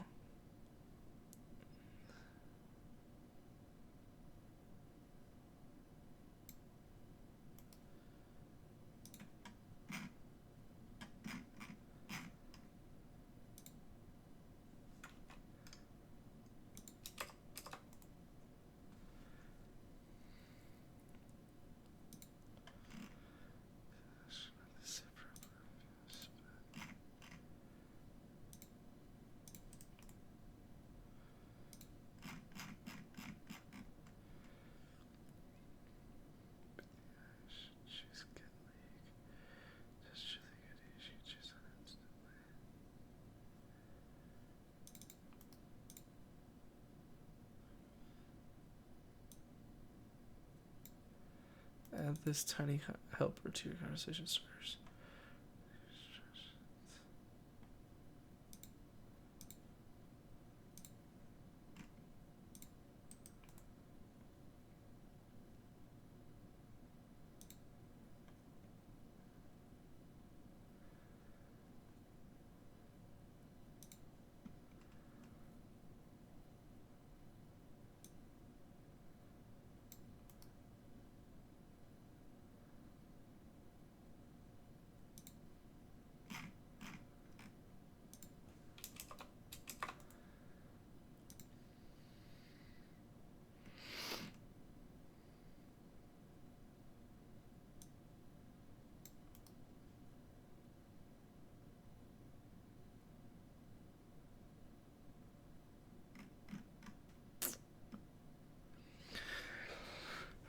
add this tiny helper to your conversation starters.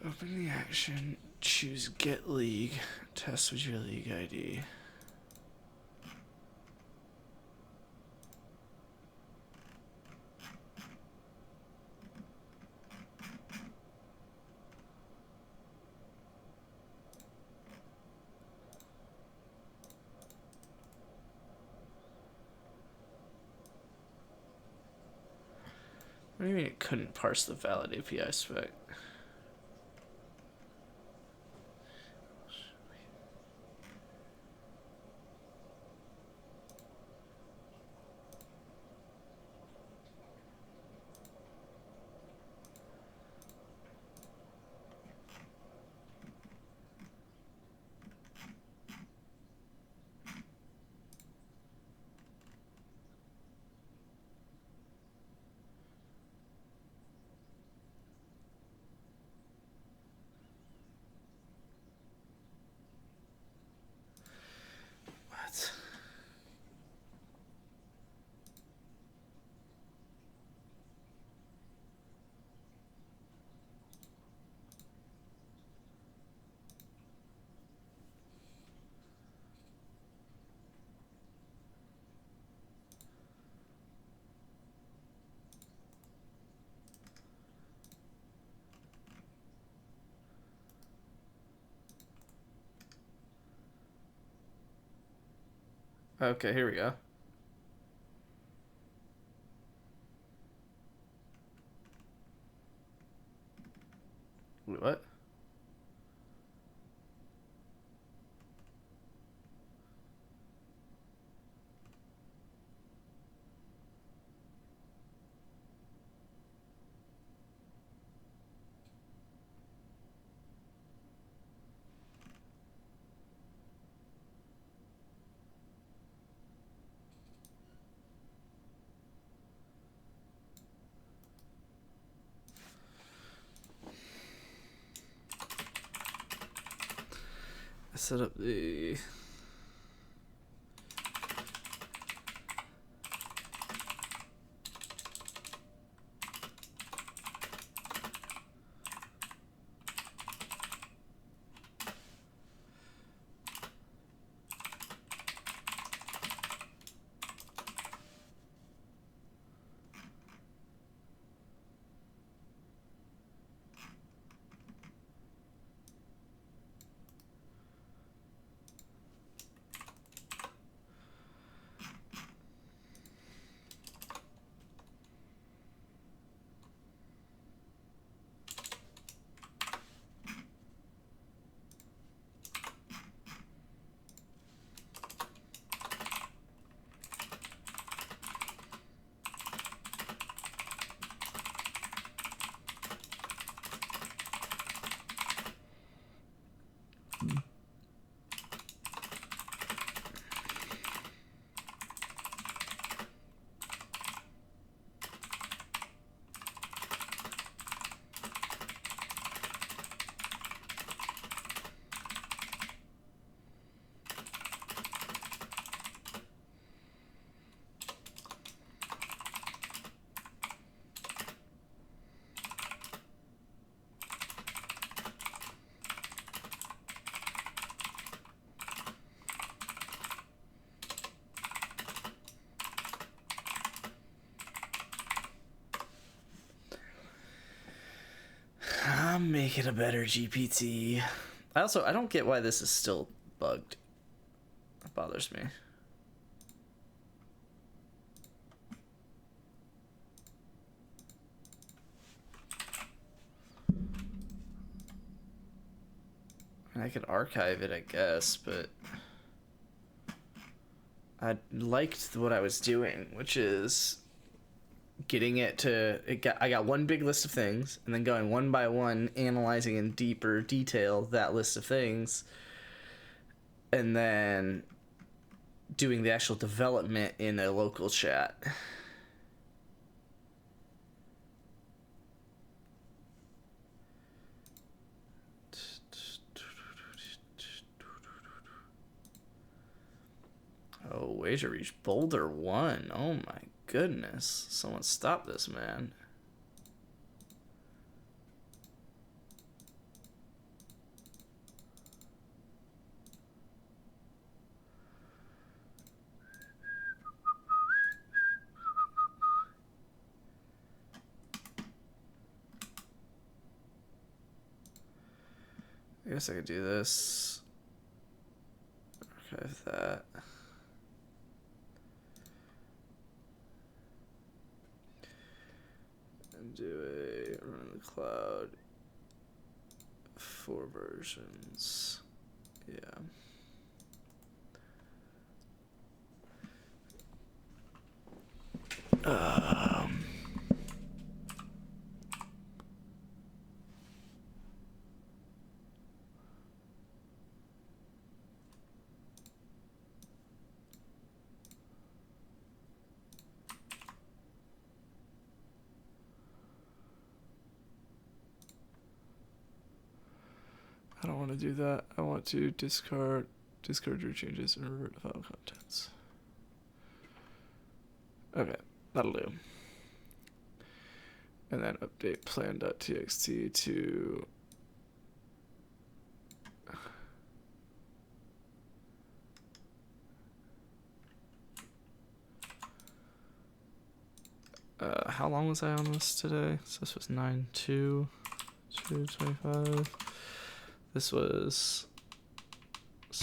Open the action, choose Get League, test with your league ID. What do you mean it couldn't parse the valid API spec? What? Okay, here we go. Wait, what? I set up the... I'm making a better GPT. I don't get why this is still bugged. It bothers me. I could archive it, I guess, but I liked what I was doing, which is getting it to I got one big list of things and then going one by one, analyzing in deeper detail that list of things, and then doing the actual development in a local chat. Oh, wager reached Boulder 1. Oh my goodness. Someone stop this man. I guess I could do this. Archive that. And do a run in the cloud. 4 versions. Yeah. I don't want to do that. I want to discard your changes and revert to file contents. Okay, that'll do. And then update plan.txt to how long was I on this today? So this was 9/2/2/25. This was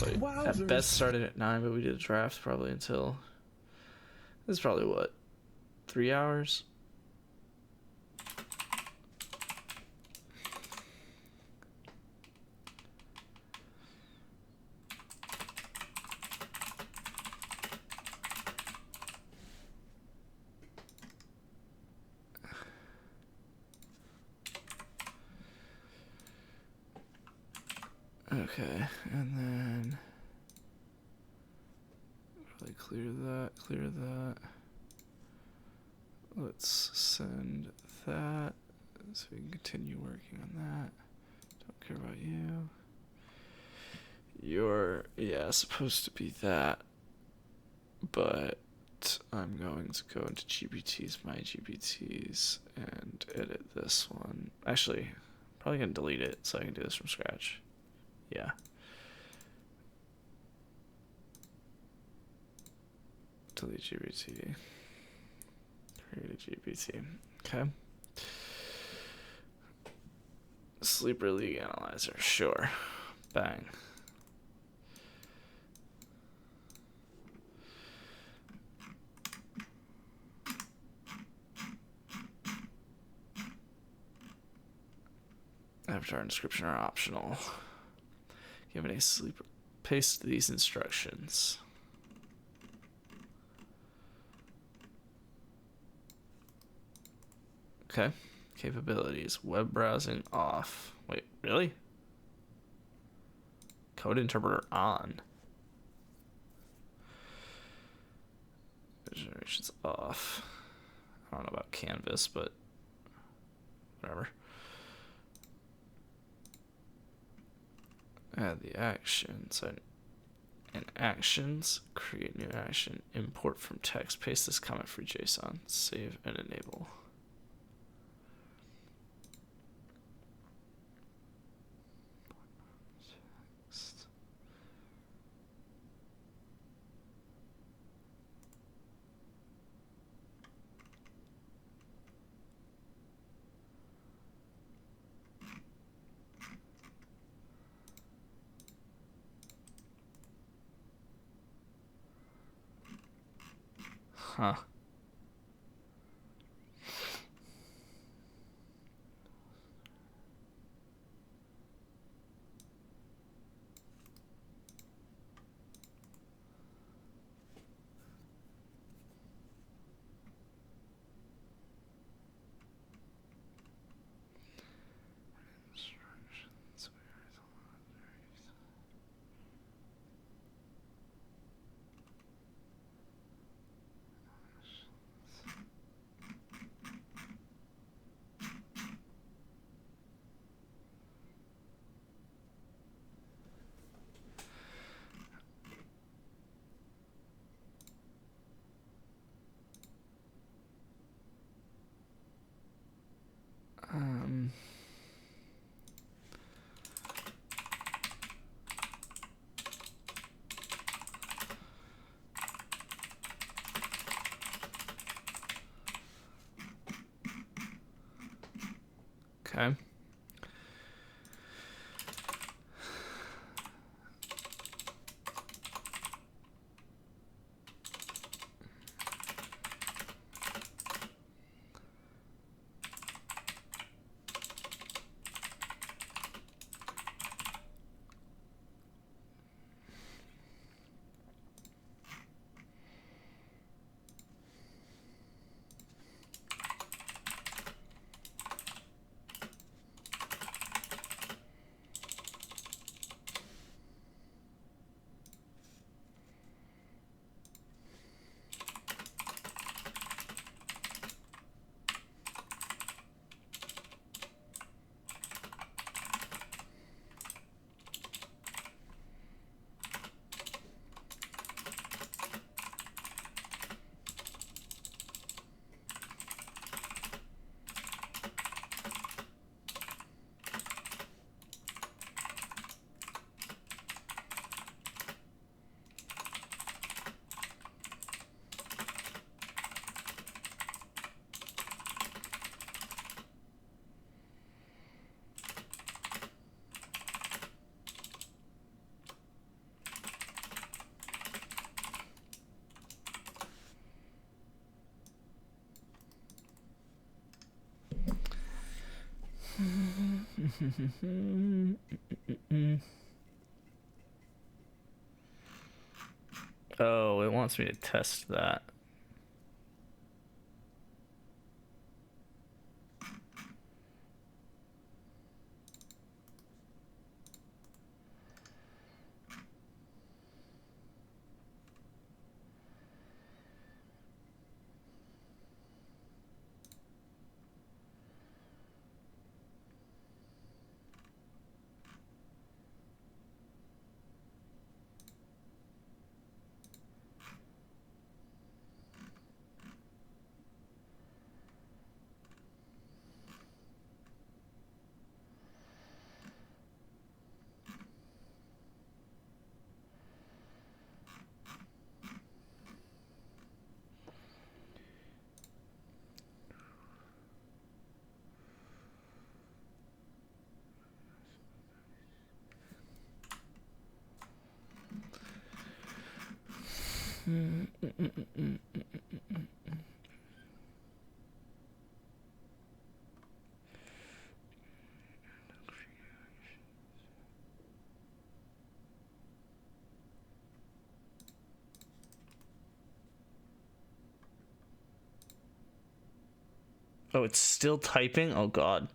at best started at 9, but we did a draft probably until this is probably what, 3 hours. Okay, and then probably clear that. Let's send that so we can continue working on that. Don't care about you. You're, yeah, supposed to be that, but I'm going to go into GPTs, my GPTs, and edit this one. Actually, probably gonna delete it so I can do this from scratch. Yeah. Delete GPT. Create a GPT. Okay. Sleeper League Analyzer. Sure. Bang. Avatar and description are optional. Given a sleeper, paste these instructions. Okay. Capabilities. Web browsing off. Wait, really? Code interpreter on. Generations off. I don't know about Canvas, but whatever. Add the actions. In actions, create new action. Import from text. Paste this comment for JSON. Save and enable. Huh. Um. Okay. Oh, it wants me to test that. Oh, it's still typing? Oh, God.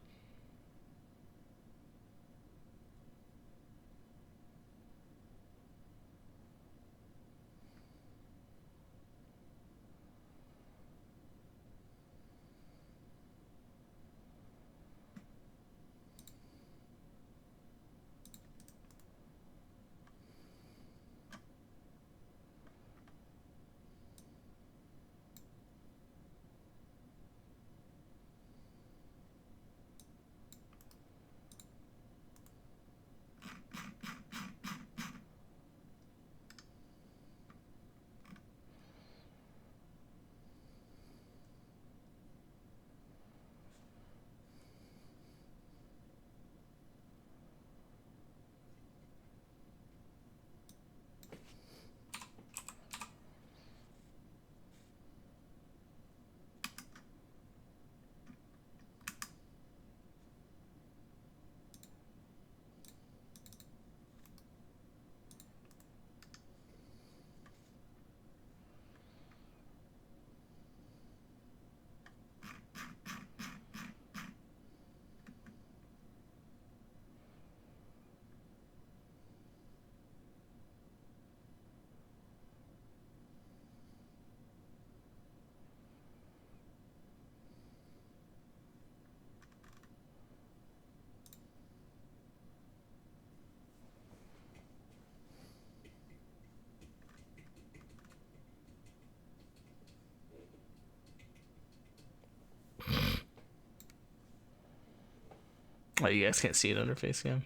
Oh, you guys can't see it under face cam.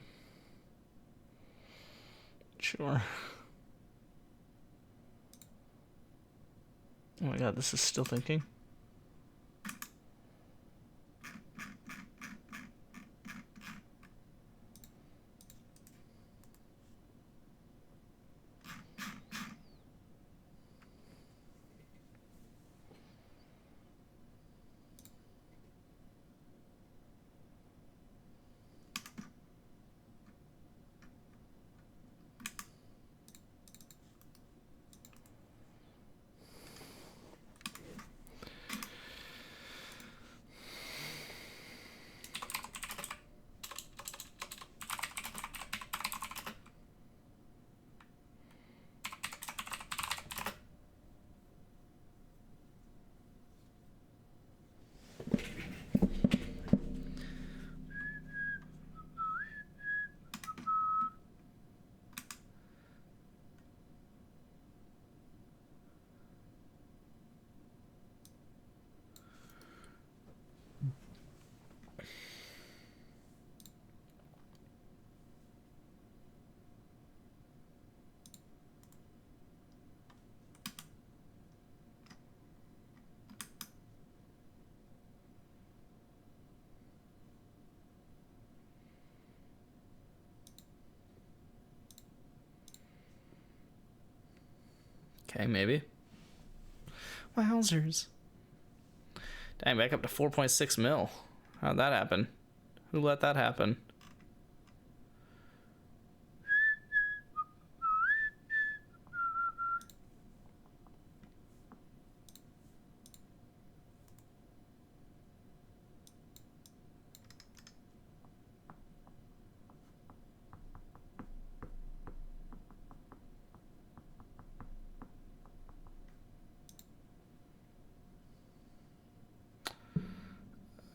Sure. Oh my god, this is still thinking. Okay, maybe. Wowzers. Dang, back up to 4.6 mil. How'd that happen? Who let that happen?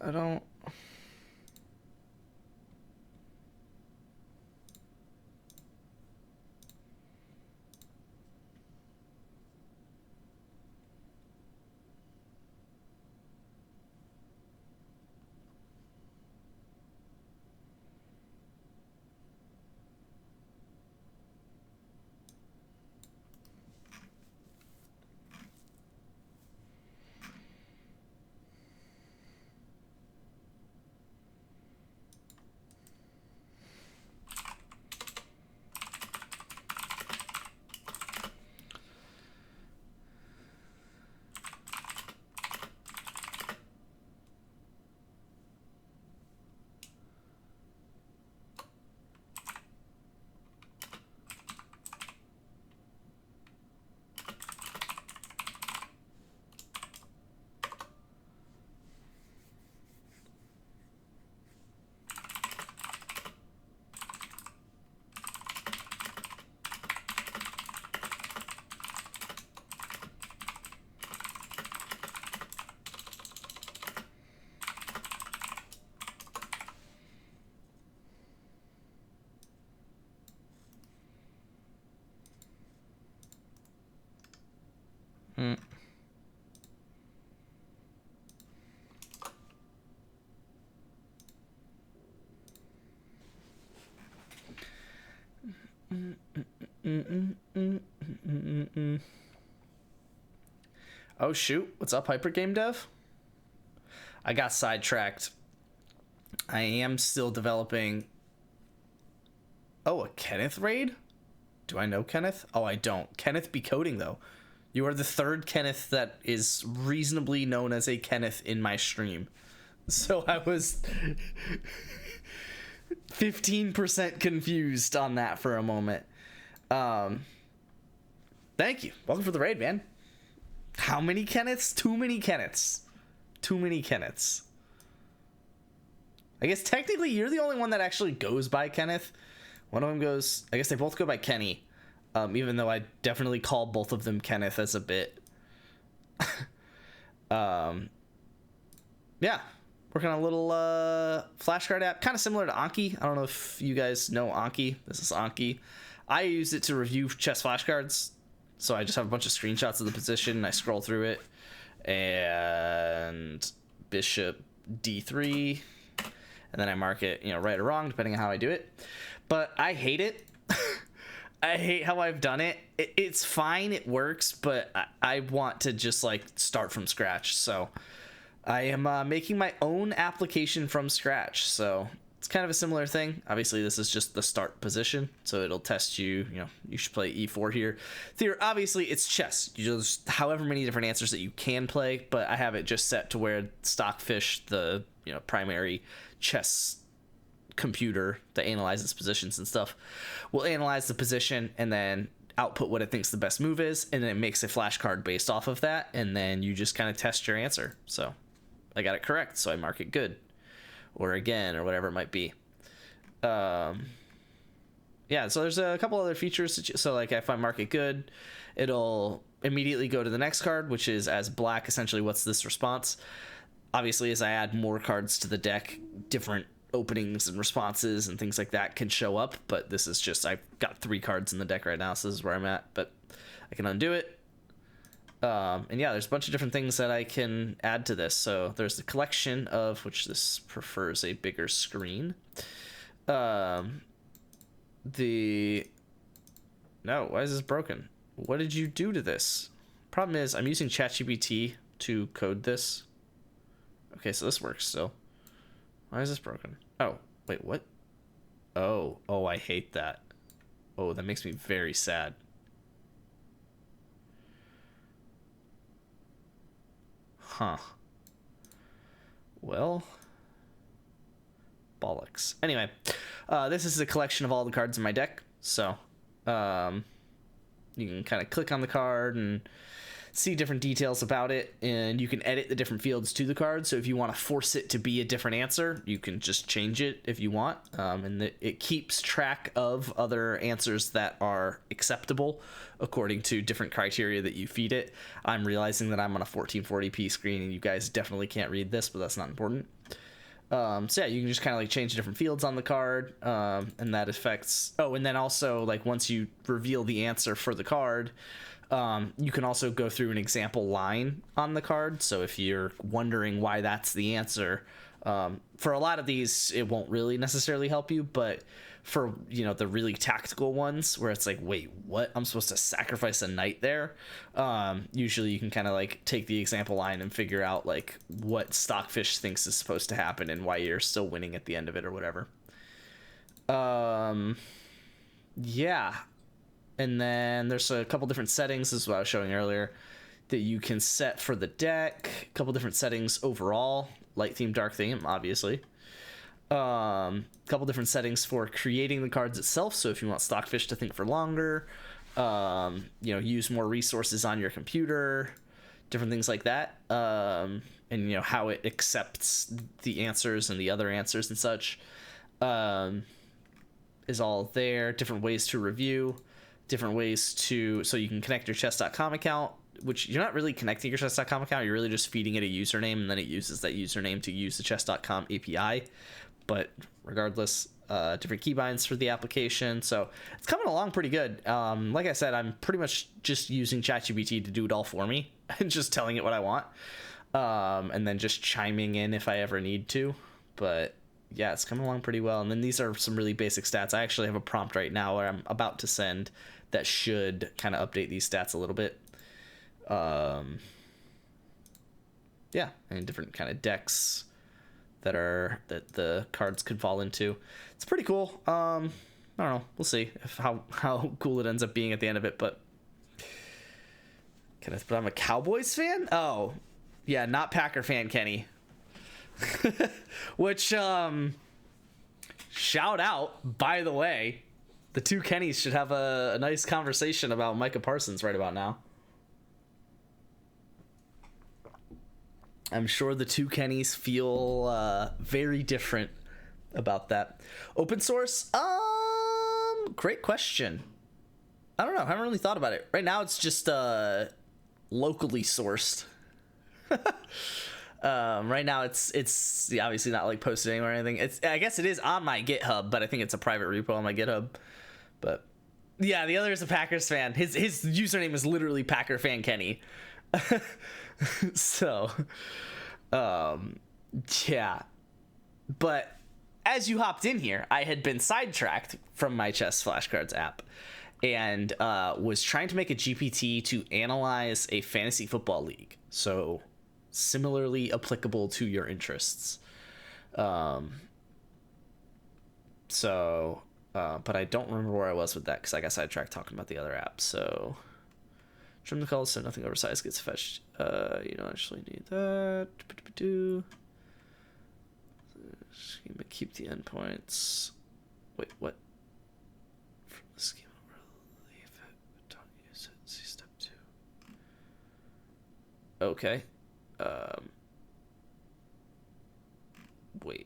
I don't... Mm. Oh shoot, what's up, Hyper Game Dev? I got sidetracked. I am still developing... Oh, a Kenneth raid? Do I know Kenneth? Oh, I don't. Kenneth be coding, though. You are the third Kenneth that is reasonably known as a Kenneth in my stream. So I was 15% confused on that for a moment. Thank you. Welcome for the raid, man. How many Kenneths? Too many Kenneths. Too many Kenneths. I guess technically you're the only one that actually goes by Kenneth. One of them goes... I guess they both go by Kenny. Even though I definitely call both of them Kenneth as a bit. Yeah. Working on a little flashcard app. Kind of similar to Anki. I don't know if you guys know Anki. This is Anki. I use it to review chess flashcards. So I just have a bunch of screenshots of the position. And I scroll through it. And bishop d3. and then I mark it, right or wrong, depending on how I do it. But I hate it. I hate how I've done it. It's fine, it works, but I want to just like start from scratch. So I am making my own application from scratch. So it's kind of a similar thing. Obviously, this is just the start position, so it'll test you. You should play e4 here. Obviously, it's chess. You just however many different answers that you can play, but I have it just set to where Stockfish, the primary chess computer that analyzes positions and stuff, will analyze the position and then output what it thinks the best move is, and then it makes a flashcard based off of that, and then you just kind of test your answer. So I got it correct, so I mark it good, or again, or whatever it might be. Yeah, so there's a couple other features. So like if I mark it good, it'll immediately go to the next card, which is as black, essentially what's this response. Obviously, as I add more cards to the deck, different openings and responses and things like that can show up, but this is just, I've got 3 cards in the deck right now, so this is where I'm at, but I can undo it. And yeah, there's a bunch of different things that I can add to this. So there's the collection of, which this prefers a bigger screen. No, why is this broken? What did you do to this? Problem is, I'm using ChatGPT to code this. Okay, so this works still. Why is this broken? Oh, wait, what? Oh, I hate that. Oh, that makes me very sad. Huh. Well, bollocks. Anyway, this is a collection of all the cards in my deck. So, you can kind of click on the card and see different details about it, and you can edit the different fields to the card. So if you want to force it to be a different answer, you can just change it if you want, and it keeps track of other answers that are acceptable according to different criteria that you feed it. I'm realizing that I'm on a 1440p screen and you guys definitely can't read this, but that's not important. So yeah, you can just kind of like change different fields on the card, and that affects, and then also like once you reveal the answer for the card, you can also go through an example line on the card. So if you're wondering why that's the answer, for a lot of these, it won't really necessarily help you. But for, the really tactical ones where it's like, wait, what? I'm supposed to sacrifice a knight there? Usually you can kind of like take the example line and figure out like what Stockfish thinks is supposed to happen and why you're still winning at the end of it or whatever. Yeah. And then there's a couple different settings, this is what I was showing earlier, that you can set for the deck. A couple different settings overall, light theme, dark theme, obviously. Couple different settings for creating the cards itself. So if you want Stockfish to think for longer, use more resources on your computer, different things like that. And how it accepts the answers and the other answers and such, is all there. Different ways to review. Different ways so you can connect your chess.com account, which you're not really connecting your chess.com account, you're really just feeding it a username, and then it uses that username to use the chess.com API. But regardless, different keybinds for the application, so it's coming along pretty good. Like I said, I'm pretty much just using ChatGPT to do it all for me and just telling it what I want, and then just chiming in if I ever need to. But yeah, it's coming along pretty well. And then these are some really basic stats. I actually have a prompt right now where I'm about to send that should kind of update these stats a little bit. Yeah, and different kind of decks that the cards could fall into. It's pretty cool. I don't know. We'll see how cool it ends up being at the end of it. But I'm a Cowboys fan. Oh, yeah, not Packer fan, Kenny. Which shout out, by the way, the two Kennys should have a nice conversation about Micah Parsons right about now. I'm sure the two Kennys feel very different about that. Open source, great question. I don't know, I haven't really thought about it. Right now it's just locally sourced. Right now it's obviously not like posted anywhere or anything. I guess it is on my GitHub, but I think it's a private repo on my GitHub. But yeah, the other is a Packers fan. His username is literally Packer fan Kenny. So yeah, but as you hopped in here, I had been sidetracked from my chess flashcards app and was trying to make a GPT to analyze a fantasy football league. So similarly applicable to your interests. But I don't remember where I was with that because I got sidetracked talking about the other app. So trim the colors so nothing oversized gets fetched. You don't actually need that. Schema, keep the endpoints. Wait, what? From the schema, leave it. Don't use it. See step 2. Okay. Wait.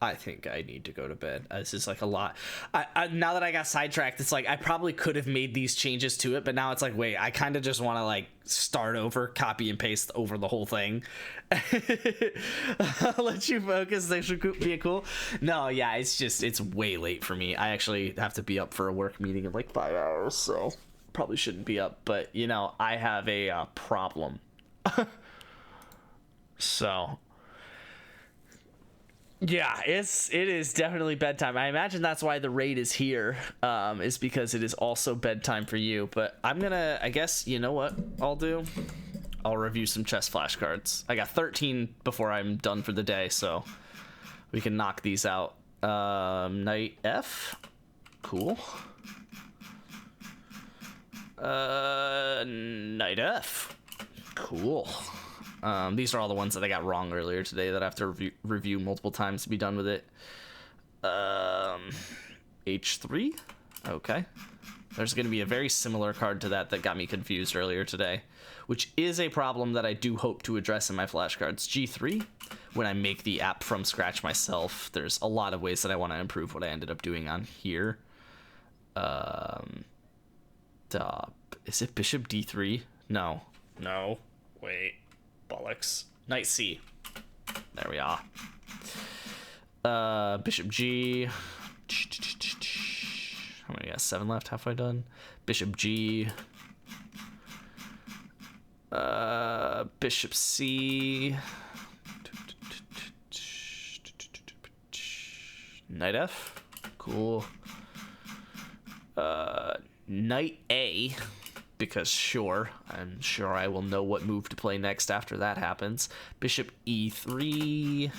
I think I need to go to bed. This is like a lot. I now that I got sidetracked, it's like I probably could have made these changes to it, but now it's like, wait, I kind of just want to like start over, copy and paste over the whole thing. I'll let you focus. That should be cool. No, yeah, it's way late for me. I actually have to be up for a work meeting in like 5 hours, so probably shouldn't be up. But you know, I have a problem. So. Yeah, it is definitely bedtime. I imagine that's why the raid is here, is because it is also bedtime for you. But I'm gonna, I guess, you know what I'll do? I'll review some chess flashcards. I got 13 before I'm done for the day, so we can knock these out. Knight F, cool. Knight F, cool. These are all the ones that I got wrong earlier today that I have to review multiple times to be done with it. H3. Okay. There's going to be a very similar card to that got me confused earlier today, which is a problem that I do hope to address in my flashcards. G3. When I make the app from scratch myself, there's a lot of ways that I want to improve what I ended up doing on here. Is it Bishop D3? No. Wait. Bollocks. Knight C. There we are. Bishop G. How many? Got 7 left. Halfway done. Bishop G. Bishop C. Knight F. Cool. Knight A. Because sure, I'm sure I will know what move to play next after that happens. Bishop E3.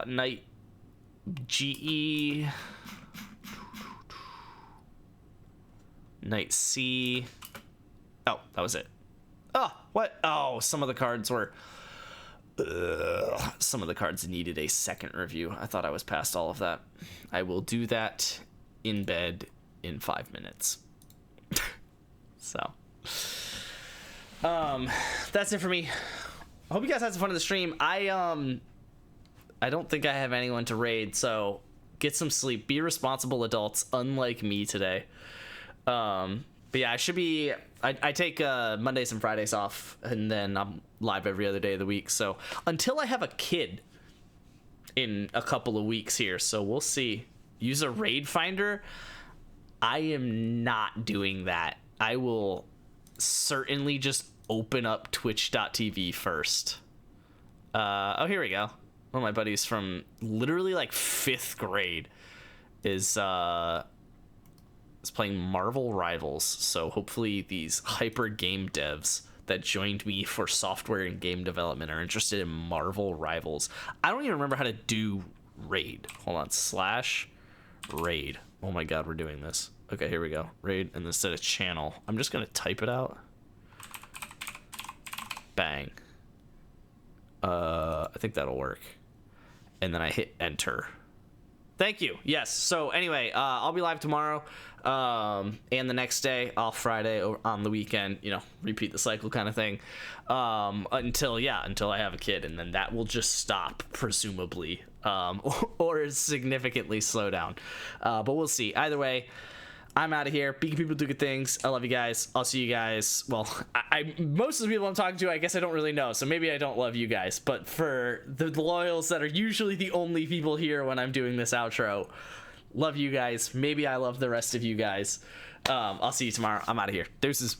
Knight GE. Knight C. Oh, that was it. Oh, what? Oh, some of the cards were... some of the cards needed a second review. I thought I was past all of that. I will do that in bed in 5 minutes. So that's it for me. I hope you guys had some fun in the stream. I don't think I have anyone to raid, so get some sleep, be responsible adults, unlike me today. But yeah, I take Mondays and Fridays off, and then I'm live every other day of the week, so until I have a kid in a couple of weeks here, so we'll see. Use a raid finder. I am not doing that. I will certainly just open up twitch.tv first. Oh, here we go. One of my buddies from literally like 5th grade is playing Marvel Rivals. So hopefully these hyper game devs that joined me for software and game development are interested in Marvel Rivals. I don't even remember how to do raid. Hold on, /raid. Oh my god, we're doing this. Okay, here we go. Raid, and instead of channel, I'm just gonna type it out. Bang. I think that'll work. And then I hit enter. Thank you. Yes. So anyway, I'll be live tomorrow, and the next day, off Friday or on the weekend. You know, repeat the cycle kind of thing. Until I have a kid, and then that will just stop, presumably, or significantly slow down. But we'll see. Either way, I'm out of here. Be good people, do good things. I love you guys. I'll see you guys. Well, most of the people I'm talking to, I guess I don't really know, so maybe I don't love you guys. But for the loyals that are usually the only people here when I'm doing this outro, love you guys. Maybe I love the rest of you guys. I'll see you tomorrow. I'm out of here. Deuces.